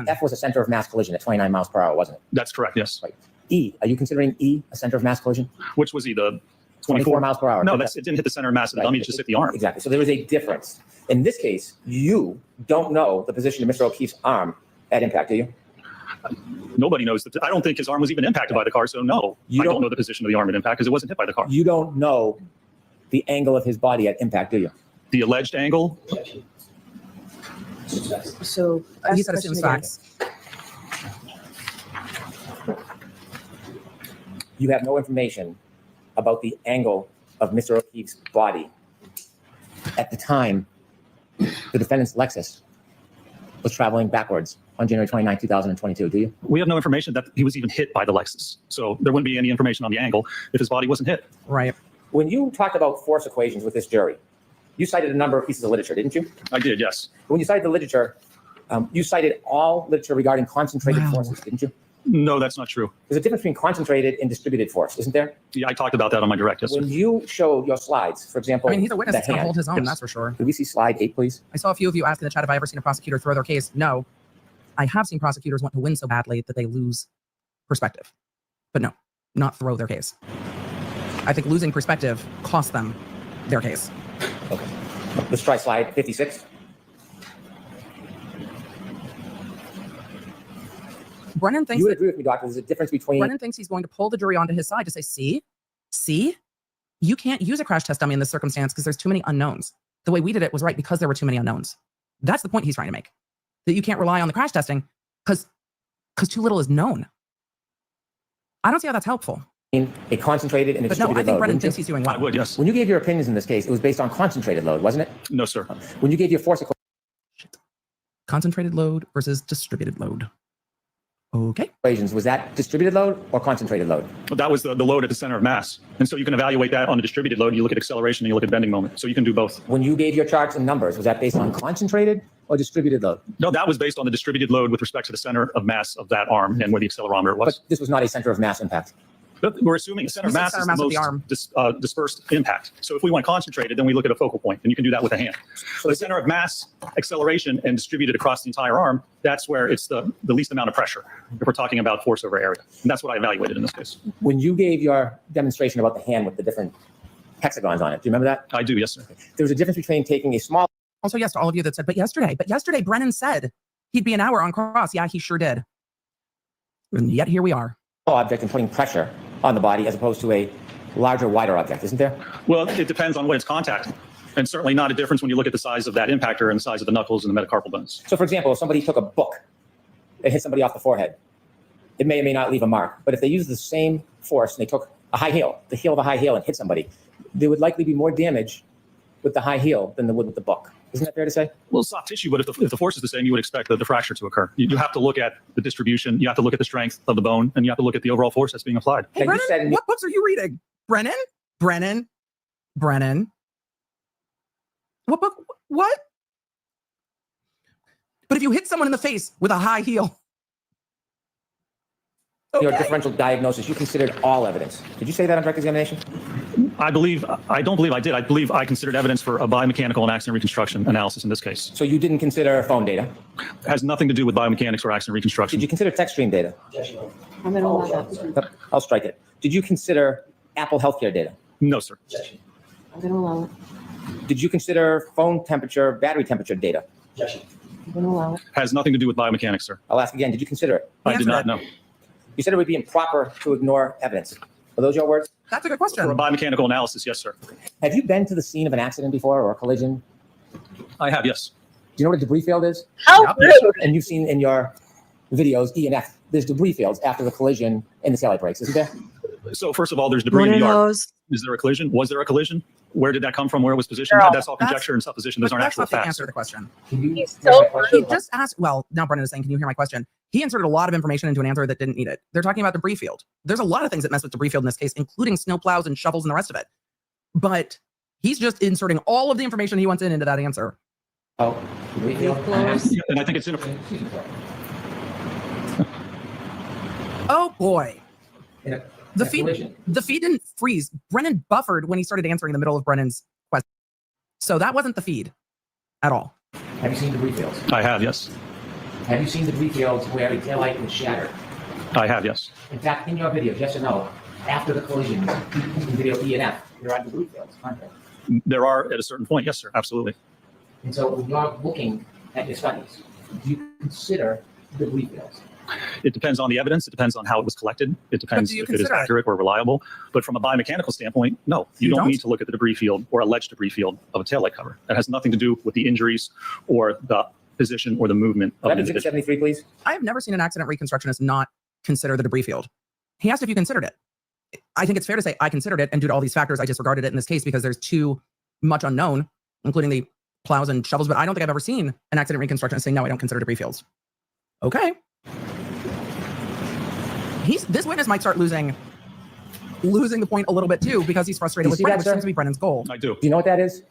S20: F was a center of mass collision at 29 miles per hour, wasn't it?
S10: That's correct, yes.
S20: Right. E, are you considering E a center of mass collision?
S10: Which was he, the
S20: 24 miles per hour?
S10: No, it didn't hit the center of mass of the dummy, it just hit the arm.
S20: Exactly. So there is a difference. In this case, you don't know the position of Mr. O'Keefe's arm at impact, do you?
S10: Nobody knows. I don't think his arm was even impacted by the car, so no. I don't know the position of the arm at impact because it wasn't hit by the car.
S20: You don't know the angle of his body at impact, do you?
S10: The alleged angle?
S5: So
S6: he said assumes facts.
S20: You have no information about the angle of Mr. O'Keefe's body at the time the defendant's Lexus was traveling backwards on January 29, 2022, do you?
S10: We have no information that he was even hit by the Lexus. So there wouldn't be any information on the angle if his body wasn't hit.
S6: Right.
S20: When you talked about force equations with this jury, you cited a number of pieces of literature, didn't you?
S10: I did, yes.
S20: When you cited the literature, you cited all literature regarding concentrated forces, didn't you?
S10: No, that's not true.
S20: There's a difference between concentrated and distributed force, isn't there?
S10: Yeah, I talked about that on my direct, yes, sir.
S20: When you show your slides, for example,
S6: I mean, he's a witness
S20: the
S6: that's going to
S20: hand.
S6: hold his own,
S20: Yes.
S6: that's for sure.
S20: Could we see slide 8, please?
S6: I saw a few of you ask in the chat, have I ever seen a prosecutor throw their case? No. I have seen prosecutors want to win so badly that they lose perspective. But no, not throw their case. I think losing perspective cost them their case.
S20: Okay. Let's try slide 56.
S6: Brennan thinks
S20: You would agree with me, Doctor, there's a difference between...
S6: Brennan thinks he's going to pull the jury onto his side to say, see, you can't use a crash test dummy in this circumstance because there's too many unknowns. The way we did it was right because there were too many unknowns. That's the point he's trying to make. That you can't rely on the crash testing because too little is known. I don't see how that's helpful.
S20: In a concentrated and a
S6: But no,
S20: distributed
S6: I think
S20: load,
S6: Brennan
S20: wouldn't you?
S6: thinks he's doing well.
S10: I would, yes.
S20: When you gave your opinions in this case, it was based on concentrated load, wasn't it?
S10: No, sir.
S20: When you gave your force
S6: Concentrated load versus distributed load. Okay.
S20: equations, was that distributed load or concentrated load?
S10: But that was the load at the center of mass. And so you can evaluate that on a distributed load. You look at acceleration and you look at bending moment. So you can do both.
S20: When you gave your charts and numbers, was that based on concentrated or distributed load?
S10: No, that was based on the distributed load with respect to the center of mass of that arm and where the accelerometer was.
S20: But this was not a center of mass impact.
S10: But we're assuming the center of mass is the most dispersed impact. So if we want concentrated, then we look at a focal point, and you can do that with a hand. So the center of mass, acceleration, and distributed across the entire arm, that's where it's the least amount of pressure if we're talking about force over area. And that's what I evaluated in this case.
S20: When you gave your demonstration about the hand with the different hexagons on it, do you remember that?
S10: I do, yes, sir.
S20: There was a difference between taking a small...
S6: Also, yes, to all of you that said, but yesterday, Brennan said he'd be an hour on cross. Yeah, he sure did. And yet here we are.
S20: Object and putting pressure on the body as opposed to a larger, wider object, isn't there?
S10: Well, it depends on what its contact. And certainly not a difference when you look at the size of that impactor and the size of the knuckles and the metacarpal bones.
S20: So, for example, if somebody took a book and hit somebody off the forehead, it may or may not leave a mark. But if they use the same force and they took a high heel, the heel of a high heel, and hit somebody, there would likely be more damage with the high heel than there would with the book. Isn't that fair to say?
S10: Well, soft tissue, but if the force is the same, you would expect the fracture to occur. You have to look at the distribution, you have to look at the strength of the bone, and you have to look at the overall force that's being applied.
S6: Hey, Brennan, what books are you reading? Brennan? What book? What? But if you hit someone in the face with a high heel,
S20: your differential diagnosis, you considered all evidence. Did you say that on direct examination?
S10: I don't believe I did. I believe I considered evidence for a biomechanical and accident reconstruction analysis in this case.
S20: So you didn't consider phone data?
S10: It has nothing to do with biomechanics or accident reconstruction.
S20: Did you consider text stream data?
S19: I'm going to allow that.
S20: I'll strike it. Did you consider Apple Healthcare data?
S10: No, sir.
S19: I'm going to allow it.
S20: Did you consider phone temperature, battery temperature data?
S19: I'm going to allow it.
S10: Has nothing to do with biomechanics, sir.
S20: I'll ask again. Did you consider it?
S10: I did not know.
S20: You said it would be improper to ignore evidence. Are those your words?
S6: That's a good question.
S10: For a biomechanical analysis, yes, sir.
S20: Have you been to the scene of an accident before or a collision?
S10: I have, yes.
S20: Do you know what a debris field is?
S8: How rude.
S20: And you've seen in your videos, E and F, there's debris fields after the collision and the taillight breaks, isn't there?
S10: So first of all, there's debris in the yard. Is there a collision? Was there a collision? Where did that come from? Where it was positioned? That's all conjecture and supposition. Those aren't actual
S6: That's not to
S10: facts.
S6: answer the question.
S8: He's so
S6: He
S8: rude.
S6: just asked, well, now Brennan is saying, can you hear my question? He inserted a lot of information into an answer that didn't need it. They're talking about debris field. There's a lot of things that mess with debris field in this case, including snowplows and shovels and the rest of it. But he's just inserting all of the information he wants into that answer.
S20: Oh, debris field?
S10: Yeah, and I think it's in
S6: Oh boy.
S20: In
S6: The
S20: a
S6: feed
S20: collision.
S6: the feed didn't freeze. Brennan buffered when he started answering in the middle of Brennan's question. So that wasn't the feed at all.
S20: Have you seen debris fields?
S10: I have, yes.
S20: Have you seen debris fields where a taillight was shattered?
S10: I have, yes.
S20: In fact, in your videos, yes or no, after the collision, in video E and F, there are debris fields, aren't there?
S10: There are at a certain point, yes, sir. Absolutely.
S20: And so when you're looking at your studies, do you consider debris fields?
S10: It depends on the evidence. It depends on how it was collected. It depends
S6: do you
S10: if it is
S6: consider it?
S10: accurate or reliable. But from a biomechanical standpoint, no, you don't need to look at the debris field or alleged debris field of a taillight cover. That has nothing to do with the injuries or the position or the movement of the individual.
S20: 73, please.
S6: I have never seen an accident reconstructionist not consider the debris field. He asked if you considered it. I think it's fair to say I considered it, and due to all these factors, I disregarded it in this case because there's too much unknown, including the plows and shovels. But I don't think I've ever seen an accident reconstructionist say, no, I don't consider debris fields. Okay. This witness might start losing the point a little bit too because he's frustrated
S20: You
S6: with
S20: see
S6: Brennan,
S20: that,
S6: which
S20: sir?
S6: seems to be Brennan's goal.
S10: I do.
S20: Do you know what that is?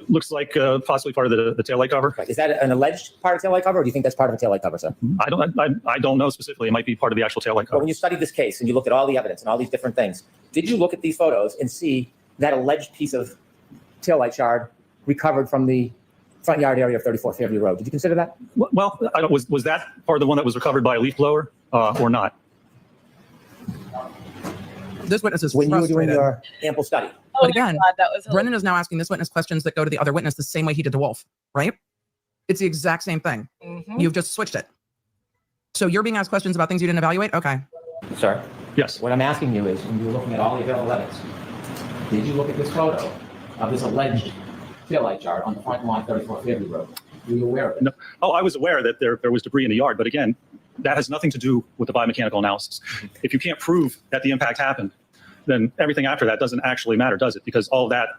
S10: Looks like possibly part of the taillight cover.
S20: Is that an alleged part of taillight cover, or do you think that's part of a taillight cover, sir?
S10: I don't know specifically. It might be part of the actual taillight
S20: But
S10: cover.
S20: when you studied this case and you looked at all the evidence and all these different things, did you look at these photos and see that alleged piece of taillight shard recovered from the front yard area of 34 Fairview Road? Did you consider that?
S10: Well, was that part of the one that was recovered by a leaf blower or not?
S6: This witness is
S20: When you were
S6: frustrated.
S20: doing your ample study.
S2: Oh
S6: But
S2: my
S6: again,
S2: God, that was
S6: Brennan is now asking this witness questions that go to the other witness the same way he did to Wolf, right? It's the exact same thing.
S2: Mhm.
S6: You've just switched it. So you're being asked questions about things you didn't evaluate? Okay.
S20: Sir?
S10: Yes.
S20: What I'm asking you is, when you were looking at all the available evidence, did you look at this photo of this alleged taillight shard on the front lawn of 34 Fairview Road? Were you aware of it?
S10: No. Oh, I was aware that there was debris in the yard, but again, that has nothing to do with the biomechanical analysis. If you can't prove that the impact happened, then everything after that doesn't actually matter, does it? Because all of that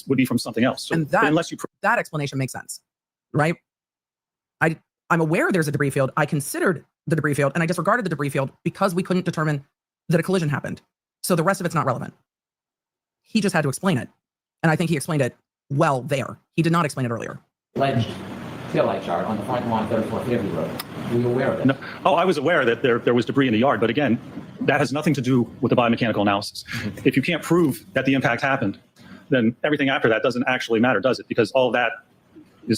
S10: would be from something else. So
S6: And that,
S10: unless you
S6: that explanation makes sense, right? I'm aware there's a debris field. I considered the debris field and I disregarded the debris field because we couldn't determine that a collision happened. So the rest of it's not relevant. He just had to explain it. And I think he explained it well there. He did not explain it earlier.
S20: Alleged taillight shard on the front lawn of 34 Fairview Road. Were you aware of it?
S10: No. Oh, I was aware that there was debris in the yard, but again, that has nothing to do with the biomechanical analysis. If you can't prove that the impact happened, then everything after that doesn't actually matter, does it? Because all of that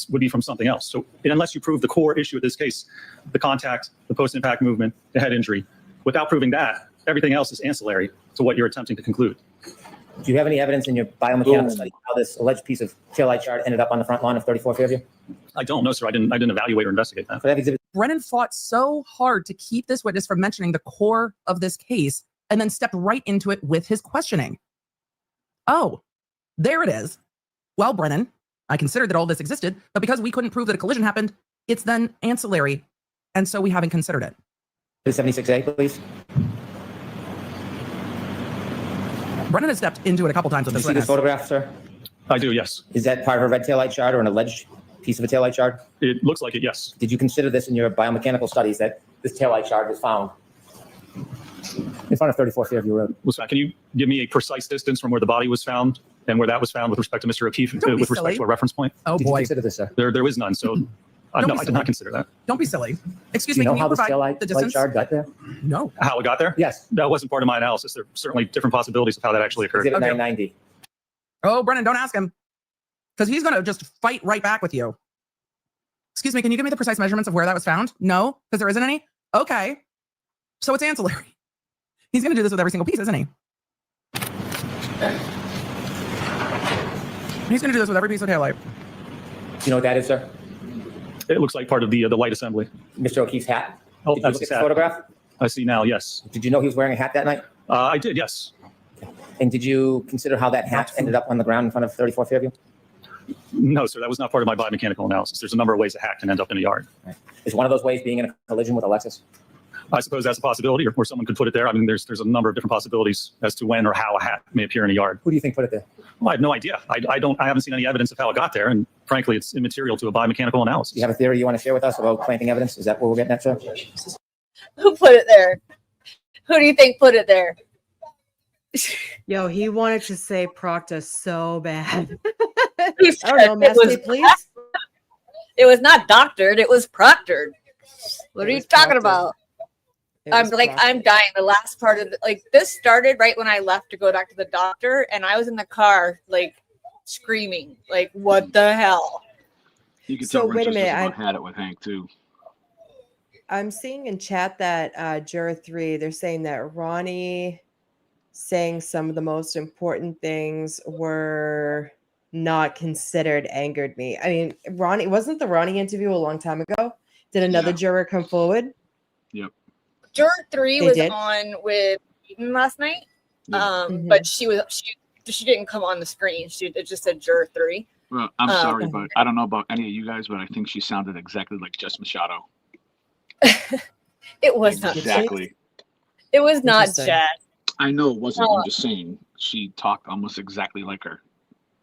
S10: would be from something else. So unless you prove the core issue of this case, the contact, the post-impact movement, the head injury, without proving that, everything else is ancillary to what you're attempting to conclude.
S20: Do you have any evidence in your biomechanical study how this alleged piece of taillight shard ended up on the front lawn of 34 Fairview?
S10: I don't know, sir. I didn't evaluate or investigate that.
S6: Brennan fought so hard to keep this witness from mentioning the core of this case and then stepped right into it with his questioning. Oh, there it is. Well, Brennan, I considered that all this existed, but because we couldn't prove that a collision happened, it's then ancillary, and so we haven't considered it.
S20: 76A, please.
S6: Brennan has stepped into it a couple times with
S20: Did you
S6: this
S20: see this
S6: witness.
S20: photograph, sir?
S10: I do, yes.
S20: Is that part of a red taillight shard or an alleged piece of a taillight shard?
S10: It looks like it, yes.
S20: Did you consider this in your biomechanical studies that this taillight shard was found in front of 34 Fairview Road?
S10: Can you give me a precise distance from where the body was found and where that was found with respect to Mr. O'Keefe, with respect to a reference point?
S6: Oh,
S20: Did
S6: boy.
S20: you consider this, sir?
S10: There is none. So No, I did not consider that.
S6: Don't be silly. Excuse
S20: Do you
S6: me,
S20: know
S6: can you
S20: how the
S6: provide
S20: taillight
S6: the
S20: light
S6: distance?
S20: shard got there?
S6: No.
S10: How it got there?
S20: Yes.
S10: That wasn't part of my analysis. There are certainly different possibilities of how that actually occurred.
S20: Exhibit 990.
S6: Oh, Brennan, don't ask him. Because he's going to just fight right back with you. Excuse me, can you give me the precise measurements of where that was found? No? Because there isn't any? Okay. So it's ancillary. He's going to do this with every single piece, isn't he? He's going to do this with every piece of taillight.
S20: Do you know what that is, sir?
S10: It looks like part of the light assembly.
S20: Mr. O'Keefe's hat?
S10: Oh,
S20: Did you
S10: that's
S20: look
S10: his
S20: at the
S10: hat.
S20: photograph?
S10: I see now, yes.
S20: Did you know he was wearing a hat that night?
S10: I did, yes.
S20: And did you consider how that hat ended up on the ground in front of 34 Fairview?
S10: No, sir, that was not part of my biomechanical analysis. There's a number of ways a hat can end up in a yard.
S20: Is one of those ways being in a collision with a Lexus?
S10: I suppose that's a possibility, or someone could put it there. I mean, there's a number of different possibilities as to when or how a hat may appear in a yard.
S20: Who do you think put it there?
S10: Well, I have no idea. I haven't seen any evidence of how it got there, and frankly, it's immaterial to a biomechanical analysis.
S20: Do you have a theory you want to share with us about planting evidence? Is that what we're getting at, sir?
S2: Who put it there? Who do you think put it there?
S12: Yo, he wanted to say Proctor so bad.
S2: Who
S12: I don't know,
S2: said it was
S12: Masty, please.
S2: It was not doctored, it was proctored. What are you talking about? I'm dying. The last part of this started right when I left to go back to the doctor, and I was in the car screaming, what the hell?
S21: You could
S12: So
S21: tell
S12: wait a
S21: Rich
S12: minute,
S21: just about had it with Hank too.
S12: I'm seeing in chat that Juror 3, they're saying that Ronnie saying some of the most important things were not considered angered me. I mean, Ronnie, wasn't the Ronnie interview a long time ago? Did another juror come forward?
S21: Yep.
S2: Juror 3
S12: They
S2: was
S12: did?
S2: on with Eden last night,
S21: Mm-hmm.
S2: but she didn't come on the screen. It just said Juror 3.
S21: Well, I'm sorry, but I don't know about any of you guys, but I think she sounded exactly like Jess Machado.
S2: It was not
S21: Exactly.
S2: It was not
S21: Interesting.
S2: Jess.
S21: I know it wasn't.
S2: No.
S21: I'm just saying she talked almost exactly like her.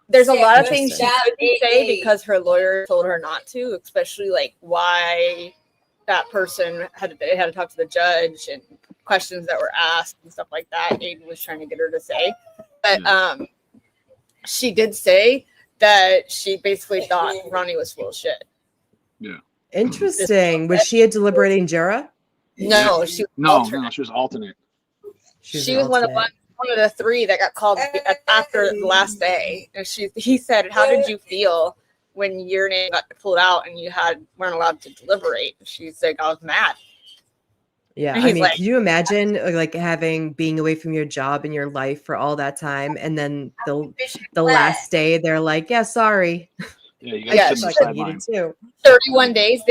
S2: There's a lot of things she couldn't say because her lawyer told her not to, especially why that person had to talk to the judge and questions that were asked and stuff like that. Aiden was trying to get her to say, but she did say that she basically thought Ronnie was full of shit.
S21: Yeah.
S12: Interesting. Was she a deliberating juror?
S2: No, she was
S21: No,
S2: alternate.
S21: no, she was alternate.
S2: She was one of the 3 that got called after the last day. And he said, "How did you feel when your name got pulled out and you weren't allowed to deliberate?" She's like, "I was mad."
S12: Yeah,
S2: And
S12: I
S2: he's
S12: mean,
S2: like-
S12: can you imagine being away from your job and your life for all that time, and then the last day they're like, "Yeah, sorry."
S21: Yeah, you
S2: Yeah,
S21: guys
S2: she
S21: sit on
S2: said
S21: the
S12: you
S21: sideline.
S12: too.
S2: 31 days.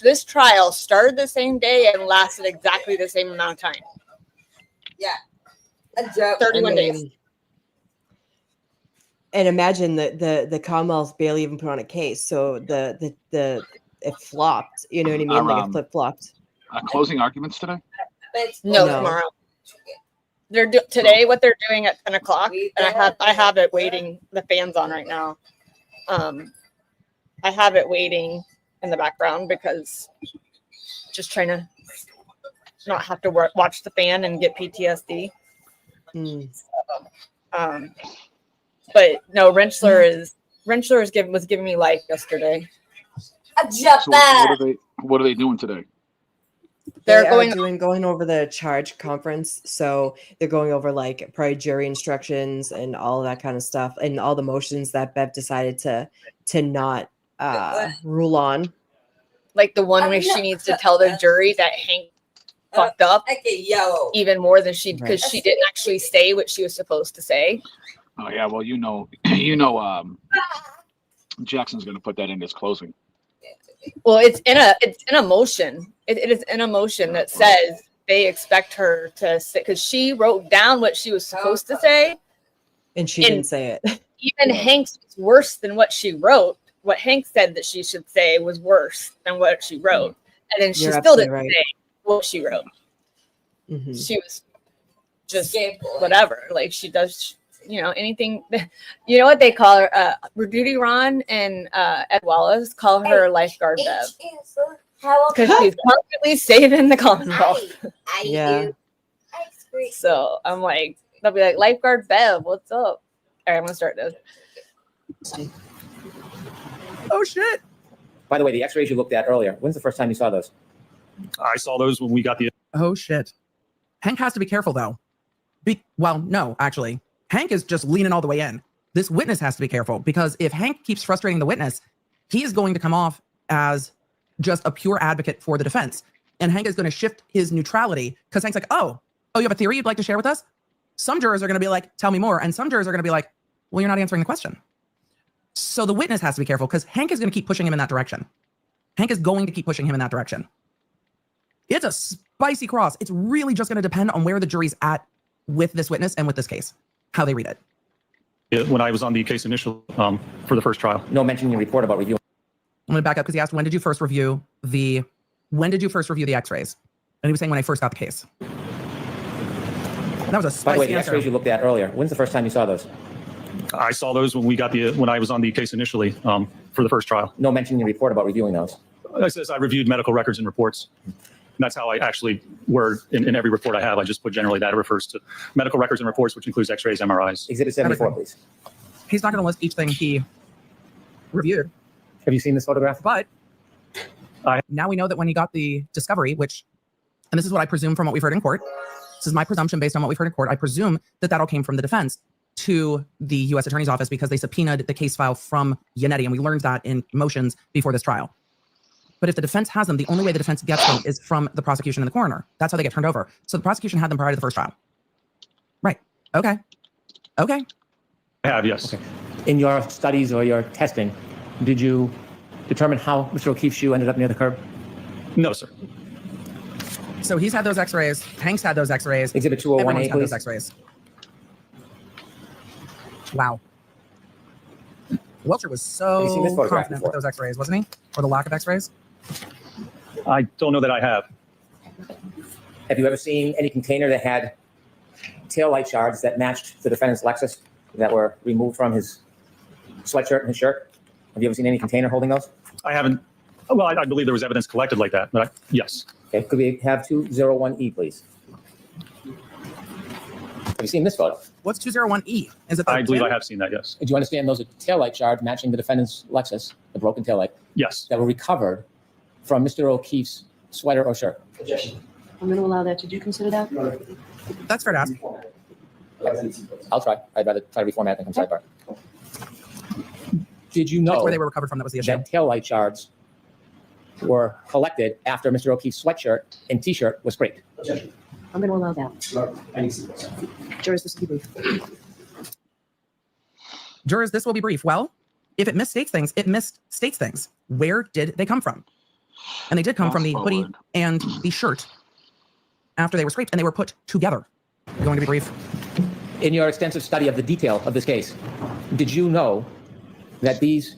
S2: This trial started the same day and lasted exactly the same amount of time.
S22: Yeah.
S2: 31 days.
S12: And imagine the Commonwealth barely even put on a case, so it flopped. You know what I mean? Like it flip flopped.
S21: Closing arguments today?
S2: No, tomorrow. Today. What they're doing at 10 o'clock, and I have it waiting. The fan's on right now. I have it waiting in the background because just trying to not have to watch the fan and get PTSD. But no, Rentschler was giving me life yesterday.
S21: So what are they doing today?
S12: They're going over the charge conference, so they're going over probably jury instructions and all of that kind of stuff, and all the motions that Bev decided to not rule on.
S2: Like the one where she needs to tell the jury that Hank fucked up even more than because she didn't actually say what she was supposed to say.
S21: Oh yeah, well Jackson's going to put that in his closing.
S2: Well, it's in a motion. It is in a motion that says they expect her to say, because she wrote down what she was supposed to say,
S12: and she didn't say it.
S2: Even Hank's was worse than what she wrote. What Hank said that she should say was worse than what she wrote, and then she
S12: You're
S2: still didn't
S12: absolutely
S2: say what she wrote.
S12: Mm-hmm.
S2: She was just whatever. Like she does, anything. You know what they call her? Rudy Ron and Ed Wallace call her lifeguard Bev because she's constantly saving the Commonwealth.
S12: Yeah.
S2: So I'm like, they'll be like, lifeguard Bev, what's up? All right, I'm gonna start this.
S6: Oh shit.
S20: By the way, the x-rays you looked at earlier, when's the first time you saw those?
S10: I saw those when we got the.
S6: Oh, shit. Hank has to be careful, though. Well, no, actually. Hank is just leaning all the way in. This witness has to be careful, because if Hank keeps frustrating the witness, he is going to come off as just a pure advocate for the defense. And Hank is going to shift his neutrality, because Hank's like, oh, you have a theory you'd like to share with us? Some jurors are going to be like, tell me more. And some jurors are going to be like, well, you're not answering the question. So the witness has to be careful, because Hank is going to keep pushing him in that direction. Hank is going to keep pushing him in that direction. It's a spicy cross. It's really just going to depend on where the jury's at with this witness and with this case, how they read it.
S10: When I was on the case initial for the first trial.
S20: No mention in your report about reviewing.
S6: I'm going to back up, because he asked, when did you first review the x-rays? And he was saying, when I first got the case. That was a spicy
S20: By the way, the
S6: answer.
S20: x-rays you looked at earlier, when's the first time you saw those?
S10: I saw those when I was on the case initially for the first trial.
S20: No mention in your report about reviewing those.
S10: It says I reviewed medical records and reports. And that's how I actually word in every report I have. I just put generally that it refers to medical records and reports, which includes x-rays, MRIs.
S20: Exhibit 74, please.
S6: He's not going to list each thing he reviewed.
S20: Have you seen this photograph?
S6: But now we know that when he got the discovery, and this is what I presume from what we've heard in court, this is my presumption based on what we've heard in court, I presume that all came from the defense to the U.S. Attorney's Office, because they subpoenaed the case file from Yannetti, and we learned that in motions before this trial. But if the defense has them, the only way the defense gets them is from the prosecution and the coroner. That's how they get turned over. So the prosecution had them prior to the first trial. Right. Okay.
S10: I have, yes.
S20: Okay. In your studies or your testing, did you determine how Mr. O'Keefe's shoe ended up near the curb?
S10: No, sir.
S6: So he's had those x-rays. Hank's had those x-rays.
S20: Exhibit 201A,
S6: Everyone's had those
S20: please.
S6: x-rays. Wow. Welcher was
S20: Have you seen this
S6: so
S20: photograph
S6: confident
S20: before?
S6: with those x-rays, wasn't he? Or the lack of x-rays?
S10: I don't know that I have.
S20: Have you ever seen any container that had taillight shards that matched the defendant's Lexus that were removed from his sweatshirt and his shirt? Have you ever seen any container holding those?
S10: I haven't. Well, I believe there was evidence collected like that, but yes.
S20: Okay, could we have 201E, please? Have you seen this photo?
S6: What's 201E? Is it?
S10: I believe I have seen that, yes.
S20: Do you understand those are taillight shards matching the defendant's Lexus, the broken taillight?
S10: Yes.
S20: That were recovered from Mr. O'Keefe's sweater or shirt?
S19: I'm going to allow that. Did you consider that?
S6: That's fair to ask.
S20: I'll try. I'd rather try to reformat than come sidebar. Did you know
S6: That's where they were recovered from. That was the issue.
S20: that taillight shards were collected after Mr. O'Keefe's sweatshirt and t-shirt was scraped?
S19: I'm going to allow that. Jurors, this will be brief.
S6: Jurors, this will be brief. Well, if it misstates things, it misstates things. Where did they come from? And they did come from the hoodie and the shirt after they were scraped, and they were put together. Going to be brief.
S20: In your extensive study of the detail of this case, did you know that these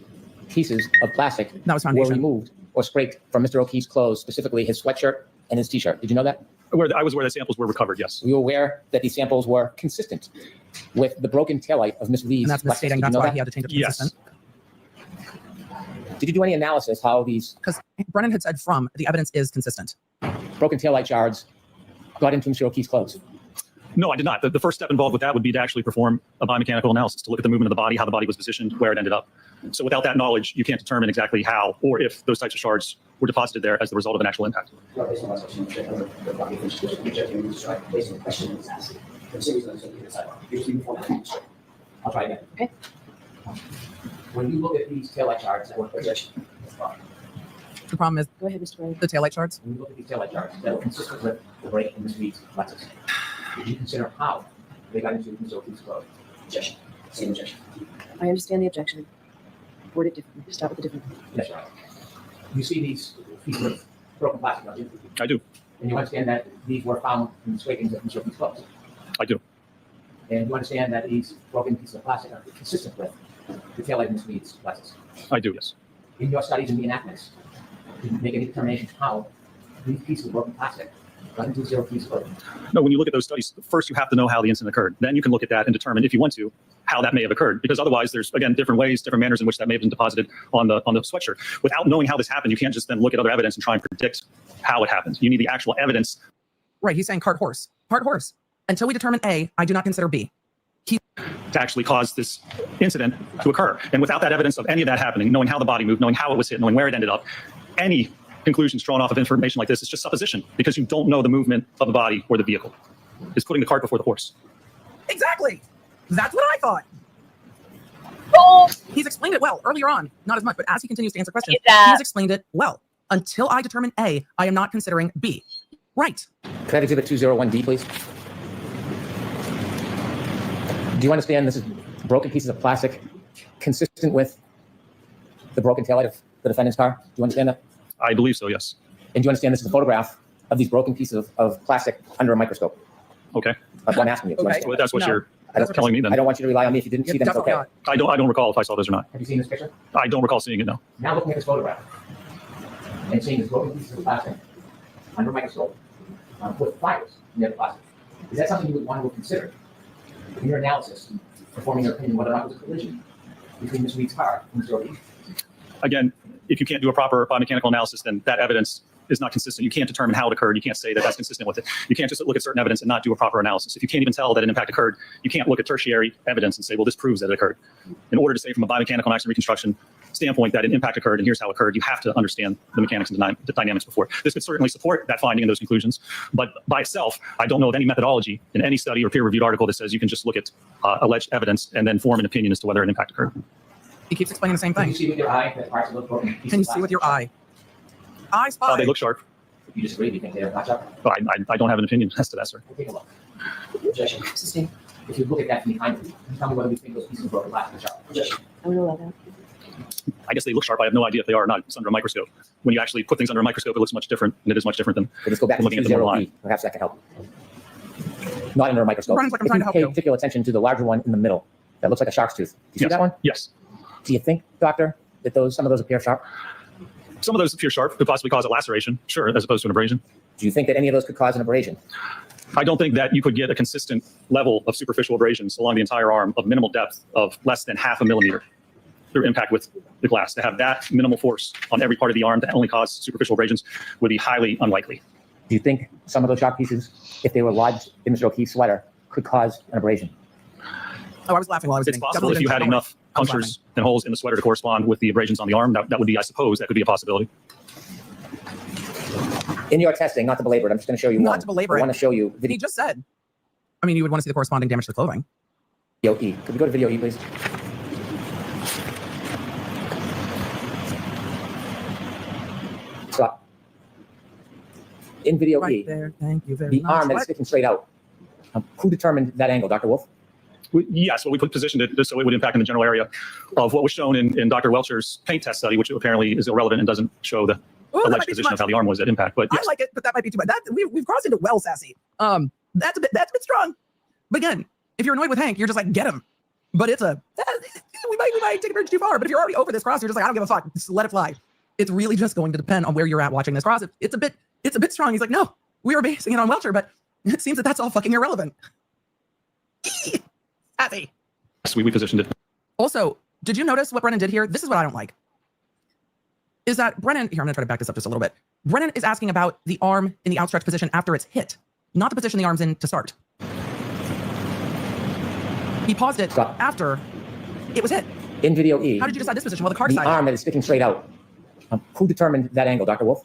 S20: pieces of plastic were removed or scraped from Mr. O'Keefe's clothes, specifically his sweatshirt and his t-shirt? Did you know that?
S10: I was aware that samples were recovered, yes.
S20: Were you aware that these samples were consistent with the broken taillight of Ms. Lee's
S6: And that's
S20: Lexus?
S6: misstating.
S20: Did you
S6: That's
S20: know
S6: why
S20: that?
S6: he had to change it to
S10: Yes.
S6: consistent.
S20: Did you do any analysis how these
S6: Because Brennan had said the evidence is consistent.
S20: broken taillight shards got into Mr. O'Keefe's clothes?
S10: No, I did not. The first step involved with that would be to actually perform a biomechanical analysis to look at the movement of the body, how the body was positioned, where it ended up. So without that knowledge, you can't determine exactly how or if those types of shards were deposited there as the result of an actual impact.
S20: I'll try again.
S19: Okay.
S20: When you look at these taillight shards that were positioned,
S6: The problem is
S19: Go ahead, Mr. Ray.
S6: the taillight shards.
S20: when you look at these taillight shards that were consistent with the break in Ms. Lee's Lexus, did you consider how they got into Mr. O'Keefe's clothes? Objection. Same objection.
S19: I understand the objection. Word it differently. Start with the different.
S20: Yes, Your Honor. You see these pieces of broken plastic, don't you?
S10: I do.
S20: And you understand that these were found in the scrapings of Mr. O'Keefe's clothes?
S10: I do.
S20: And you understand that these broken pieces of plastic are consistent with the taillight of Ms. Lee's Lexus?
S10: I do, yes.
S20: In your studies and reenactments, did you make any determination how these pieces of broken plastic got into Mr. O'Keefe's clothes?
S10: No, when you look at those studies, first you have to know how the incident occurred. Then you can look at that and determine, if you want to, how that may have occurred. Because otherwise, there's, again, different ways, different manners in which that may have been deposited on the sweatshirt. Without knowing how this happened, you can't just then look at other evidence and try and predict how it happened. You need the actual evidence.
S6: Right. He's saying cart horse. Cart horse. Until we determine A, I do not consider B.
S10: to actually cause this incident to occur. And without that evidence of any of that happening, knowing how the body moved, knowing how it was hit, knowing where it ended up, any conclusions drawn off of information like this is just supposition because you don't know the movement of the body or the vehicle. It's putting the cart before the horse.
S6: Exactly. That's what I thought. He's explained it well earlier on, not as much, but as he continues to answer questions, he's explained it well. Until I determine A, I am not considering B. Right.
S20: Can I have exhibit 201D, please? Do you understand this is broken pieces of plastic consistent with the broken taillight of the defendant's car? Do you understand that?
S10: I believe so, yes.
S20: And do you understand this is a photograph of these broken pieces of plastic under a microscope?
S10: Okay.
S20: That's what I'm asking you. Do you understand
S10: Well,
S20: that?
S10: that's what you're telling me then.
S20: I don't want you to rely on me if you didn't see them. It's okay.
S10: I don't recall if I saw those or not.
S20: Have you seen this picture?
S10: I don't recall seeing it, no.
S20: Now looking at this photograph and seeing these broken pieces of plastic under a microscope with fibers near the plastic. Is that something you would want to consider in your analysis, forming your opinion whether or not it was a collision between Ms. Reed's car and Mr. O'Keefe?
S10: Again, if you can't do a proper biomechanical analysis, then that evidence is not consistent. You can't determine how it occurred. You can't say that that's consistent with it. You can't just look at certain evidence and not do a proper analysis. If you can't even tell that an impact occurred, you can't look at tertiary evidence and say, well, this proves that it occurred. In order to say from a biomechanical and accident reconstruction standpoint that an impact occurred and here's how it occurred, you have to understand the mechanics and the dynamics before. This could certainly support that finding and those conclusions, but by itself, I don't know of any methodology in any study or peer-reviewed article that says you can just look at alleged evidence and then form an opinion as to whether an impact occurred.
S6: He keeps explaining the same thing.
S20: Can you see with your eye that parts of those broken pieces?
S6: Can you see with your eye? I spy.
S10: They look sharp.
S20: You disagree? Do you think they're not sharp?
S10: I don't have an opinion as to that, sir.
S20: Take a look. Objection. If you look at that from behind you, tell me whether you think those pieces of broken plastic are sharp. Objection.
S10: I guess they look sharp. I have no idea if they are or not. It's under a microscope. When you actually put things under a microscope, it looks much different, and it is much different than
S20: Let's go back to
S10: looking at them online.
S20: Perhaps that can help. Not under a microscope.
S6: Brian's like, I'm
S20: If
S6: trying
S20: you
S6: to help
S20: pay
S6: you.
S20: particular attention to the larger one in the middle, that looks like a shark's tooth. Do you see
S10: Yes.
S20: that one?
S10: Yes.
S20: Do you think, doctor, that some of those appear sharp?
S10: Some of those appear sharp, could possibly cause a laceration, sure, as opposed to an abrasion.
S20: Do you think that any of those could cause an abrasion?
S10: I don't think that you could get a consistent level of superficial abrasions along the entire arm of minimal depth of less than 0.5 millimeter through impact with the glass. To have that minimal force on every part of the arm to only cause superficial abrasions would be highly unlikely.
S20: Do you think some of those sharp pieces, if they were lodged in Mr. O'Keefe's sweater, could cause an abrasion?
S6: Oh, I was laughing while I was
S10: It's
S6: eating.
S10: possible if you had enough punctures and holes in the sweater to correspond with the abrasions on the arm. That would be, I suppose, that could be a possibility.
S20: In your testing, not to belabor it, I'm just going to show you
S6: Not
S20: one.
S6: to belabor
S20: I
S6: it.
S20: want to show you
S6: He just said. I mean, you would want to see the corresponding damage to the clothing.
S20: video E. Could we go to video E, please? Stop. In video
S6: Right
S20: E,
S6: there. Thank you very
S20: the
S6: much.
S20: arm that is
S6: What?
S20: sticking straight out. Who determined that angle, Dr. Wolf?
S10: Yes, well, we positioned it just so it would impact in the general area of what was shown in Dr. Welcher's paint test study, which apparently is irrelevant and doesn't show the
S6: Ooh, that might
S10: alleged
S6: be too
S10: position of
S6: much.
S10: how the arm was at impact. But yes,
S6: I like it, but that might be too much. We've crossed into well sassy. That's a bit strong. But again, if you're annoyed with Hank, you're just like, get him. But it's we might take it bridge too far. But if you're already over this cross, you're just like, I don't give a fuck. Just let it fly. It's really just going to depend on where you're at watching this cross. It's a bit strong. He's like, no, we were basing it on Welcher, but it seems that that's all fucking irrelevant. Sassy.
S10: yes, we positioned it.
S6: Also, did you notice what Brennan did here? This is what I don't like. Is that Brennan, here, I'm gonna try to back this up just a little bit. Brennan is asking about the arm in the outstretched position after it's hit, not the position the arm's in to start. He paused it after it was hit.
S20: In video E,
S6: How did you decide this position? Well, the card
S20: the
S6: side.
S20: arm that is sticking straight out. Who determined that angle, Dr. Wolf?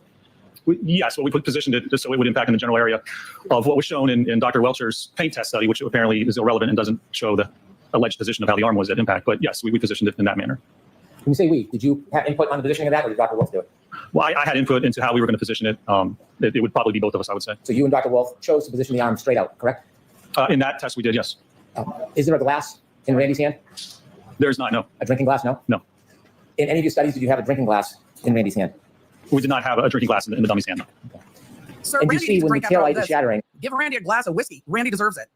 S10: Yes, well, we positioned it just so it would impact in the general area of what was shown in Dr. Welcher's paint test study, which apparently is irrelevant and doesn't show the alleged position of how the arm was at impact. But yes, we positioned it in that manner.
S20: When you say we, did you have input on the positioning of that, or did Dr. Wolf do it?
S10: Well, I had input into how we were going to position it. It would probably be both of us, I would say.
S20: So you and Dr. Wolf chose to position the arm straight out, correct?
S10: In that test, we did, yes.
S20: Is there a glass in Randy's hand?
S10: There's not, no.
S20: A drinking glass, no?
S10: No.
S20: In any of your studies, did you have a drinking glass in Randy's hand?
S10: We did not have a drinking glass in the dummy's hand. No.
S6: Sir,
S20: And do you
S6: Randy
S20: see
S6: needs to
S20: when the
S6: drink after all
S20: taillight is
S6: this.
S20: shattering,
S6: Give Randy a glass of whiskey. Randy deserves it.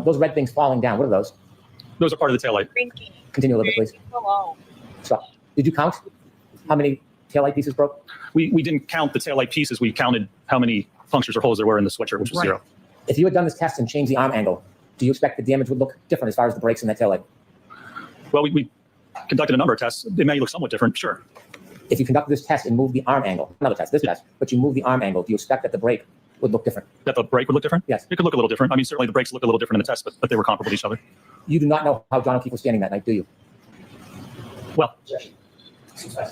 S20: those red things falling down, what are those?
S10: Those are part of the taillight.
S20: Continue a little bit, please. Stop. Did you count how many taillight pieces broke?
S10: We didn't count the taillight pieces. We counted how many punctures or holes there were in the sweatshirt, which was
S20: Right.
S10: 0.
S20: If you had done this test and changed the arm angle, do you expect the damage would look different as far as the breaks in that taillight?
S10: Well, we conducted a number of tests. It may look somewhat different, sure.
S20: If you conduct this test and move the arm angle, another test, this test, but you move the arm angle, do you expect that the break would look different?
S10: That the break would look different?
S20: Yes.
S10: It could look a little different. I mean, certainly the breaks look a little different in the test, but they were comparable to each other.
S20: You do not know how John O'Keefe was standing that night, do you?
S10: Well,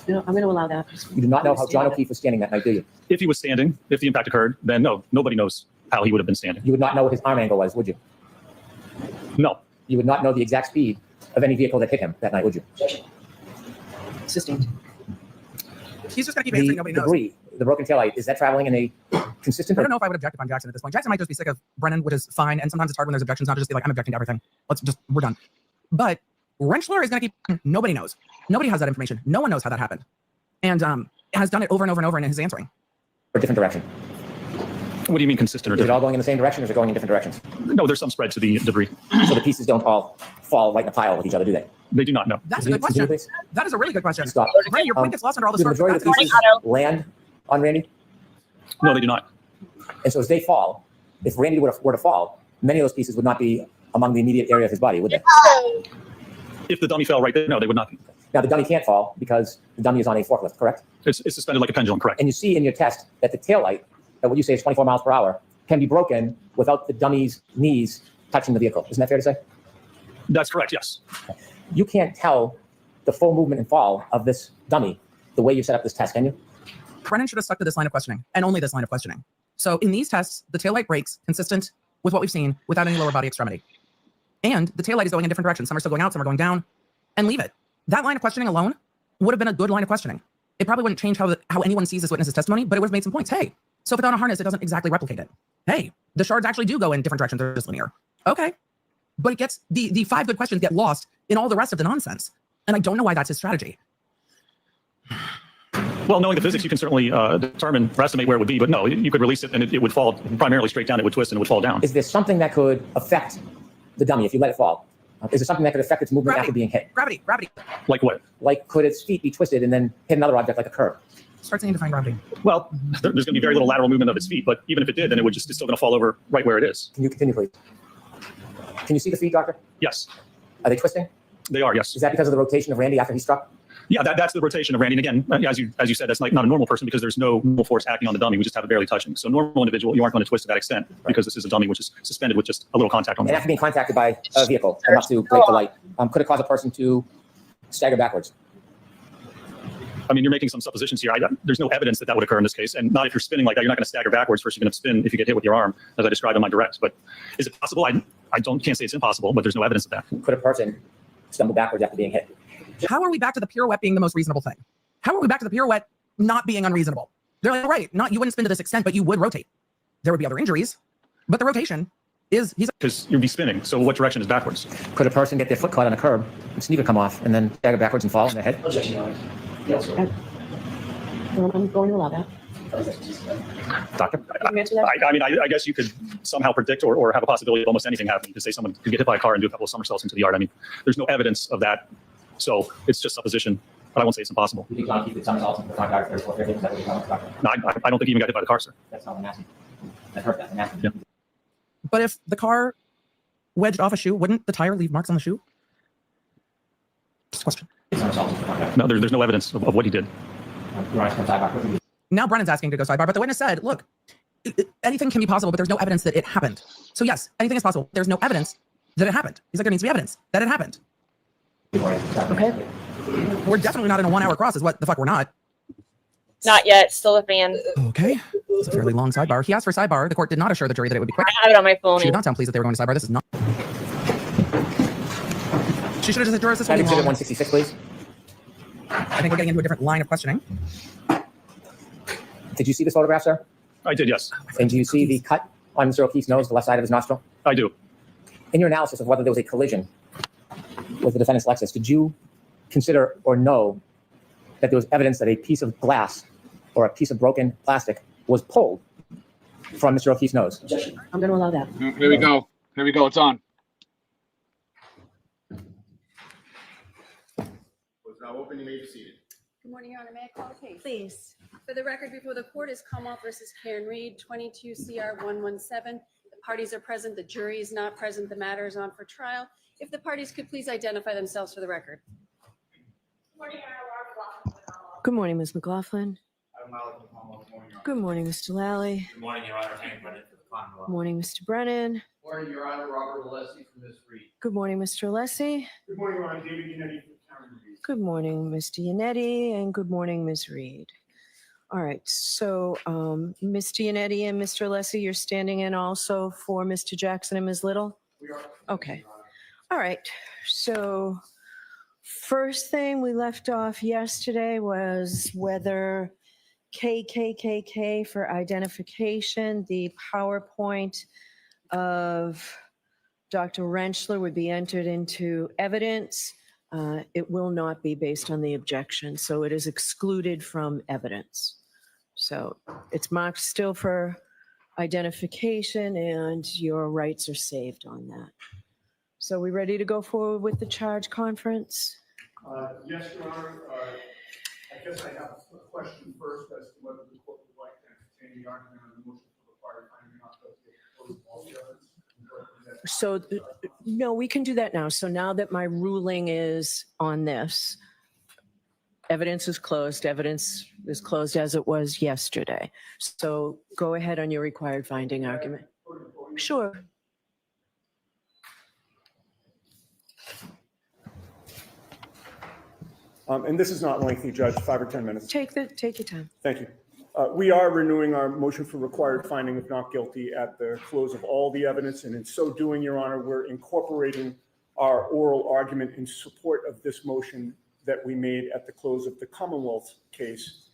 S19: No, I'm going to allow that.
S20: You do not know how John O'Keefe was standing that night, do you?
S10: if he was standing, if the impact occurred, then no, nobody knows how he would have been standing.
S20: You would not know what his arm angle was, would you?
S10: No.
S20: You would not know the exact speed of any vehicle that hit him that night, would you?
S19: Sustained.
S6: He's just going to keep answering. Nobody knows.
S20: Debris, the broken taillight, is that traveling in a consistent?
S6: I don't know if I would object upon Jackson at this point. Jackson might just be sick of Brennan, which is fine. And sometimes it's hard when there's objections not to just be like, I'm objecting to everything. We're done. But Rentschler is going to keep, nobody knows. Nobody has that information. No one knows how that happened. And has done it over and over and over in his answering.
S20: Or different direction.
S10: What do you mean consistent or
S20: Is it
S10: different?
S20: all going in the same direction or is it going in different directions?
S10: No, there's some spread to the debris.
S20: So the pieces don't all fall right in a pile with each other, do they?
S10: They do not know.
S6: That's a good question. That is a really good question.
S20: Stop.
S6: Brennan, your point gets lost under all the
S20: Do the
S6: stories.
S20: majority of the pieces land on Randy?
S10: No, they do not.
S20: And so as they fall, if Randy were to fall, many of those pieces would not be among the immediate area of his body, would they?
S10: If the dummy fell right there, no, they would not be.
S20: Now, the dummy can't fall because the dummy is on a forklift, correct?
S10: It's suspended like a pendulum, correct?
S20: And you see in your test that the taillight, that what you say is 24 miles per hour, can be broken without the dummy's knees touching the vehicle. Isn't that fair to say?
S10: That's correct, yes.
S20: You can't tell the full movement and fall of this dummy the way you set up this test, can you?
S6: Brennan should have stuck to this line of questioning and only this line of questioning. So in these tests, the taillight breaks consistent with what we've seen without any lower body extremity. And the taillight is going in different directions. Some are still going out, some are going down, and leave it. That line of questioning alone would have been a good line of questioning. It probably wouldn't change how anyone sees this witness's testimony, but it would have made some points. Hey, so if it's on a harness, it doesn't exactly replicate it. Hey, the shards actually do go in different directions. They're just linear. Okay. But it gets the 5 good questions get lost in all the rest of the nonsense. And I don't know why that's his strategy.
S10: Well, knowing the physics, you can certainly determine or estimate where it would be, but no, you could release it and it would fall primarily straight down. It would twist and it would fall down.
S20: Is there something that could affect the dummy if you let it fall? Is there something that could affect its movement after being hit?
S6: Gravity.
S10: Like what?
S20: Like could its feet be twisted and then hit another object like a curb?
S6: Starts to define gravity.
S10: Well, there's going to be very little lateral movement of its feet, but even if it did, then it's still going to fall over right where it is.
S20: Can you continue, please? Can you see the feet, Doctor?
S10: Yes.
S20: Are they twisting?
S10: They are, yes.
S20: Is that because of the rotation of Randy after he struck?
S10: Yeah, that's the rotation of Randy. And again, as you said, that's not a normal person because there's no force acting on the dummy. We just have it barely touching. So normal individual, you aren't going to twist to that extent because this is a dummy which is suspended with just a little contact on the
S20: And after being contacted by a vehicle enough to break the light, could it cause a person to stagger backwards?
S10: I mean, you're making some suppositions here. There's no evidence that would occur in this case. And not if you're spinning like that, you're not going to stagger backwards. First, you're going to spin if you get hit with your arm, as I described in my direct. But is it possible? I can't say it's impossible, but there's no evidence of that.
S20: Could a person stumble backwards after being hit?
S6: How are we back to the pirouette being the most reasonable thing? How are we back to the pirouette not being unreasonable? They're like, right, you wouldn't spin to this extent, but you would rotate. There would be other injuries, but the rotation is
S10: because you'd be spinning. So what direction is backwards?
S20: Could a person get their foot caught on a curb and sneaker come off and then stagger backwards and fall on their head?
S19: I'm going to allow that.
S20: Doctor?
S10: I mean, I guess you could somehow predict or have a possibility of almost anything happening. You could say someone could get hit by a car and do a couple of somersaults into the yard. I mean, there's no evidence of that. So it's just supposition, but I won't say it's impossible.
S20: You think John Keefe did somersaults into the front yard 34 50? Is that what you're telling us, Doctor?
S10: No, I don't think he even got hit by the car, sir.
S20: That's not what I'm asking. I've heard that. I'm asking.
S10: Yeah.
S6: But if the car wedged off a shoe, wouldn't the tire leave marks on the shoe? Just a question.
S10: No, there's no evidence of what he did.
S6: Now Brennan's asking to go sidebar, but the witness said, look, anything can be possible, but there's no evidence that it happened. So yes, anything is possible. There's no evidence that it happened. He's like, there needs to be evidence that it happened. Okay. We're definitely not in a 1 hour cross is what the fuck we're not.
S2: Not yet. Still a fan.
S6: Okay. It's a fairly long sidebar. He asked for sidebar. The court did not assure the jury that it would be quick.
S2: I have it on my phone.
S6: She did not sound pleased that they were going to sidebar. This is not. She should have just said, jurors, this will be
S20: Exhibit
S6: long.
S20: 166, please.
S6: I think we're getting into a different line of questioning.
S20: Did you see this photograph, sir?
S10: I did, yes.
S20: And do you see the cut on Mr. O'Keefe's nose, the left side of his nostril?
S10: I do.
S20: In your analysis of whether there was a collision with the defendant's Lexus, did you consider or know that there was evidence that a piece of glass or a piece of broken plastic was pulled from Mr. O'Keefe's nose?
S19: I'm going to allow that.
S21: Here we go. Here we go. It's on.
S11: Now open, you may be seated.
S22: Good morning, Your Honor. May I call the case? Please. For the record, before the court is Comal versus Karen Reed, 22 CR 117. The parties are present. The jury is not present. The matter is on for trial. If the parties could please identify themselves for the record.
S19: Good morning, Ms. McLaughlin. Good morning, Mr. Lally.
S11: Good morning, Your Honor. Hank Brennan for the
S5: Morning, Mr. Brennan.
S11: Morning, Your Honor. Robert Alessi from Ms. Reed.
S5: Good morning, Mr. Alessi.
S11: Good morning, Your Honor. David Yannetti from Karen Reed.
S5: Good morning, Mr. Yannetti, and good morning, Ms. Reed. All right, so Mr. Yannetti and Mr. Alessi, you're standing in also for Mr. Jackson and Ms. Little?
S11: We are.
S5: Okay. All right, so first thing we left off yesterday was whether KKKK for identification, the PowerPoint of Dr. Rentschler would be entered into evidence. It will not be based on the objection, so it is excluded from evidence. So it's marked still for identification and your rights are saved on that. So we ready to go forward with the charge conference?
S11: Yes, Your Honor. I guess I have a question first as to whether the court would like to entertain the argument on the motion for required finding not guilty of all the evidence.
S5: So, no, we can do that now. So now that my ruling is on this, evidence is closed. Evidence is closed as it was yesterday. So go ahead on your required finding argument. Sure.
S11: And this is not lengthy, Judge, 5 or 10 minutes.
S5: Take your time.
S11: Thank you. We are renewing our motion for required finding of not guilty at the close of all the evidence. And in so doing, Your Honor, we're incorporating our oral argument in support of this motion that we made at the close of the Commonwealth case.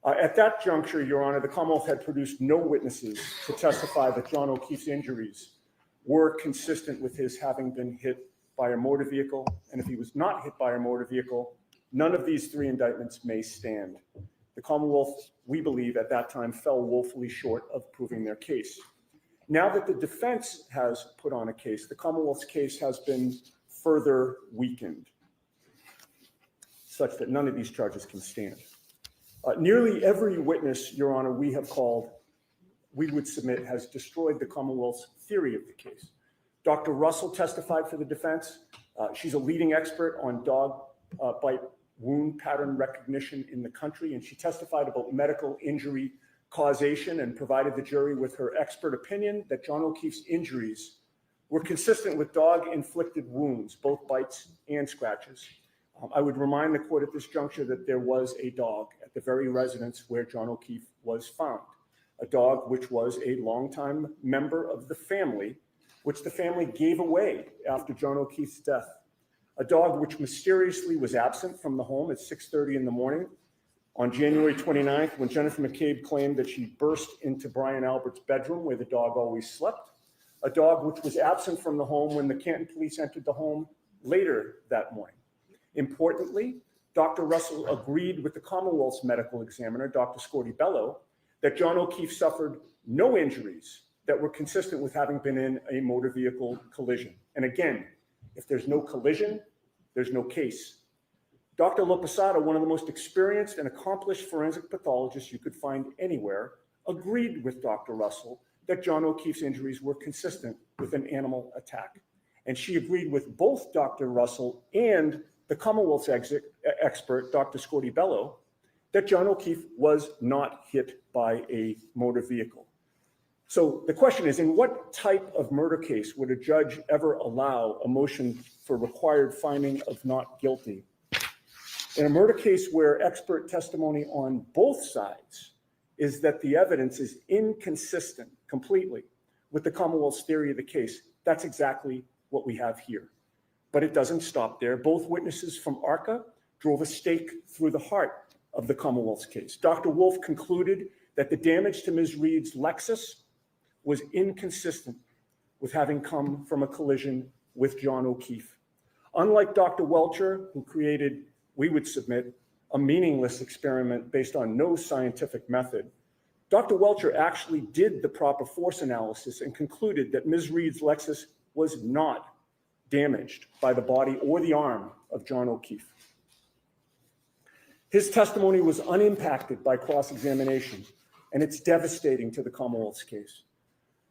S11: At that juncture, Your Honor, the Commonwealth had produced no witnesses to testify that John O'Keefe's injuries were consistent with his having been hit by a motor vehicle. And if he was not hit by a motor vehicle, none of these three indictments may stand. The Commonwealth, we believe, at that time fell woefully short of proving their case. Now that the defense has put on a case, the Commonwealth's case has been further weakened, such that none of these charges can stand. Nearly every witness, Your Honor, we have called, we would submit, has destroyed the Commonwealth's theory of the case. Dr. Russell testified for the defense. She's a leading expert on dog bite wound pattern recognition in the country, and she testified about medical injury causation and provided the jury with her expert opinion that John O'Keefe's injuries were consistent with dog-inflicted wounds, both bites and scratches. I would remind the court at this juncture that there was a dog at the very residence where John O'Keefe was found, a dog which was a longtime member of the family, which the family gave away after John O'Keefe's death. A dog which mysteriously was absent from the home at 6:30 in the morning on January 29th, when Jennifer McCabe claimed that she burst into Brian Albert's bedroom where the dog always slept. A dog which was absent from the home when the Canton police entered the home later that morning. Importantly, Dr. Russell agreed with the Commonwealth's medical examiner, Dr. Scorti-Bello, that John O'Keefe suffered no injuries that were consistent with having been in a motor vehicle collision. And again, if there's no collision, there's no case. Dr. Lopesada, one of the most experienced and accomplished forensic pathologists you could find anywhere, agreed with Dr. Russell that John O'Keefe's injuries were consistent with an animal attack. And she agreed with both Dr. Russell and the Commonwealth's expert, Dr. Scorti-Bello, that John O'Keefe was not hit by a motor vehicle. So the question is, in what type of murder case would a judge ever allow a motion for required finding of not guilty? In a murder case where expert testimony on both sides is that the evidence is inconsistent completely with the Commonwealth's theory of the case, that's exactly what we have here. But it doesn't stop there. Both witnesses from ARCA drove a stake through the heart of the Commonwealth's case. Dr. Wolf concluded that the damage to Ms. Reed's Lexus was inconsistent with having come from a collision with John O'Keefe. Unlike Dr. Welcher, who created, we would submit, a meaningless experiment based on no scientific method, Dr. Welcher actually did the proper force analysis and concluded that Ms. Reed's Lexus was not damaged by the body or the arm of John O'Keefe. His testimony was unimpacted by cross-examination, and it's devastating to the Commonwealth's case.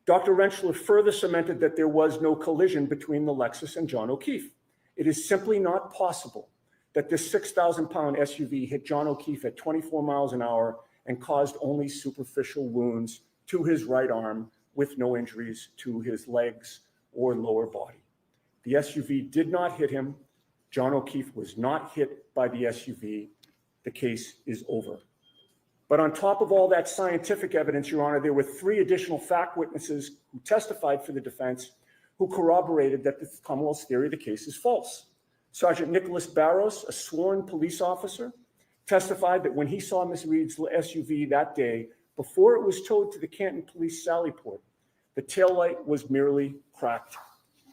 S11: Dr. Rentschler further cemented that there was no collision between the Lexus and John O'Keefe. It is simply not possible that this 6,000-pound SUV hit John O'Keefe at 24 miles an hour and caused only superficial wounds to his right arm with no injuries to his legs or lower body. The SUV did not hit him. John O'Keefe was not hit by the SUV. The case is over. But on top of all that scientific evidence, Your Honor, there were 3 additional fact witnesses who testified for the defense who corroborated that the Commonwealth's theory of the case is false. Sergeant Nicholas Barros, a sworn police officer, testified that when he saw Ms. Reed's SUV that day, before it was towed to the Canton Police Sallyport, the taillight was merely cracked.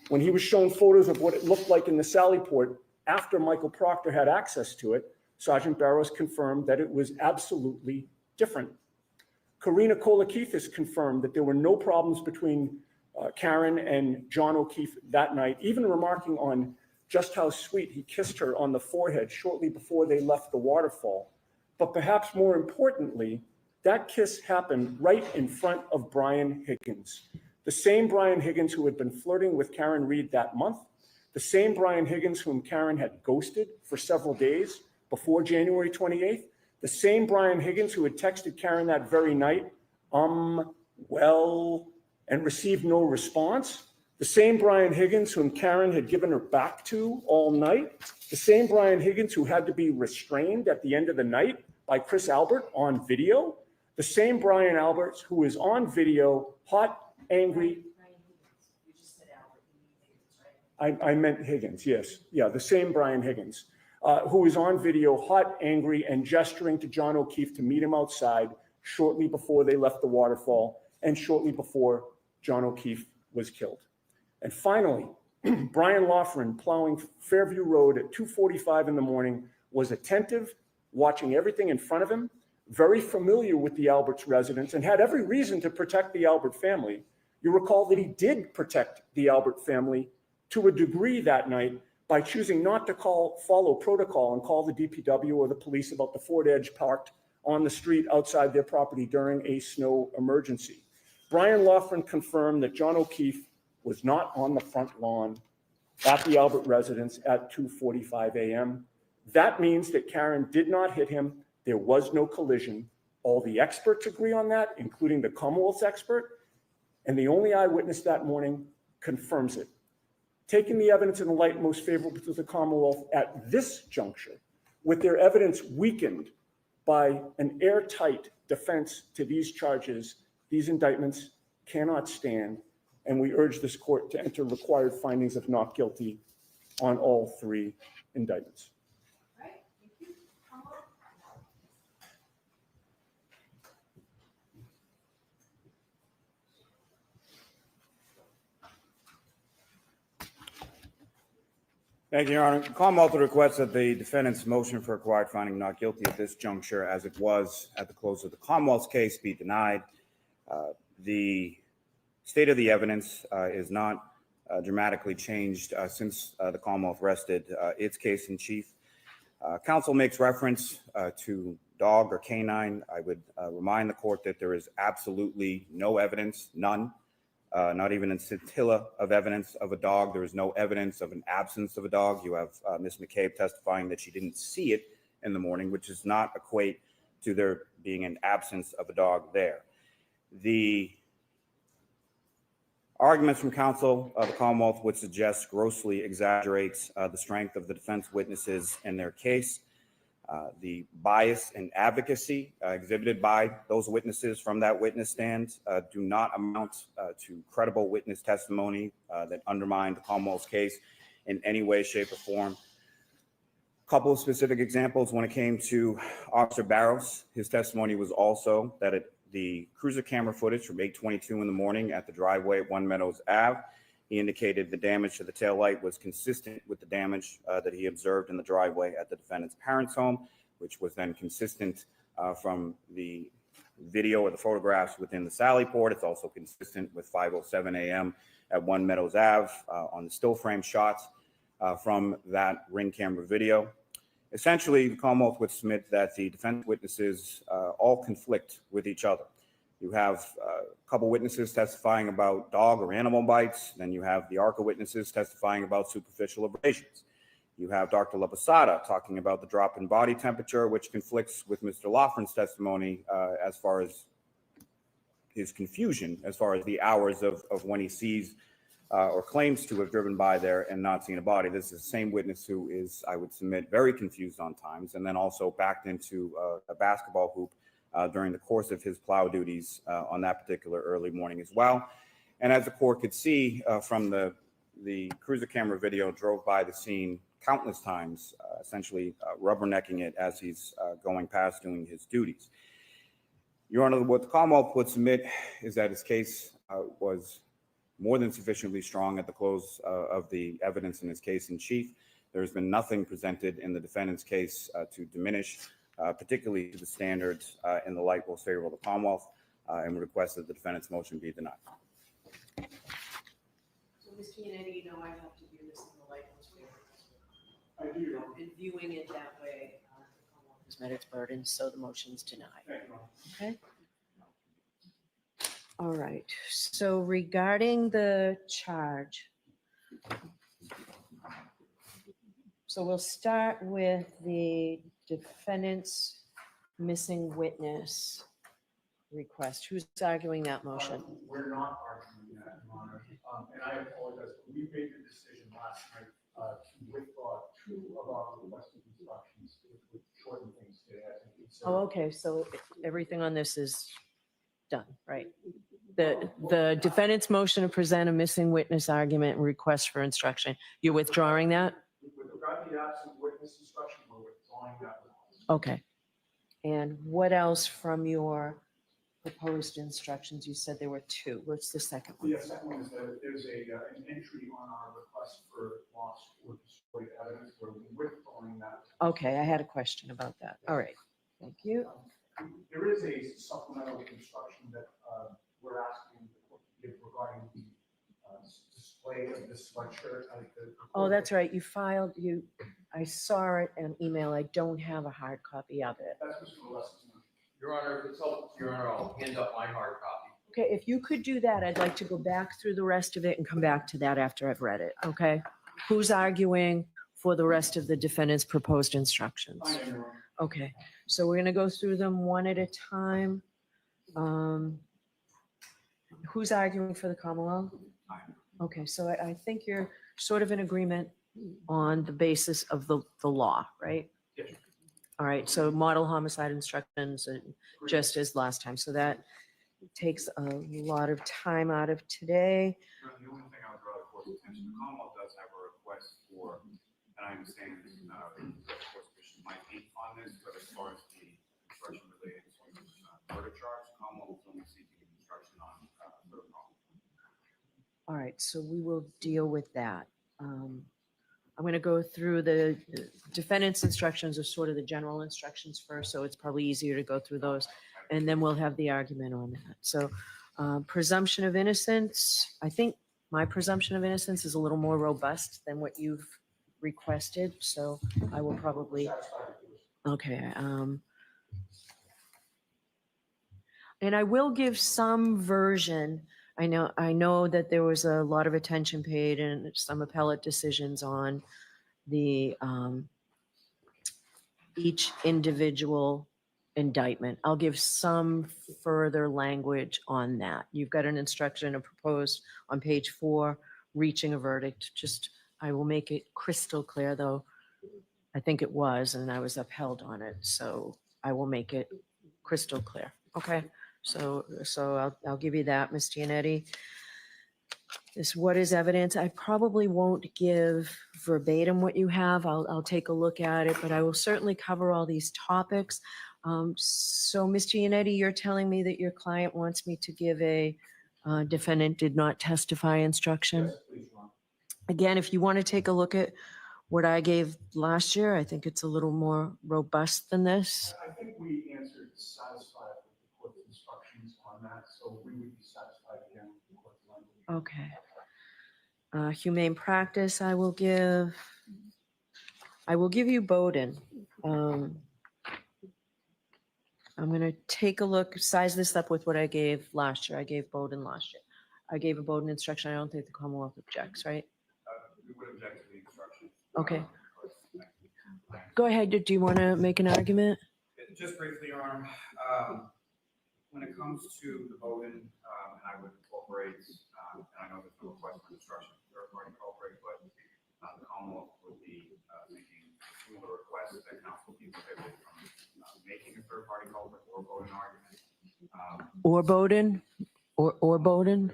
S11: When he was shown photos of what it looked like in the Sallyport after Michael Proctor had access to it, Sergeant Barros confirmed that it was absolutely different. Karina Kolakithis confirmed that there were no problems between Karen and John O'Keefe that night, even remarking on just how sweet he kissed her on the forehead shortly before they left the waterfall. But perhaps more importantly, that kiss happened right in front of Brian Higgins, the same Brian Higgins who had been flirting with Karen Reed that month, the same Brian Higgins whom Karen had ghosted for several days before January 28th, the same Brian Higgins who had texted Karen that very night, well, and received no response, the same Brian Higgins whom Karen had given her back to all night, the same Brian Higgins who had to be restrained at the end of the night by Chris Albert on video, the same Brian Alberts who is on video, hot, angry. I meant Higgins, yes. Yeah, the same Brian Higgins, who is on video, hot, angry, and gesturing to John O'Keefe to meet him outside shortly before they left the waterfall and shortly before John O'Keefe was killed. And finally, Brian Loughran, plowing Fairview Road at 2:45 in the morning, was attentive, watching everything in front of him, very familiar with the Alberts residence, and had every reason to protect the Albert family. You recall that he did protect the Albert family to a degree that night by choosing not to follow protocol and call the DPW or the police about the Ford Edge parked on the street outside their property during a snow emergency. Brian Loughran confirmed that John O'Keefe was not on the front lawn at the Albert residence at 2:45 a.m. That means that Karen did not hit him. There was no collision. All the experts agree on that, including the Commonwealth's expert, and the only eyewitness that morning confirms it. Taking the evidence in the light most favorable to the Commonwealth at this juncture, with their evidence weakened by an airtight defense to these charges, these indictments cannot stand, and we urge this court to enter required findings of not guilty on all 3 indictments.
S13: Thank you, Your Honor. Commonwealth requests that the defendant's motion for required finding not guilty at this juncture, as it was at the close of the Commonwealth's case, be denied. The state of the evidence is not dramatically changed since the Commonwealth rested its case in chief. Counsel makes reference to dog or canine. I would remind the court that there is absolutely no evidence, none, not even a scintilla of evidence of a dog. There is no evidence of an absence of a dog. You have Ms. McCabe testifying that she didn't see it in the morning, which does not equate to there being an absence of a dog there. The arguments from counsel of the Commonwealth would suggest grossly exaggerates the strength of the defense witnesses in their case. The bias and advocacy exhibited by those witnesses from that witness stand do not amount to credible witness testimony that undermine the Commonwealth's case in any way, shape, or form. A couple of specific examples when it came to Officer Barros. His testimony was also that the cruiser camera footage from 8:22 in the morning at the driveway at One Meadows Ave, he indicated the damage to the taillight was consistent with the damage that he observed in the driveway at the defendant's parents' home, which was then consistent from the video or the photographs within the Sallyport. It's also consistent with 5:07 a.m. at One Meadows Ave on the still frame shots from that Ring camera video. Essentially, the Commonwealth would submit that the defense witnesses all conflict with each other. You have a couple witnesses testifying about dog or animal bites. Then you have the ARCA witnesses testifying about superficial abrasions. You have Dr. La Posada talking about the drop in body temperature, which conflicts with Mr. Loughran's testimony as far as his confusion as far as the hours of when he sees or claims to have driven by there and not seen a body. This is the same witness who is, I would submit, very confused on times, and then also backed into a basketball hoop during the course of his plow duties on that particular early morning as well. And as the court could see from the cruiser camera video, drove by the scene countless times, essentially rubbernecking it as he's going past doing his duties. Your Honor, what the Commonwealth would submit is that his case was more than sufficiently strong at the close of the evidence in his case in chief. There's been nothing presented in the defendant's case to diminish, particularly to the standards in the light most favorable to the Commonwealth, and we request that the defendant's motion be denied.
S5: So, Ms. Giannetti, you know I have to view this in the light most favorable.
S11: I do, Your Honor.
S5: And viewing it that way, the Commonwealth has met its burden, so the motion's denied.
S11: Thank you, Your Honor.
S5: Okay. All right. So regarding the charge, so we'll start with the defendant's missing witness request. Who's arguing that motion?
S11: We're not arguing that, Your Honor. And I apologize, but we made the decision last night to withdraw 2 of our requested instructions with shorten things today. I think it's,
S5: Oh, okay. So everything on this is done, right? The defendant's motion to present a missing witness argument and request for instruction. You're withdrawing that?
S11: with regard to the absent witness instruction, we're withdrawing that request.
S5: Okay. And what else from your proposed instructions? You said there were 2. What's the second one?
S11: The second one is that there's an entry on our request for lost or destroyed evidence. We're withdrawing that.
S5: Okay, I had a question about that. All right, thank you.
S11: There is a supplemental instruction that we're asking the court to give regarding the display of this sweatshirt.
S5: Oh, that's right. You filed, I saw it in email. I don't have a hard copy of it.
S11: That's Mr. Molesky's motion.
S16: Your Honor, if it's helpful to Your Honor, I'll hand up my hard copy.
S5: Okay, if you could do that, I'd like to go back through the rest of it and come back to that after I've read it, okay? Who's arguing for the rest of the defendant's proposed instructions?
S11: I am, Your Honor.
S5: Okay, so we're gonna go through them one at a time. Who's arguing for the Commonwealth? Okay, so I think you're sort of in agreement on the basis of the law, right?
S11: Yes.
S5: All right, so model homicide instructions, just as last time. So that takes a lot of time out of today.
S13: The only thing I would draw the court's attention, the Commonwealth does have a request for, and I understand that the court's position might be on this, but as far as the instruction related to murder charge, the Commonwealth is only seeking instruction on murder problem.
S5: All right, so we will deal with that. I'm going to go through the defendant's instructions are sort of the general instructions first, so it's probably easier to go through those, and then we'll have the argument on that. So presumption of innocence, I think my presumption of innocence is a little more robust than what you've requested, so I will probably, okay. And I will give some version. I know that there was a lot of attention paid and some appellate decisions on the each individual indictment. I'll give some further language on that. You've got an instruction proposed on page 4, reaching a verdict. I will make it crystal clear, though. I think it was, and I was upheld on it. So I will make it crystal clear. Okay. So I'll give you that, Ms. Giannetti. This what is evidence. I probably won't give verbatim what you have. I'll take a look at it, but I will certainly cover all these topics. So Ms. Giannetti, you're telling me that your client wants me to give a defendant did not testify instruction?
S11: Yes, please, Your Honor.
S5: Again, if you want to take a look at what I gave last year, I think it's a little more robust than this.
S11: I think we answered satisfied with the court's instructions on that, so we would be satisfied again with the court's language.
S5: Okay. Humane practice, I will give you Bowden. I'm going to take a look, size this up with what I gave last year. I gave Bowden last year. I gave a Bowden instruction. I don't think the Commonwealth objects, right?
S13: We would object to the instruction.
S5: Okay. Go ahead. Do you want to make an argument?
S13: Just briefly, Your Honor. when it comes to the Bowden, and I would incorporate, and I know there's no request for instruction, third-party culprit, but the Commonwealth would be making a similar request that counsel be prohibited from making a third-party culprit or Bowden argument.
S5: Or Bowden? Or Bowden?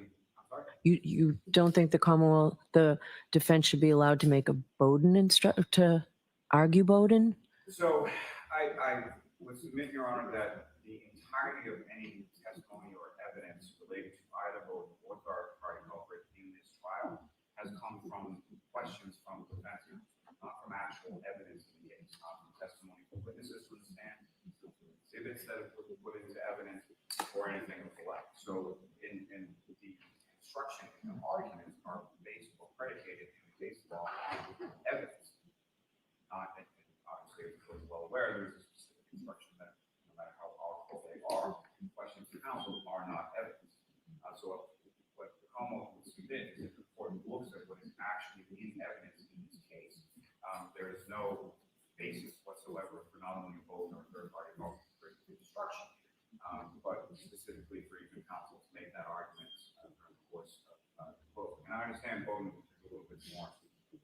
S5: You don't think the Commonwealth, the defense should be allowed to make a Bowden to argue Bowden?
S13: So I would submit, Your Honor, that the entirety of any testimony or evidence related to either Bowden or third-party culprit in this trial has come from questions from the defense, not from actual evidence in the case, not from testimony from witnesses from the stand, exhibits that have been put into evidence, or anything of the like. So in the instruction and arguments are based or predicated in the case law on evidence. Not, and obviously, as you're well aware, there's a specific instruction that no matter how powerful they are, questions to counsel are not evidence. So what the Commonwealth would submit is if the court looks at what is actually in evidence in this case, there is no basis whatsoever for not only both or third-party instruction, but specifically for even counsel to make that argument during the course of both. And I understand Bowden is a little bit more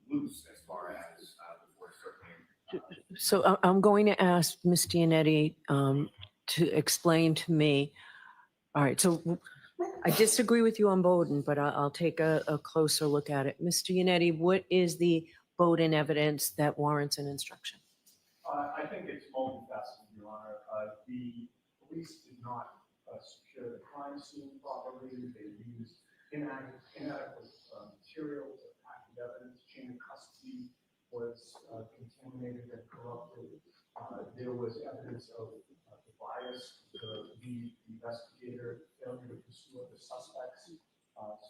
S13: loose as far as the court certainly.
S5: So I'm going to ask Ms. Giannetti to explain to me. All right, so I disagree with you on Bowden, but I'll take a closer look at it. Ms. Giannetti, what is the Bowden evidence that warrants an instruction?
S11: I think it's multifaceted, Your Honor. The police did not secure the crime scene properly. They used inadequate material to pack the evidence. Chain of custody was contaminated and corrupted. There was evidence of the bias, the investigator failure to pursue the suspects,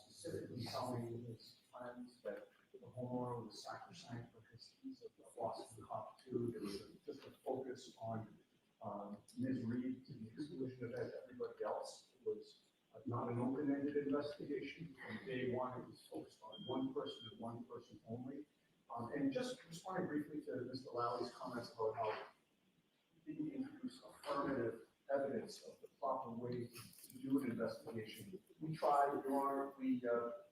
S11: specifically telling his friends that the homeowner was sacrosanct because he's a Boston cop too. There was just a focus on Ms. Reed to the exclusion of everybody else. It was not an open-ended investigation. From day one, it was focused on one person and one person only. And just responding briefly to Mr. Lowry's comments about how he didn't introduce affirmative evidence of the proper way to do an investigation. We tried, Your Honor, we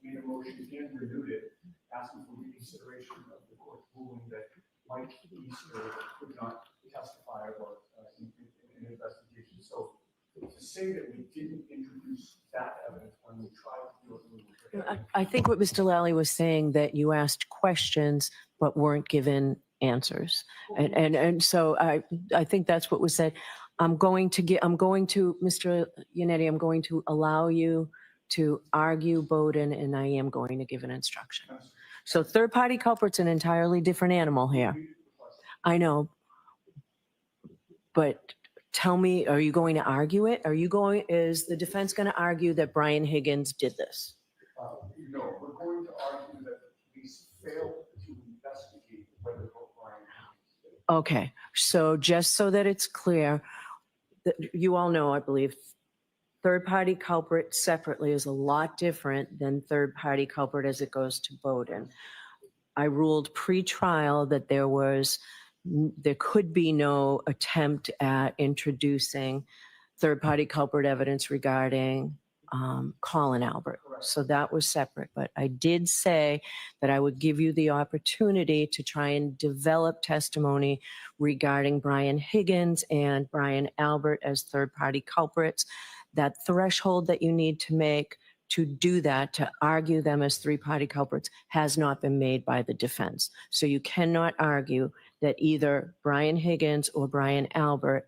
S11: made a motion and renewed it, asking for reconsideration of the court's ruling that Mike Easter could not testify about an investigation. So to say that we didn't introduce that evidence when we tried to do it.
S5: I think what Mr. Lally was saying that you asked questions but weren't given answers. And so I think that's what was said. I'm going to, Mr. Yannetti, I'm going to allow you to argue Bowden, and I am going to give an instruction. So third-party culprit's an entirely different animal here. I know, but tell me, are you going to argue it? Is the defense going to argue that Brian Higgins did this?
S11: No, we're going to argue that the police failed to investigate whether Brian Higgins did it.
S5: Okay, so just so that it's clear, that you all know, I believe, third-party culprit separately is a lot different than third-party culprit as it goes to Bowden. I ruled pre-trial that there could be no attempt at introducing third-party culprit evidence regarding Colin Albert. So that was separate. But I did say that I would give you the opportunity to try and develop testimony regarding Brian Higgins and Brian Albert as third-party culprits. That threshold that you need to make to do that, to argue them as three-party culprits, has not been made by the defense. So you cannot argue that either Brian Higgins or Brian Albert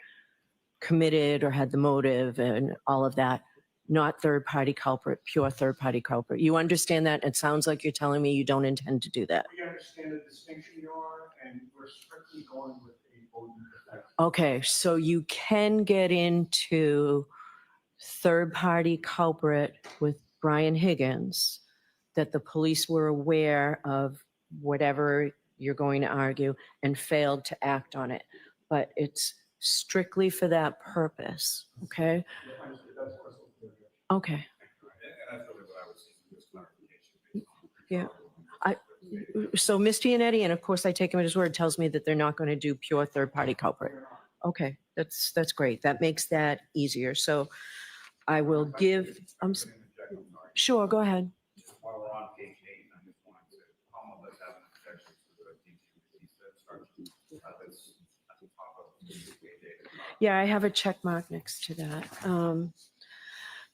S5: committed or had the motive and all of that, not third-party culprit, pure third-party culprit. You understand that? It sounds like you're telling me you don't intend to do that.
S11: We understand the distinction, Your Honor, and we're strictly going with a Bowden defense.
S5: Okay, so you can get into third-party culprit with Brian Higgins, that the police were aware of whatever you're going to argue and failed to act on it. But it's strictly for that purpose, okay? Okay.
S13: And that's really what I was seeking, this clarification.
S5: Yeah. So Ms. Giannetti, and of course I take him at his word, tells me that they're not going to do pure third-party culprit. Okay, that's great. That makes that easier. So I will give, sure, go ahead.
S13: While we're on page 8, I just wanted to, Commonwealth does have an objection to the DTC instruction that's at the top of page 8.
S5: Yeah, I have a check mark next to that.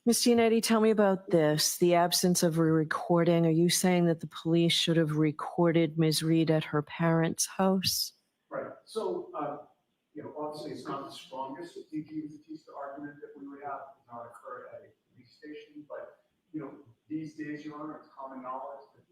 S5: Ms. Giannetti, tell me about this, the absence of a recording. Are you saying that the police should have recorded Ms. Reed at her parents' house?
S11: Right. So, obviously it's not the strongest DG Batista argument that we would have, did not occur at a police station, but, these days, Your Honor, it's common knowledge that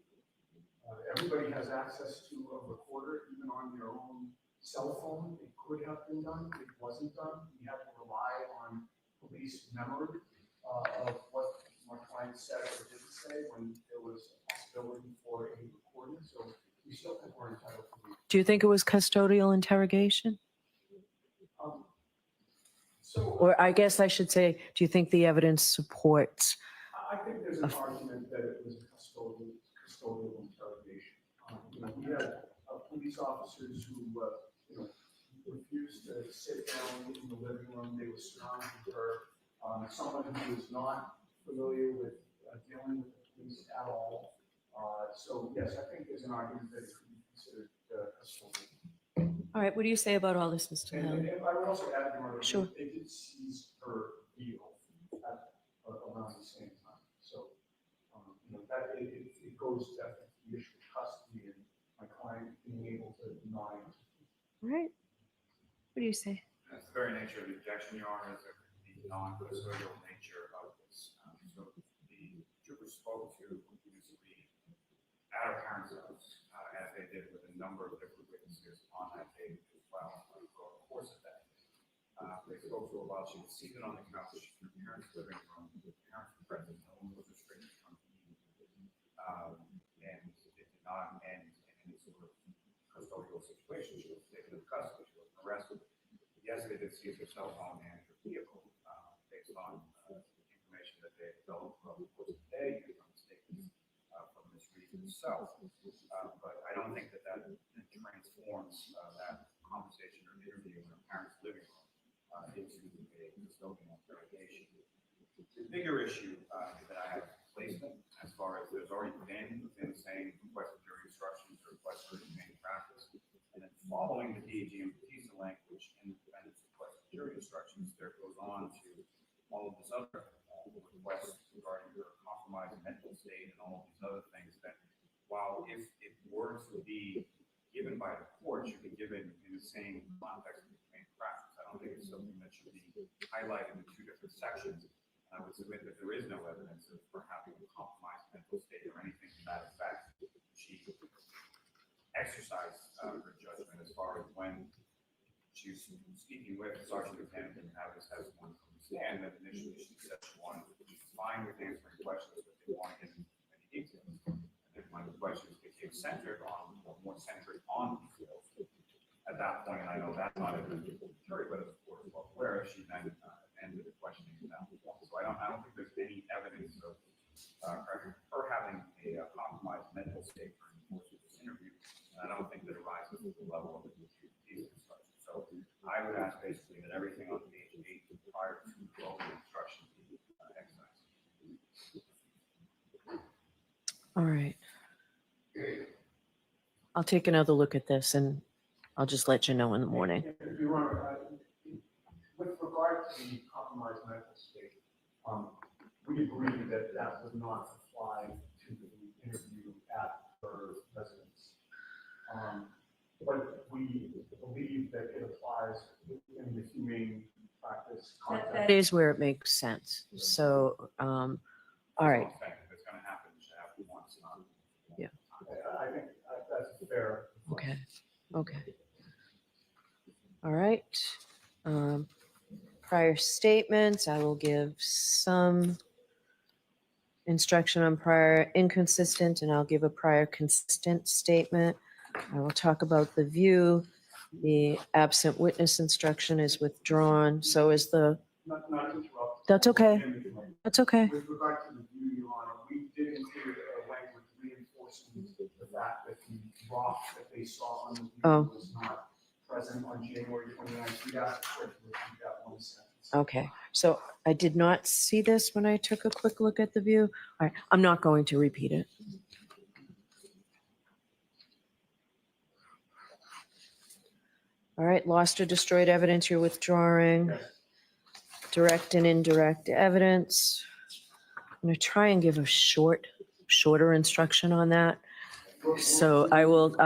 S11: everybody has access to a recorder, even on your own cell phone. It could have been done. It wasn't done. We had to rely on police memory of what my client said or didn't say when there was a possibility for a recording. So we still think we're entitled to.
S5: Do you think it was custodial interrogation? Or I guess I should say, do you think the evidence supports?
S11: I think there's an argument that it was a custodial interrogation. We had police officers who, refused to sit down in the living room. They were surrounded with her. Someone who was not familiar with dealing with the police at all. So yes, I think there's an argument that it could be considered custodial.
S5: All right, what do you say about all this, Mr. Hill?
S11: And I would also add, Your Honor,
S5: Sure.
S11: they did seize her vehicle at around the same time. So, that it goes to the issue of custody and my client being able to deny.
S5: All right. What do you say?
S13: That's the very nature of the objection, Your Honor, is the non-custodial nature of this. So the trooper spoke to Ms. Reed at her parents' house, as they did with a number of different witnesses on that day as well, throughout the course of that day. They spoke to her while she was seated on the couch in her parents' living room. The parents were present. No one was restricted from eating. And it did not end in any sort of custodial situation. She was taken into custody. She was arrested. Yes, they did seize her cell phone and her vehicle based on information that they had developed throughout the course of the day and from statements from Ms. Reed herself. But I don't think that transforms that conversation or interview in her parents' living room into a custodial interrogation. The bigger issue that I have placement, as far as there's already been within the same requested jury instructions or requested main practice, and then following the DAG and Batista language in the defendant's requested jury instructions, there goes on to all of this other requests regarding her compromised mental state and all of these other things that, while if it were to be given by the court, should be given in the same context of the main practice. I don't think it's something that should be highlighted in two different sections. I would submit that there is no evidence of her having a compromised mental state or anything to that effect. She exercised her judgment as far as when she was speaking with Sergeant Lieutenant and FAVS has one from the stand, that initially she said she wanted to be fine with answering questions, but they wanted to get into many details. And then when the questions became centered on, or more centered on details, at that point, and I know that's not a jury, but of course, well aware, she then ended the questioning at that point. So I don't think there's any evidence of her having a compromised mental state during the course of this interview. And I don't think that arises at the level of the instruction. So I would ask basically that everything on page 8 prior to all the instruction be excised.
S5: All right. I'll take another look at this and I'll just let you know in the morning.
S11: Your Honor, with regard to the compromised mental state, we agree that that would not apply to the interview at her residence. But we believe that it applies in the humane practice context.
S5: That is where it makes sense. So, all right.
S13: If it's going to happen, it should happen once, not.
S5: Yeah.
S11: I think that's fair.
S5: Okay. Okay. All right. Prior statements, I will give some instruction on prior inconsistent, and I'll give a prior consistent statement. I will talk about the view. The absent witness instruction is withdrawn. So is the.
S11: Not to interrupt.
S5: That's okay. That's okay.
S11: With regard to the view, Your Honor, we did include a language reinforcing the fact that the rock that they saw on the view was not present on January 29th. We asked the court to repeat that one sentence.
S5: Okay, so I did not see this when I took a quick look at the view. All right, I'm not going to repeat it. All right, lost or destroyed evidence you're withdrawing. Direct and indirect evidence. I'm going to try and give a shorter instruction on that. So I will,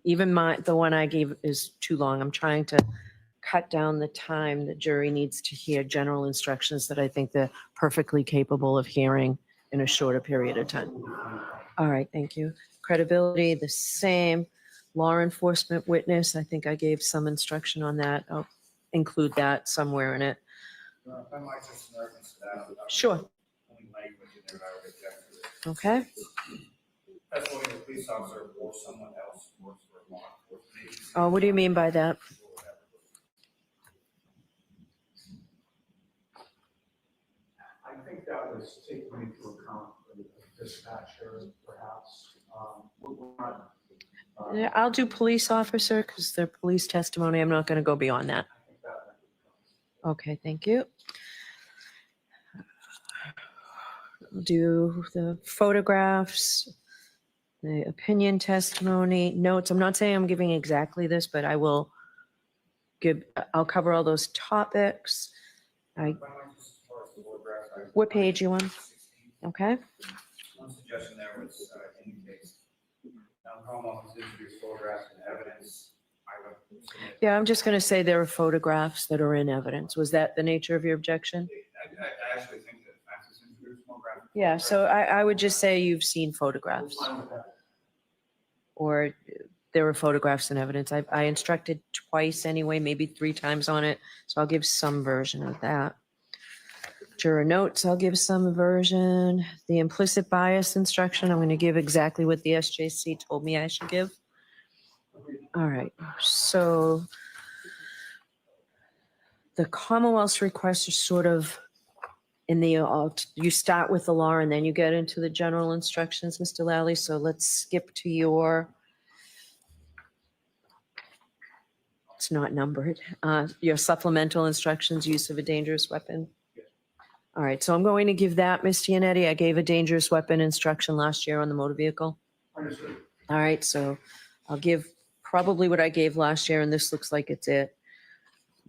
S5: even the one I gave is too long. I'm trying to cut down the time the jury needs to hear general instructions that I think they're perfectly capable of hearing in a shorter period of time. All right, thank you. Credibility, the same. Law enforcement witness, I think I gave some instruction on that. I'll include that somewhere in it.
S13: If I might just reference that.
S5: Sure.
S13: Only language in there that I would object to.
S5: Okay.
S13: Testimony of a police officer or someone else who works for a law enforcement agency.
S5: What do you mean by that?
S11: I think that was taken into account for the dispatcher, perhaps. We're not,
S5: Yeah, I'll do police officer because they're police testimony. I'm not going to go beyond that. Okay, thank you. Do the photographs, the opinion testimony, notes. I'm not saying I'm giving exactly this, but I'll cover all those topics. What page you on? Okay.
S13: One suggestion there was indicates Commonwealth has introduced photographs and evidence. I would submit.
S5: Yeah, I'm just going to say there are photographs that are in evidence. Was that the nature of your objection?
S13: I actually think that FAVS has introduced more graphic.
S5: Yeah, so I would just say you've seen photographs. Or there were photographs and evidence. I instructed twice anyway, maybe 3 times on it. So I'll give some version of that. Juror notes, I'll give some version. The implicit bias instruction, I'm going to give exactly what the SJC told me I should give. All right, so the Commonwealth's request is sort of in the, you start with the law and then you get into the general instructions, Mr. Lally. So let's skip to it's not numbered, your supplemental instructions, use of a dangerous weapon. All right, so I'm going to give that, Ms. Giannetti. I gave a dangerous weapon instruction last year on the motor vehicle.
S11: understood.
S5: All right, so I'll give probably what I gave last year, and this looks like it's it.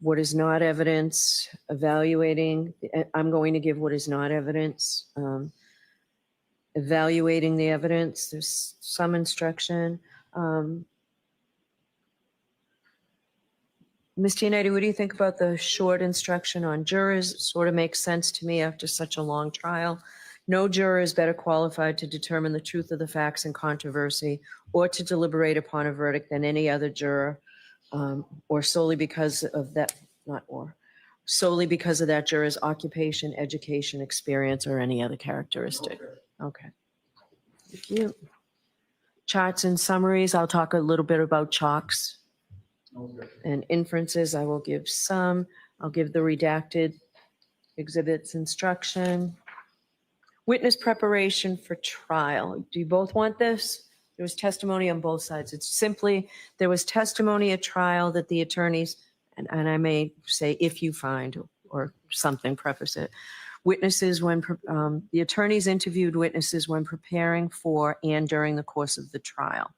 S5: What is not evidence, evaluating, I'm going to give what is not evidence. Evaluating the evidence, there's some instruction. Ms. Giannetti, what do you think about the short instruction on jurors? It sort of makes sense to me after such a long trial. No juror is better qualified to determine the truth of the facts in controversy or to deliberate upon a verdict than any other juror, or solely because of that, solely because of that juror's occupation, education, experience, or any other characteristic. Okay. Thank you. Charts and summaries, I'll talk a little bit about chalks. And inferences, I will give some. I'll give the redacted exhibits instruction. Witness preparation for trial. Do you both want this? There was testimony on both sides. It's simply, there was testimony at trial that the attorneys, and I may say if you find or something, preface it. Witnesses the attorneys interviewed witnesses when preparing for and during the course of the trial.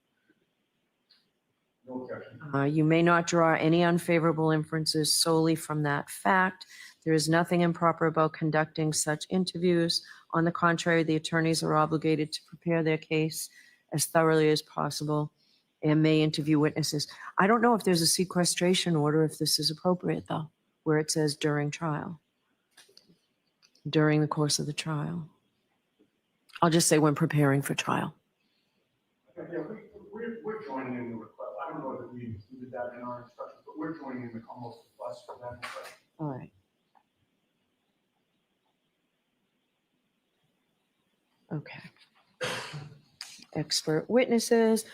S5: You may not draw any unfavorable inferences solely from that fact. There is nothing improper about conducting such interviews. On the contrary, the attorneys are obligated to prepare their case as thoroughly as possible and may interview witnesses. I don't know if there's a sequestration order, if this is appropriate though, where it says during trial, during the course of the trial. I'll just say when preparing for trial.
S11: Yeah, we're joining in the request. I don't know that we included that in our instructions, but we're joining in the Commonwealth's request for that instruction.
S5: All right. Okay. Expert witnesses,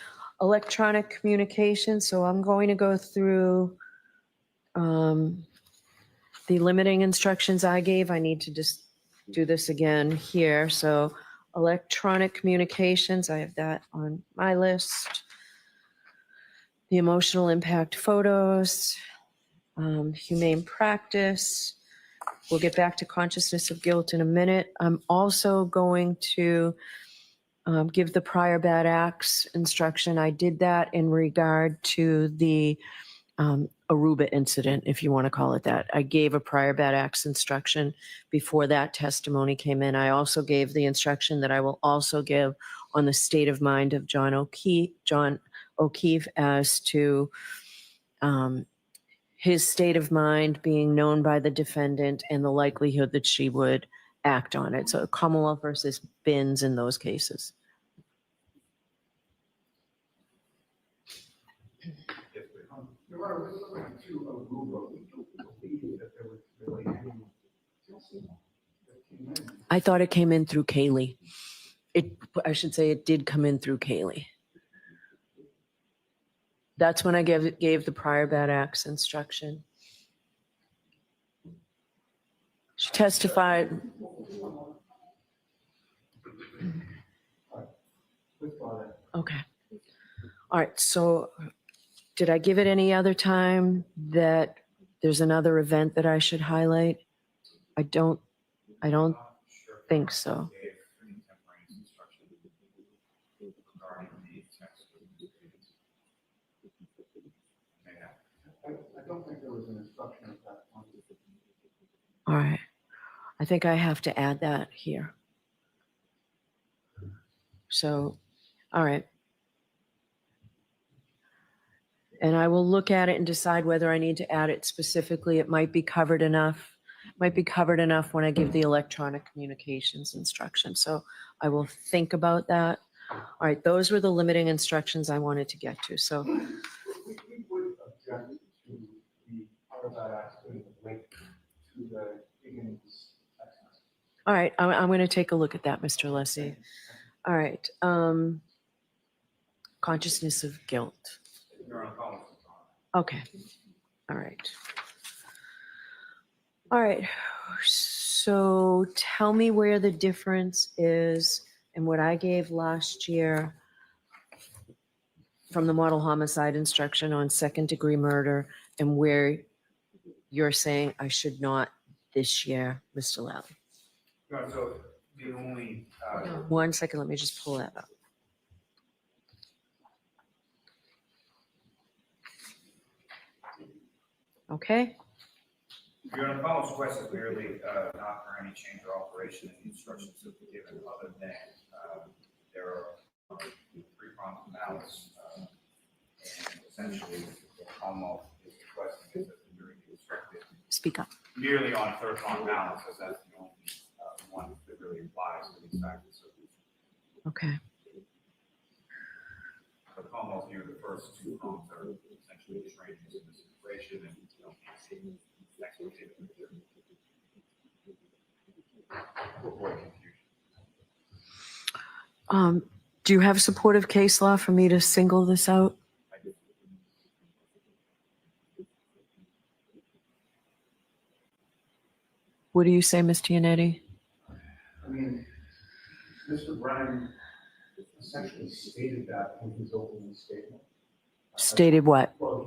S5: electronic communication. So I'm going to go through the limiting instructions I gave. I need to just do this again here. So electronic communications, I have that on my list. The emotional impact photos, humane practice, We'll get back to consciousness of guilt in a minute. I'm also going to give the prior bad acts instruction. I did that in regard to the Aruba incident, if you want to call it that. I gave a prior bad acts instruction before that testimony came in. I also gave the instruction that I will also give on the state of mind of John O'Keefe as to his state of mind being known by the defendant and the likelihood that she would act on it. So Commonwealth versus Binns in those cases.
S11: Your Honor, with regard to Aruba, we don't believe that there was really any testimony that came in.
S5: I thought it came in through Kaylee. I should say it did come in through Kaylee. That's when I gave the prior bad acts instruction. She testified. Okay. All right. So did I give it any other time that there's another event that I should highlight? I don't think so.
S11: I don't think there was an instruction at that point.
S5: All right. I think I have to add that here. So, all right. And I will look at it and decide whether I need to add it specifically. It might be covered enough. Might be covered enough when I give the electronic communications instruction. So I will think about that. All right. Those were the limiting instructions I wanted to get to. So
S11: We would object to the part of that accident linked to the Higgins text message.
S5: all right, I'm going to take a look at that, Mr. Lessie. All right. Consciousness of guilt. Okay. All right. All right. So tell me where the difference is in what I gave last year from the model homicide instruction on second-degree murder and where you're saying I should not this year, Mr. Lally.
S13: No, so the only,
S5: 1 second, let me just pull that up. Okay.
S13: Your Honor, follows request is clearly not for any change or alteration in the instructions that were given, other than there are three prongs of malice, and essentially the Commonwealth is requesting is that the jury be instructed
S5: Speak up.
S13: merely on third prong malice, as that's the only one that really applies to these factors.
S5: Okay.
S13: The Commonwealth here, the first two prongs are essentially extraneous in this situation, and you don't see next one. Avoid confusion.
S5: Do you have supportive case law for me to single this out? What do you say, Mr. Yannetti?
S11: I mean, Mr. Brennan essentially stated that in his opening statement.
S5: Stated what?
S11: Well,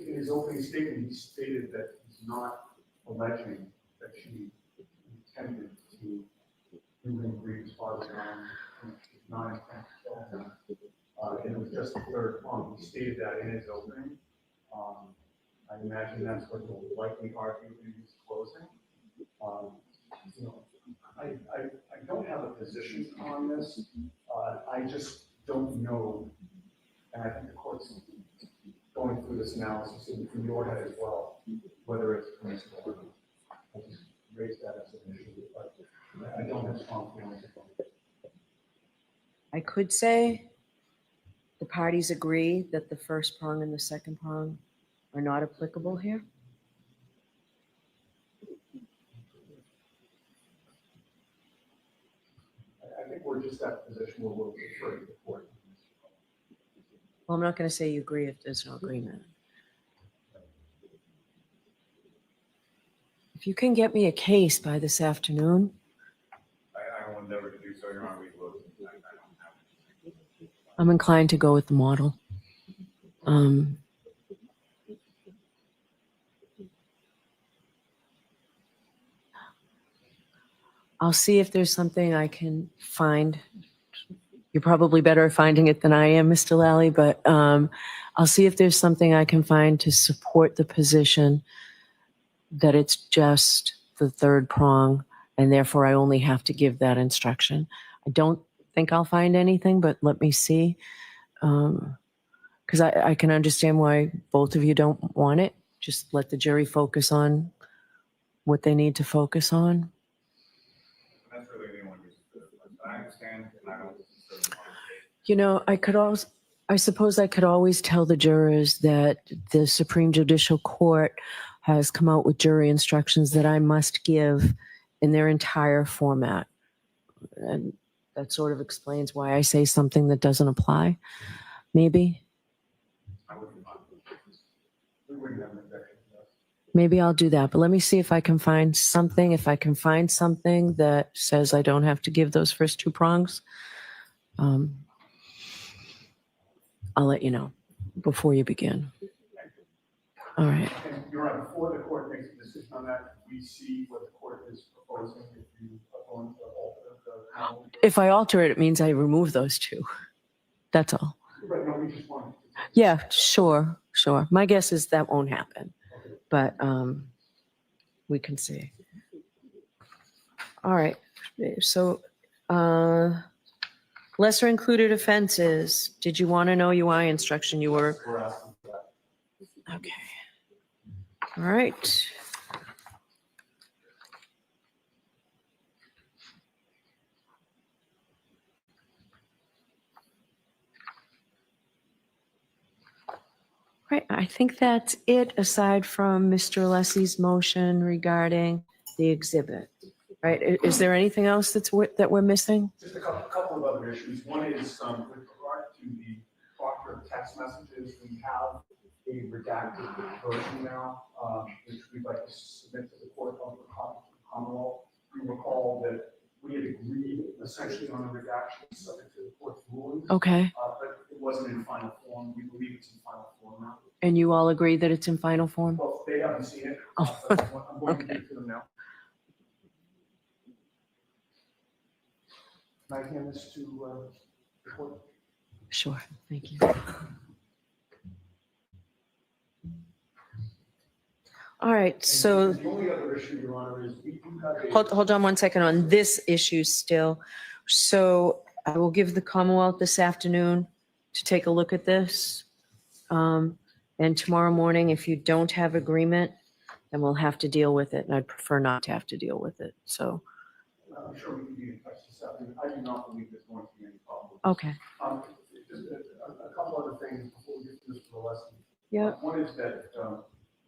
S11: in his opening statement, he stated that he's not alleging that she intended to do him grievous bodily harm, not intent to kill him. And it was just the third prong. He stated that in his opening. I imagine that's what he'll likely argue in his closing. You know, I don't have a position on this. I just don't know, and I think the court's going through this analysis in your head as well, whether it's permissible or not. I just raised that as an issue, but I don't have strong feelings about it.
S5: I could say the parties agree that the first prong and the second prong are not applicable here.
S11: I think we're just at the position where we'll refer to the court.
S5: Well, I'm not going to say you agree if there's no agreement. If you can get me a case by this afternoon,
S13: I will endeavor to do so, Your Honor. We will. I don't have it.
S5: I'm inclined to go with the model. I'll see if there's something I can find. You're probably better at finding it than I am, Mr. Lally, but I'll see if there's something I can find to support the position that it's just the third prong, and therefore I only have to give that instruction. I don't think I'll find anything, but let me see. Because I can understand why both of you don't want it. Just let the jury focus on what they need to focus on.
S13: That's really the only reason. I understand, and I don't.
S5: You know, I suppose I could always tell the jurors that the Supreme Judicial Court has come out with jury instructions that I must give in their entire format. And that sort of explains why I say something that doesn't apply, maybe. Maybe I'll do that, but let me see if I can find something. If I can find something that says I don't have to give those first two prongs, I'll let you know before you begin. All right.
S11: And Your Honor, before the court makes a decision on that, we see what the court is proposing if you are going to alter the panel.
S5: If I alter it, it means I remove those two. That's all.
S11: Right, no, we just wanted to.
S5: Yeah, sure. My guess is that won't happen, but we can see. All right. So lesser included offenses. Did you want an OUI instruction? You were. Okay. All right. Right, I think that's it, aside from Mr. Alessi's motion regarding the exhibit. Right, is there anything else that we're missing?
S11: Just a couple of other issues. One is with regard to the Proctor text messages, we have a redacted version now, which we'd like to submit to the court of the Commonwealth. You recall that we had agreed essentially on the redaction subject to the court's ruling.
S5: Okay.
S11: But it wasn't in final form. We believe it's in final form now.
S5: And you all agree that it's in final form?
S11: Well, they haven't seen it.
S5: Oh,
S11: I'm going to give it to them now. Can I hand this to the court?
S5: Sure, thank you. All right, so
S11: The only other issue, Your Honor, is we do have a.
S5: hold on one second on this issue still. So I will give the Commonwealth this afternoon to take a look at this. And tomorrow morning, if you don't have agreement, then we'll have to deal with it. And I'd prefer not to have to deal with it. So,
S11: I'm sure we can be in touch this afternoon. I do not believe there's going to be any problem.
S5: okay.
S11: Just a couple other things before we get to this for the lesson.
S5: Yeah.
S11: One is that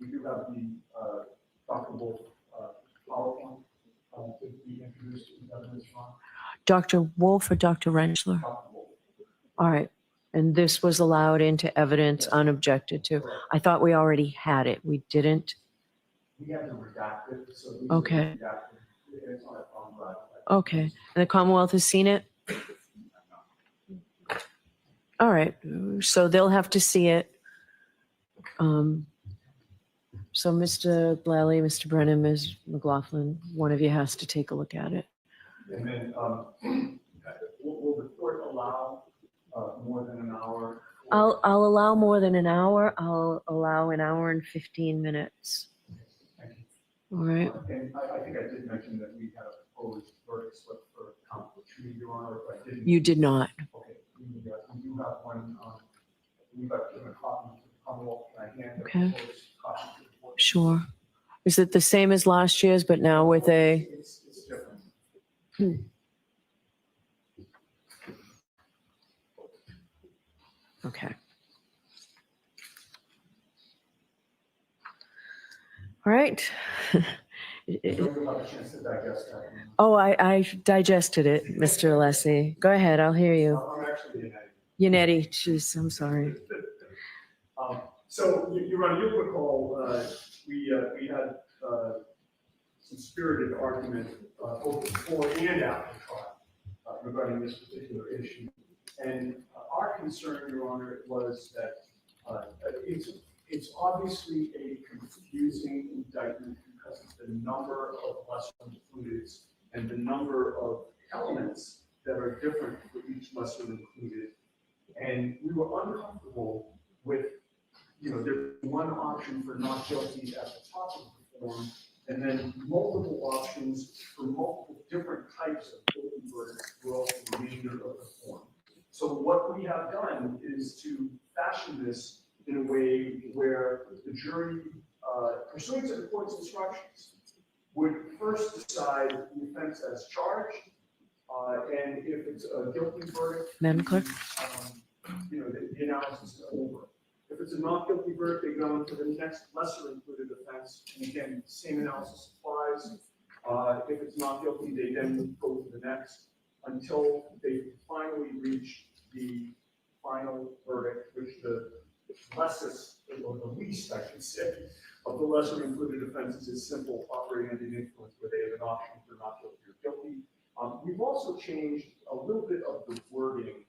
S11: we do have the Dr. Wolf PowerPoint to be introduced to the evidence on.
S5: Dr. Wolf or Dr. Rentschler? All right. And this was allowed into evidence unobjected to. I thought we already had it. We didn't.
S11: We have to redact it. So
S5: Okay.
S11: It's on a drive.
S5: Okay. And the Commonwealth has seen it? All right. So they'll have to see it. So Mr. Blally, Mr. Brennan, Ms. McLaughlin, one of you has to take a look at it.
S11: And then will the court allow more than an hour?
S5: I'll allow more than an hour. I'll allow an hour and 15 minutes.
S11: Thank you.
S5: All right.
S11: And I think I did mention that we had a proposed verdict slip for count two, Your Honor, if I didn't.
S5: You did not.
S11: Okay, we do have one. We've got given a copy to the Commonwealth. Can I hand the
S5: Okay.
S11: proposed copy to the court?
S5: Sure. Is it the same as last year's, but now with a?
S11: It's different.
S5: Okay. All right.
S11: You'll have a chance to digest that.
S5: Oh, I digested it, Mr. Alessi. Go ahead, I'll hear you.
S11: I'm actually
S5: Yannetti, jeez, I'm sorry.
S11: So, Your Honor, you'll recall we had some spirited argument both before and after trial regarding this particular issue. And our concern, Your Honor, was that it's obviously a confusing indictment because of the number of lesser included and the number of elements that are different for each lesser included. And we were uncomfortable with, there's one option for not guilty at the top of the form, and then multiple options for multiple different types of guilty verdicts throughout the remainder of the form. So what we have done is to fashion this in a way where the jury, pursuant to the court's instructions, would first decide the offense as charged, and if it's a guilty verdict,
S5: Madam Clerk?
S11: The analysis is over. If it's a not guilty verdict, they go into the next lesser included offense, and again, same analysis applies. If it's not guilty, they then go to the next until they finally reach the final verdict, which the lessest, or the least, I should say, of the lesser included offenses is simple operating under the influence, where they have an option for not guilty or guilty. We've also changed a little bit of the wording,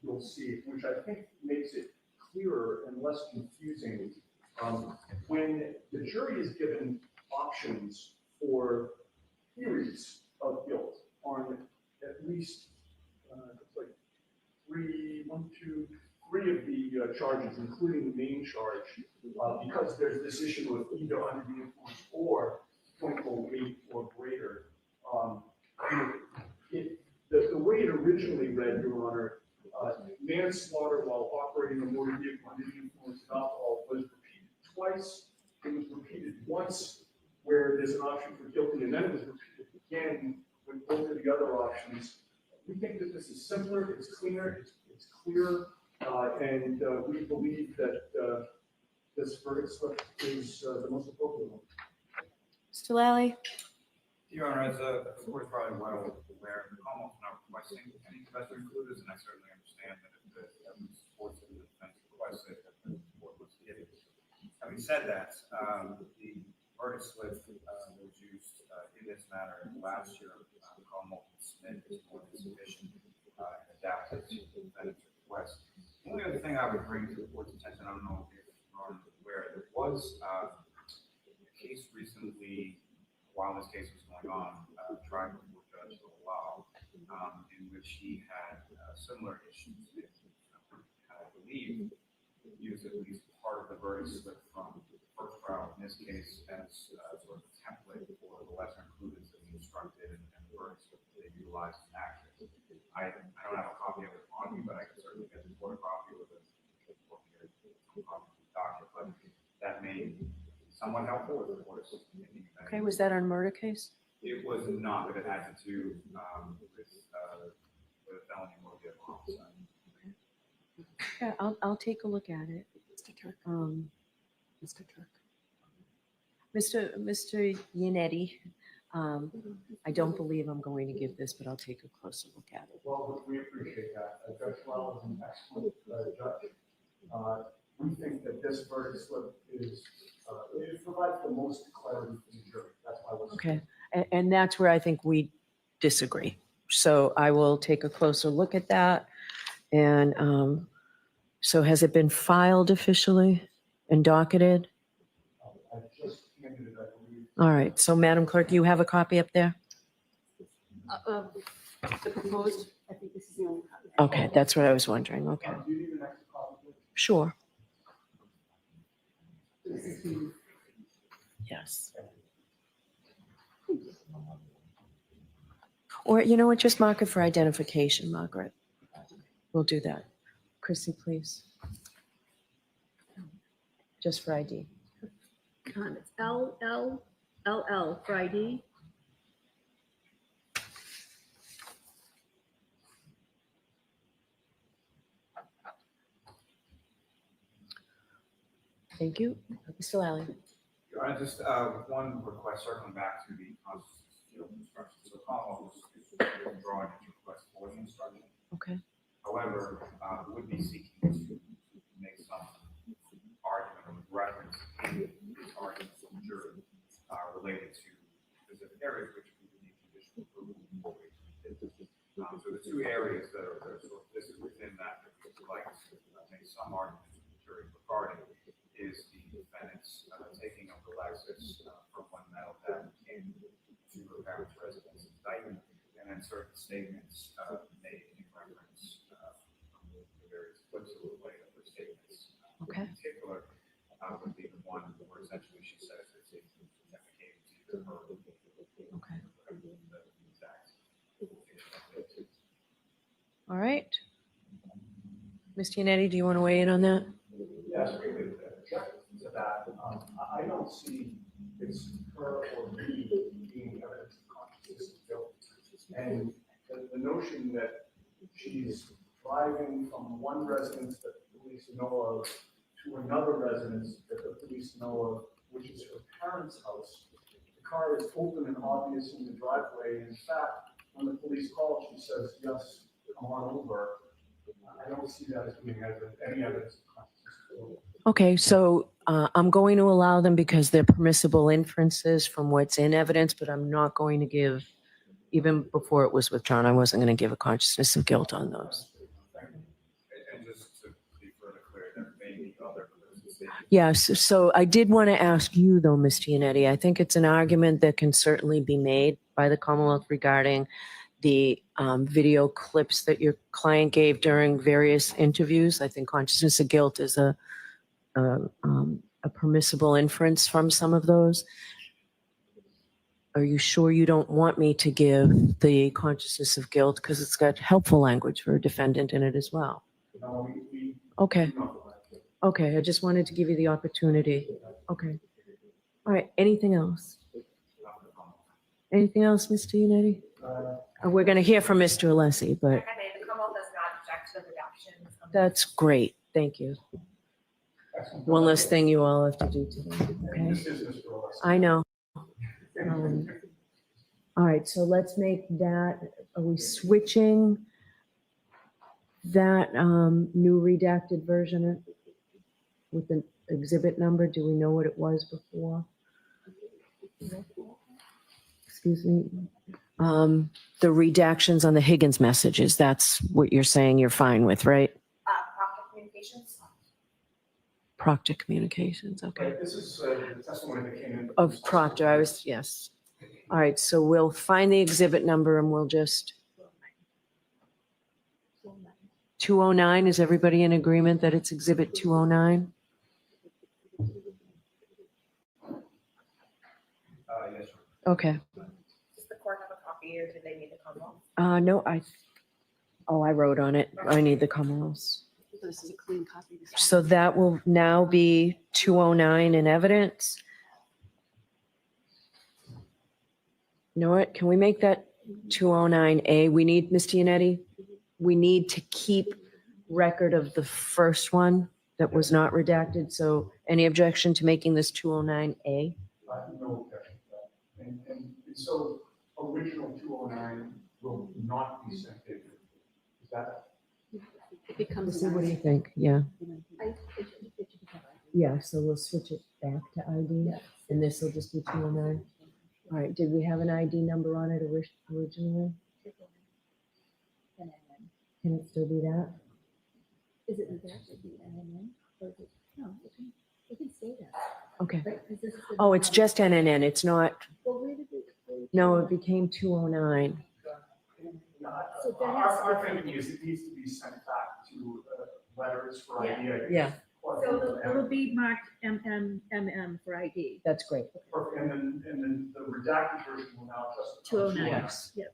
S11: you'll see, which I think makes it clearer and less confusing. When the jury is given options for theories of guilt on at least it's like three of the charges, including the main charge, because there's this issue of either under the influence or 0.08 or greater. The way it originally read, Your Honor, manslaughter while operating a motor vehicle under the influence of alcohol was repeated twice. It was repeated once where there's an option for guilty, and then it was repeated again with both of the other options. We think that this is simpler, it's cleaner, it's clearer, and we believe that this verdict slip is the most appropriate one.
S5: Mr. Lally?
S13: Your Honor, as the court is probably well aware, the Commonwealth is not requesting any lesser included, and I certainly understand that if the evidence supports it, the defense requests it, that the court must give it. Having said that, the verdict slip that was used in this matter last year, the Commonwealth submitted is more than sufficient and adapted to the defendant's request. The only other thing I would bring to the court's attention, I don't know if you're aware, there was a case recently, while this case was going on, tried before Judge Lau, in which he had similar issues. I believe used at least part of the verdict slip from the first trial, in this case, as sort of a template for the lesser included that he instructed and the verdict slip that they utilized in action. I don't have a copy of it on me, but I can certainly get the court a copy of it. But that may be somewhat helpful with the court.
S5: Okay, was that on a murder case?
S13: It was not, but it had to do with a felony motor vehicle homicide.
S5: Yeah, I'll take a look at it.
S19: Mr. Turk.
S5: Mr. Turk. Mr. Yannetti, I don't believe I'm going to give this, but I'll take a closer look at it.
S11: Well, we appreciate that. Judge Lau is an excellent judge. We think that this verdict slip is, it provides the most clarity for the jury. That's why we're.
S5: Okay, and that's where I think we disagree. So I will take a closer look at that. And so has it been filed officially and docketed?
S11: I just handed it, I believe.
S5: All right, so Madam Clerk, you have a copy up there?
S19: The proposed, I think this is the only copy.
S5: Okay, that's what I was wondering. Okay,
S11: Do you need an extra copy?
S5: sure.
S19: This is the
S5: Yes. Or, you know what, just mark it for identification, Margaret. We'll do that. Chrissy, please. Just for ID.
S19: It's LLLL for ID.
S5: Thank you. Mr. Lally.
S13: Your Honor, just one request circling back to the constitutional instructions. So Commonwealth is withdrawing its request for the instruction.
S5: Okay.
S13: However, would be seeking to make some argument or reference in this argument from the jury related to specific areas which we would need judicial approval before we did this. So the two areas that are sort of listed within that we would like to make some arguments from the jury regarding is the defendant's taking of the Lexus from when Metal Dad came to her parents' residence.
S15: and certain statements made in reference to various clips of the way of the statements.
S5: Okay.
S15: In particular, would be the one where essentially she says it's authenticated to her.
S5: Okay. All right. Ms. Giannetti, do you want to weigh in on that?
S11: Yes, to that. I don't see it's her or me being evidence of consciousness of guilt. And the notion that she's driving from one residence that the police know of to another residence that the police know of, which is her parents' house. The car is open and obvious in the driveway. In fact, when the police call, she says, yes, come on over. I don't see that as being any evidence of consciousness of guilt.
S5: Okay, so I'm going to allow them because they're permissible inferences from what's in evidence, but I'm not going to give, even before it was withdrawn, I wasn't going to give a consciousness of guilt on those.
S15: And just to be further clear, there may be other clues.
S5: Yes, so I did want to ask you though, Ms. Giannetti, I think it's an argument that can certainly be made by the Commonwealth regarding the video clips that your client gave during various interviews. I think consciousness of guilt is a permissible inference from some of those. Are you sure you don't want me to give the consciousness of guilt because it's got helpful language for a defendant in it as well?
S11: No,
S5: Okay. Okay, I just wanted to give you the opportunity. Okay. All right, anything else? Anything else, Mr. Giannetti? We're going to hear from Mr. Alessi, but
S17: The Commonwealth does not object to the redactions.
S5: that's great. Thank you. One less thing you all have to do today, okay? I know. All right, so let's make that, are we switching that new redacted version with the exhibit number? Do we know what it was before? Excuse me. The redactions on the Higgins messages, that's what you're saying you're fine with, right?
S17: Proctor Communications.
S5: Proctor Communications, okay.
S11: This is the testimony that came in.
S5: Of Proctor, yes. All right, so we'll find the exhibit number and we'll just. 209, is everybody in agreement that it's exhibit 209?
S15: Yes.
S5: Okay.
S17: Does the court have a copy or do they need the Commonwealth?
S5: No, I wrote on it. I need the Commonwealths.
S19: So this is a clean copy.
S5: So that will now be 209 in evidence. You know what? Can we make that 209A? We need, Ms. Giannetti, we need to keep record of the first one that was not redacted. So any objection to making this 209A?
S11: No objection to that. And so original 209 will not be sent in. Is that?
S19: It becomes.
S5: What do you think? Yeah.
S19: I-
S5: Yeah, so we'll switch it back to ID and this will just be 209. All right, did we have an ID number on it originally? Can it still be that?
S19: Is it redacted, the NNN? Or is it, no, it can say that.
S5: Okay.
S19: Right, 'cause this is the-
S5: Oh, it's just NNN, it's not,
S19: Well, where did it?
S5: no, it became 209.
S19: So that has to
S11: Our
S19: be-
S11: thinking is it needs to be sent back to letters for
S19: Yeah.
S11: ID.
S5: Yeah.
S19: So it'll be marked MM for ID.
S5: That's great.
S11: Perfect. And then the redacted version will now just.
S19: 209.
S5: Yes.
S19: Yep.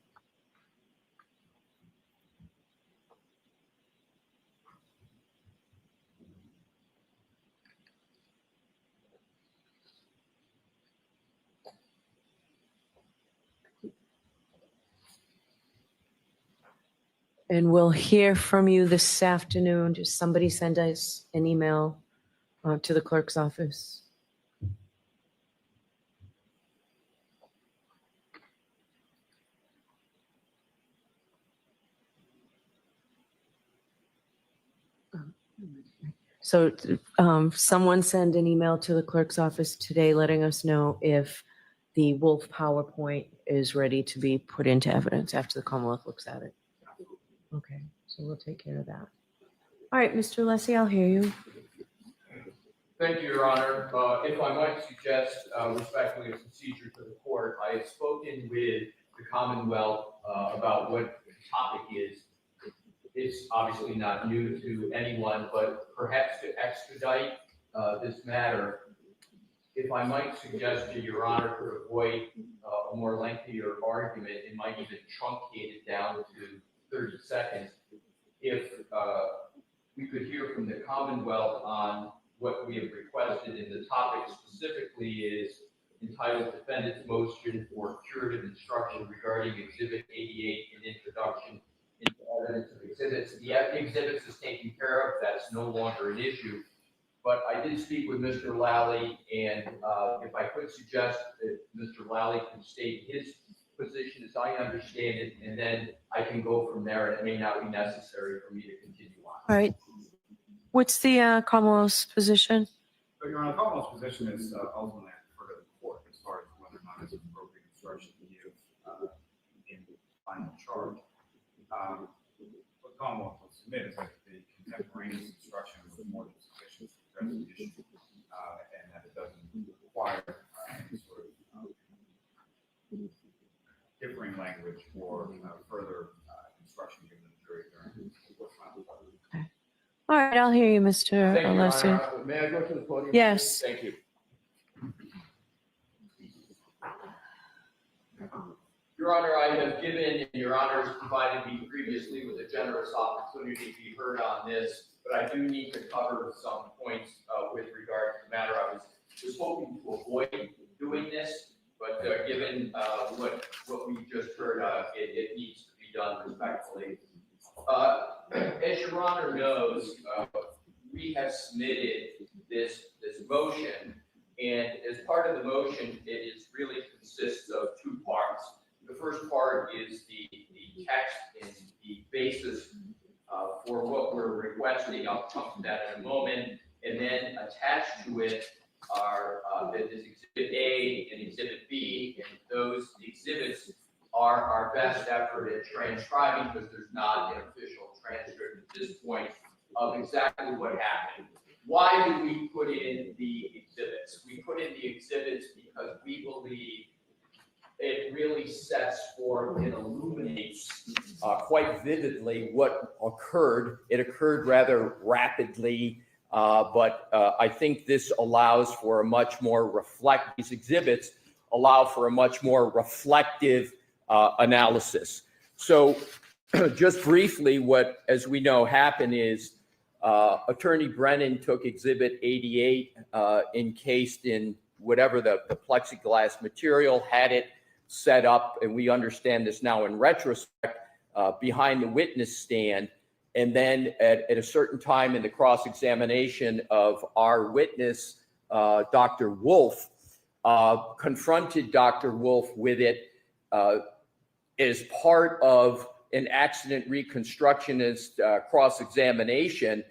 S5: And we'll hear from you this afternoon. Just somebody send us an email to the clerk's office. So someone send an email to the clerk's office today letting us know if the Wolf PowerPoint is ready to be put into evidence after the Commonwealth looks at it. Okay, so we'll take care of that. All right, Mr. Alessi, I'll hear you.
S16: Thank you, Your Honor. If I might suggest respectfully a procedure to the court, I had spoken with the Commonwealth about what the topic is. It's obviously not new to anyone, but perhaps to expedite this matter, if I might suggest to Your Honor, to avoid a more lengthier argument, it might even truncate it down to 30 seconds. If we could hear from the Commonwealth on what we have requested, and the topic specifically is entitled Defendant's Motion for Curative Instruction regarding Exhibit 88 and Introduction into Evidence of Exhibits. The exhibits is taken care of, that's no longer an issue. But I did speak with Mr. Lally, and if I could suggest that Mr. Lally can state his position as I understand it, and then I can go from there, and it may not be necessary for me to continue on.
S5: All right. What's the Commonwealth's position?
S15: So Your Honor, the Commonwealth's position is ultimately for the court as far as whether or not it's appropriate instruction to give in the final charge. What the Commonwealth will submit is that the contemporaneous instruction was more than sufficient to address the issue, and that it doesn't require any sort of differing language or further instruction given to the jury during the court's final charge.
S5: All right, I'll hear you, Mr.
S16: Thank you, Your
S5: Alessio.
S16: Honor. May I go to the podium?
S5: Yes.
S16: Thank you. Your Honor, I have given, and Your Honor has provided me previously with a generous opportunity to be heard on this, but I do need to cover some points with regard to the matter. I was hoping to avoid doing this, but given what we just heard, it needs to be done respectfully. As Your Honor knows, we have submitted this motion, and as part of the motion, it really consists of two parts. The first part is the text and the basis for what we're requesting. I'll come to that in a moment, and then attached to it are is Exhibit A and Exhibit B, and those exhibits are our best effort at transcribing, because there's not an official transcript at this point of exactly what happened. Why do we put in the exhibits? We put in the exhibits because we believe it really sets forth and illuminates quite vividly what occurred. It occurred rather rapidly, but I think this allows for a much more these exhibits allow for a much more reflective analysis. So just briefly, what, as we know, happened is Attorney Brennan took Exhibit 88 encased in whatever the plexiglass material, had it set up, and we understand this now in retrospect, behind the witness stand. And then at a certain time in the cross-examination of our witness, Dr. Wolf, confronted Dr. Wolf with it as part of an accident reconstructionist cross-examination,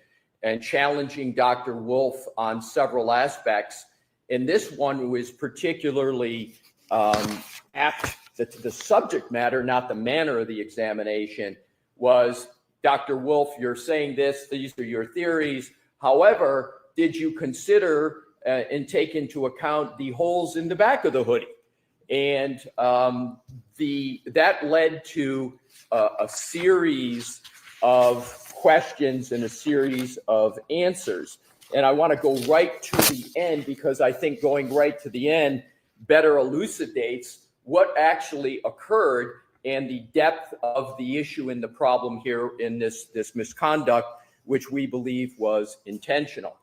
S16: and challenging Dr. Wolf on several aspects. And this one was particularly apt to the subject matter, not the manner of the examination, was, Dr. Wolf, you're saying this, these are your theories. However, did you consider and take into account the holes in the back of the hoodie? And that led to a series of questions and a series of answers. And I want to go right to the end, because I think going right to the end better elucidates what actually occurred and the depth of the issue and the problem here in this misconduct, which we believe was intentional.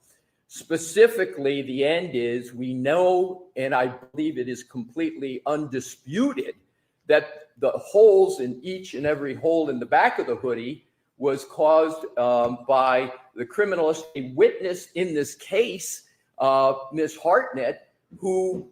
S16: Specifically, the end is, we know, and I believe it is completely undisputed, that the holes in each and every hole in the back of the hoodie was caused by the criminalistic witness in this case, Ms. Hartnett, who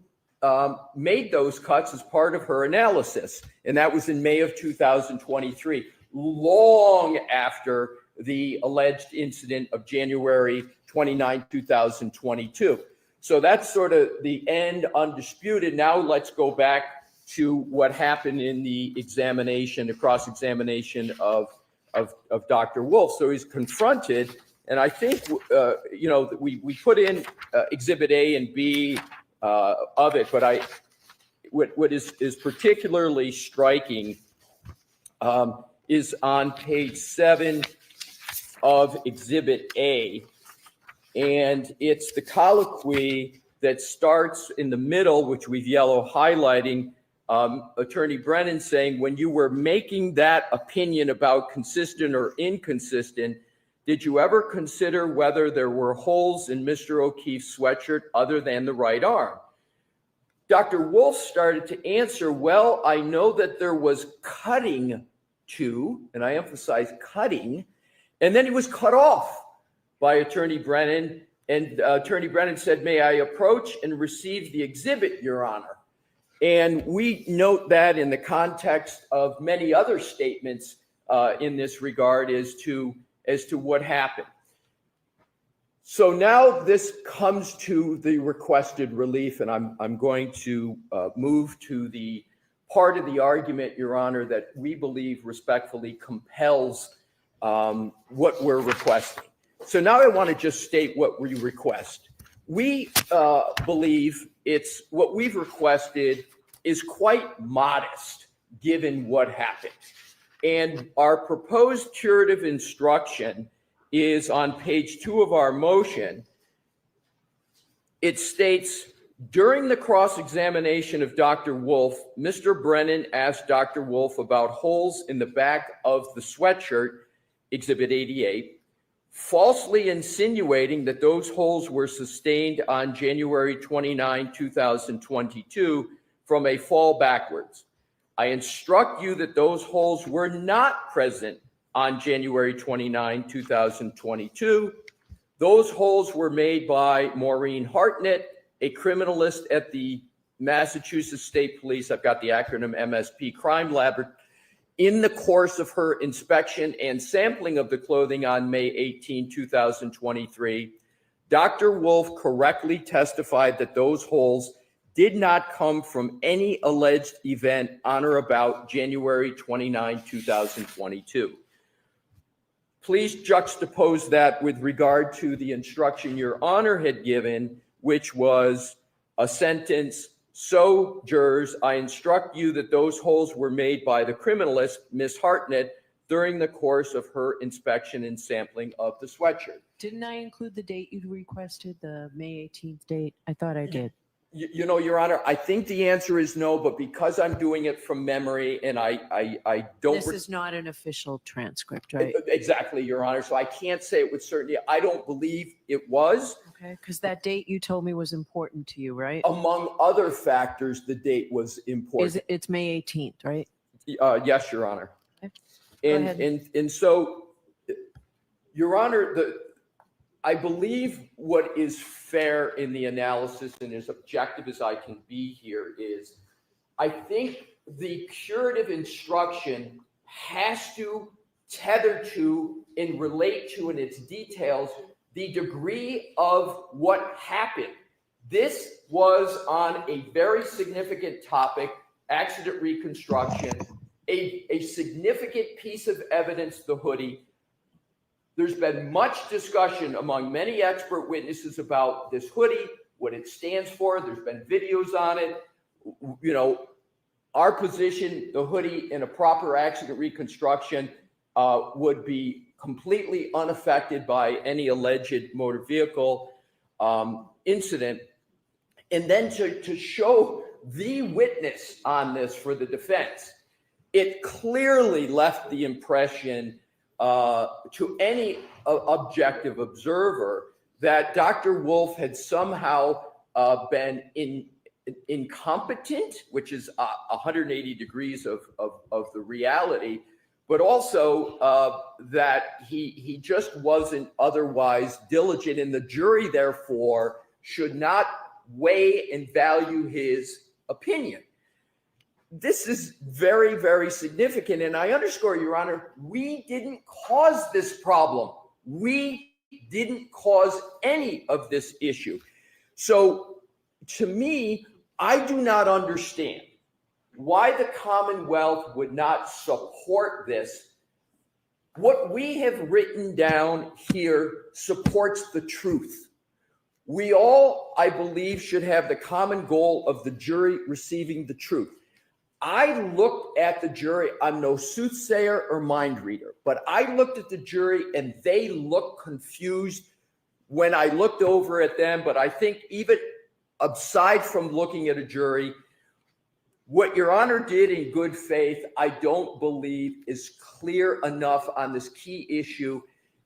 S16: made those cuts as part of her analysis. And that was in May of 2023, long after the alleged incident of January 29, 2022. So that's sort of the end, undisputed. Now let's go back to what happened in the examination, the cross-examination of Dr. Wolf. So he's confronted, and I think, we put in Exhibit A and B of it, but
S7: what is particularly striking is on page 7 of Exhibit A, and it's the colloquy that starts in the middle, which we've yellow highlighting. Attorney Brennan saying, when you were making that opinion about consistent or inconsistent, did you ever consider whether there were holes in Mr. O'Keefe's sweatshirt other than the right arm? Dr. Wolf started to answer, well, I know that there was cutting to, and I emphasize cutting, and then he was cut off by Attorney Brennan. And Attorney Brennan said, may I approach and receive the exhibit, Your Honor? And we note that in the context of many other statements in this regard as to what happened. So now this comes to the requested relief, and I'm going to move to the part of the argument, Your Honor, that we believe respectfully compels what we're requesting. So now I want to just state what we request. We believe it's what we've requested is quite modest given what happened. And our proposed curative instruction is on page 2 of our motion. It states, during the cross-examination of Dr. Wolf, Mr. Brennan asked Dr. Wolf about holes in the back of the sweatshirt, Exhibit 88, falsely insinuating that those holes were sustained on January 29, 2022 from a fall backwards. I instruct you that those holes were not present on January 29, 2022. Those holes were made by Maureen Hartnett, a criminalist at the Massachusetts State Police, I've got the acronym MSP, Crime Lab, in the course of her inspection and sampling of the clothing on May 18, 2023. Dr. Wolf correctly testified that those holes did not come from any alleged event on or about January 29, 2022. Please juxtapose that with regard to the instruction Your Honor had given, which was a sentence, so jurors, I instruct you that those holes were made by the criminalist, Ms. Hartnett, during the course of her inspection and sampling of the sweatshirt.
S5: Didn't I include the date you requested, the May 18th date? I thought I did.
S7: You know, Your Honor, I think the answer is no, but because I'm doing it from memory and I don't.
S5: This is not an official transcript, right?
S7: Exactly, Your Honor. So I can't say it with certainty. I don't believe it was.
S5: Okay, because that date you told me was important to you, right?
S7: Among other factors, the date was important.
S5: It's May 18th, right?
S7: Yes, Your Honor.
S5: Okay. Go ahead.
S7: And so, Your Honor, I believe what is fair in the analysis and as objective as I can be here is, I think the curative instruction has to tether to and relate to in its details the degree of what happened. This was on a very significant topic, accident reconstruction, a significant piece of evidence, the hoodie. There's been much discussion among many expert witnesses about this hoodie, what it stands for. There's been videos on it. You know, our position, the hoodie in a proper accident reconstruction would be completely unaffected by any alleged motor vehicle incident. And then to show the witness on this for the defense, it clearly left the impression to any objective observer that Dr. Wolf had somehow been incompetent, which is 180 degrees of the reality, but also that he just wasn't otherwise diligent, and the jury therefore should not weigh and value his opinion. This is very, very significant. And I underscore, Your Honor, we didn't cause this problem. We didn't cause any of this issue. So to me, I do not understand why the Commonwealth would not support this. What we have written down here supports the truth. We all, I believe, should have the common goal of the jury receiving the truth. I looked at the jury. I'm no soothsayer or mind reader, but I looked at the jury and they looked confused when I looked over at them. But I think even aside from looking at a jury, what Your Honor did in good faith, I don't believe is clear enough on this key issue.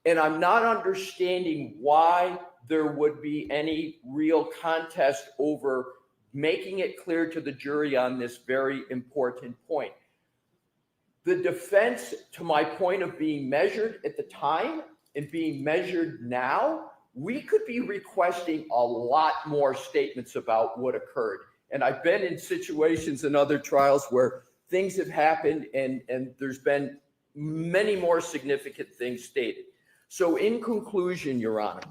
S7: And I'm not understanding why there would be any real contest over making it clear to the jury on this very important point. The defense, to my point of being measured at the time and being measured now, we could be requesting a lot more statements about what occurred. And I've been in situations in other trials where things have happened and there's been many more significant things stated. So in conclusion, Your Honor,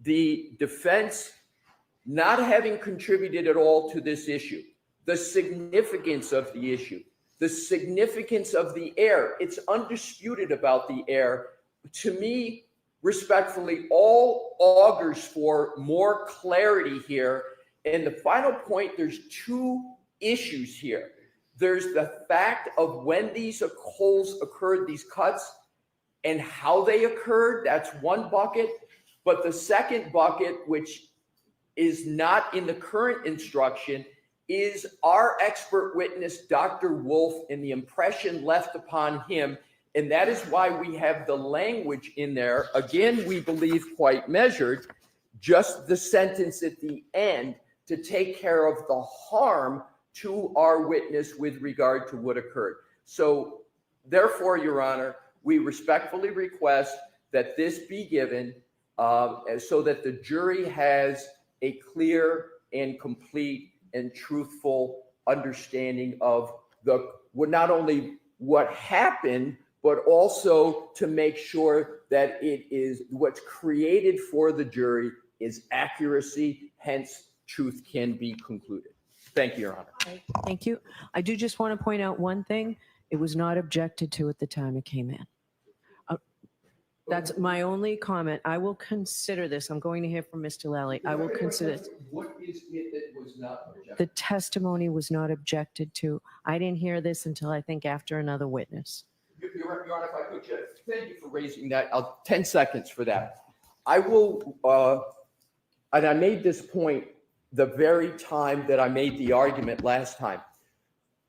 S7: the defense not having contributed at all to this issue, the significance of the issue, the significance of the error, it's undisputed about the error, to me, respectfully, all augurs for more clarity here. And the final point, there's two issues here. There's the fact of when these holes occurred, these cuts, and how they occurred. That's one bucket. But the second bucket, which is not in the current instruction, is our expert witness, Dr. Wolf, and the impression left upon him. And that is why we have the language in there. Again, we believe quite measured, just the sentence at the end to take care of the harm to our witness with regard to what occurred. So therefore, Your Honor, we respectfully request that this be given so that the jury has a clear and complete and truthful understanding of not only what happened, but also to make sure that it is what's created for the jury is accuracy, hence truth can be concluded. Thank you, Your Honor.
S5: Thank you. I do just want to point out one thing. It was not objected to at the time it came in. That's my only comment. I will consider this. I'm going to hear from Mr. Lally. I will consider this.
S7: What is it that was not objected?
S5: The testimony was not objected to. I didn't hear this until I think after another witness.
S7: Your Honor, if I could just thank you for raising that. 10 seconds for that. I will, and I made this point the very time that I made the argument last time.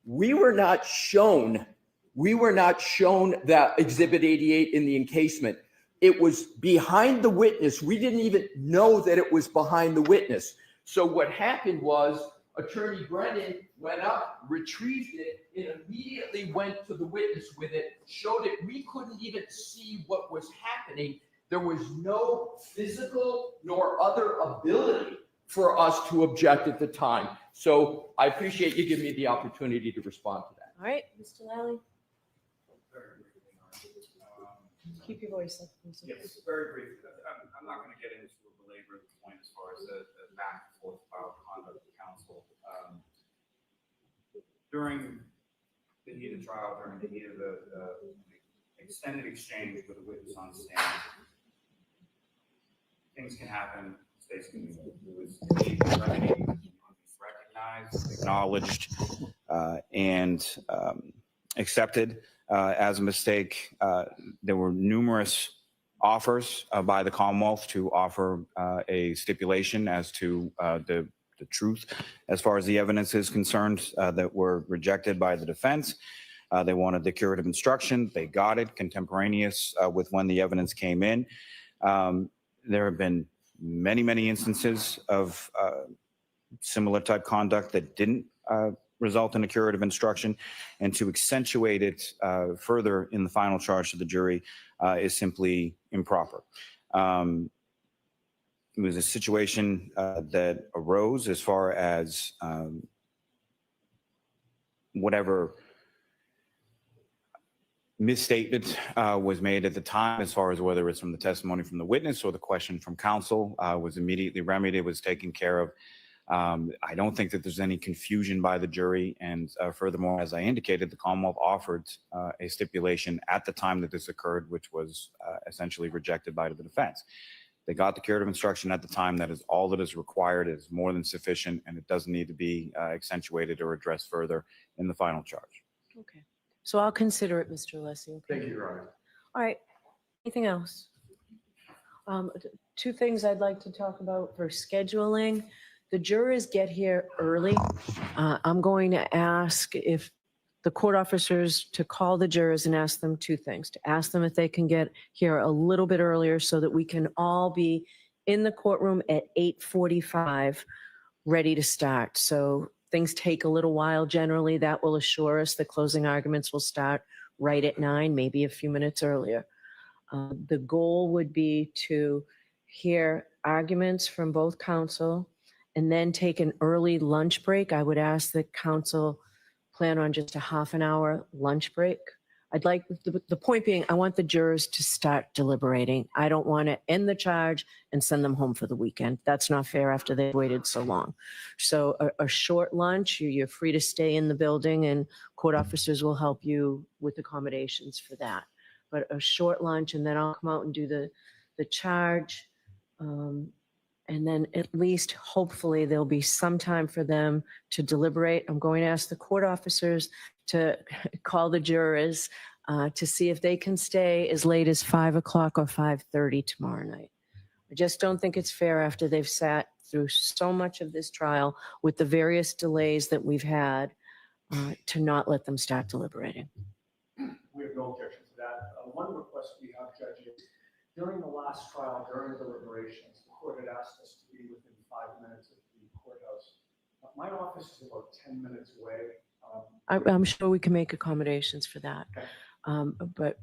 S7: We were not shown that Exhibit 88 in the encasement. It was behind the witness. We didn't even know that it was behind the witness. So what happened was Attorney Brennan went up, retrieved it, and immediately went to the witness with it, showed it. We couldn't even see what was happening. There was no physical nor other ability for us to object at the time. So I appreciate you giving me the opportunity to respond to that.
S5: All right, Mr. Lally. Keep your voice up.
S15: Yes, very briefly. I'm not going to get into a belabor point as far as the back and forth about conduct of counsel. During the heat of trial, during the heat of the extended exchange with a witness on the stand, things can happen. Mistakes can be recognized,
S13: acknowledged, and accepted as a mistake. There were numerous offers by the Commonwealth to offer a stipulation as to the truth as far as the evidence is concerned that were rejected by the defense. They wanted the curative instruction. They got it contemporaneous with when the evidence came in. There have been many instances of similar type conduct that didn't result in a curative instruction, and to accentuate it further in the final charge to the jury is simply improper. It was a situation that arose as far as whatever misstatement was made at the time, as far as whether it's from the testimony from the witness or the question from counsel, was immediately remedied, was taken care of. I don't think that there's any confusion by the jury. And furthermore, as I indicated, the Commonwealth offered a stipulation at the time that this occurred, which was essentially rejected by the defense. They got the curative instruction at the time. That is all that is required. It is more than sufficient, and it doesn't need to be accentuated or addressed further in the final charge.
S5: Okay. So I'll consider it, Mr. Alessi. Okay.
S15: Thank you, Your Honor.
S5: All right. Anything else? Two things I'd like to talk about for scheduling. The jurors get here early. I'm going to ask if the court officers to call the jurors and ask them two things. To ask them if they can get here a little bit earlier so that we can all be in the courtroom at 8:45, ready to start. So things take a little while generally. That will assure us the closing arguments will start right at 9, maybe a few minutes earlier. The goal would be to hear arguments from both counsel and then take an early lunch break. I would ask that counsel plan on just a half an hour lunch break. I'd like, the point being, I want the jurors to start deliberating. I don't want to end the charge and send them home for the weekend. That's not fair after they've waited so long. So a short lunch, you're free to stay in the building and court officers will help you with accommodations for that. But a short lunch, and then I'll come out and do the charge. And then at least hopefully there'll be some time for them to deliberate. I'm going to ask the court officers to call the jurors to see if they can stay as late as 5 o'clock or 5:30 tomorrow night. I just don't think it's fair after they've sat through so much of this trial with the various delays that we've had to not let them start deliberating.
S11: We have no objection to that. One request we have, Judge, is during the last trial, during the deliberations, the court had asked us to be within 5 minutes of the courthouse. My office is about 10 minutes away.
S5: I'm sure we can make accommodations for that. But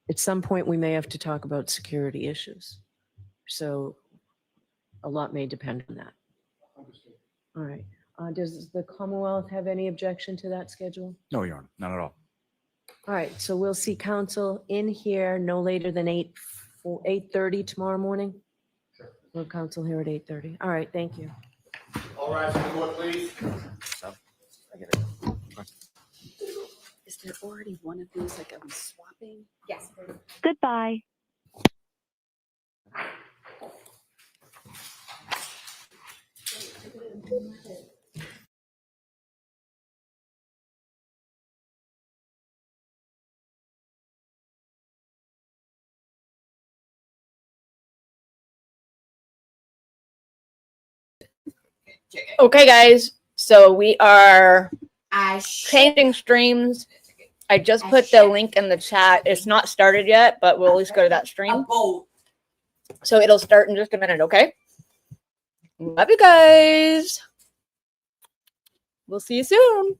S5: at some point, we may have to talk about security issues. So a lot may depend on that.
S11: Understood.
S5: All right. Does the Commonwealth have any objection to that schedule?
S13: No, Your Honor, not at all.
S5: All right. So we'll see counsel in here no later than 8:30 tomorrow morning.
S11: Sure.
S5: We'll counsel here at 8:30. All right. Thank you.
S15: All rise for the court, please.
S22: Is there already one of these, like, are we swapping?
S17: Yes, please.
S19: Goodbye.
S2: Okay, guys. So we are changing streams. I just put the link in the chat. It's not started yet, but we'll at least go to that stream. So it'll start in just a minute, okay? Love you guys. We'll see you soon.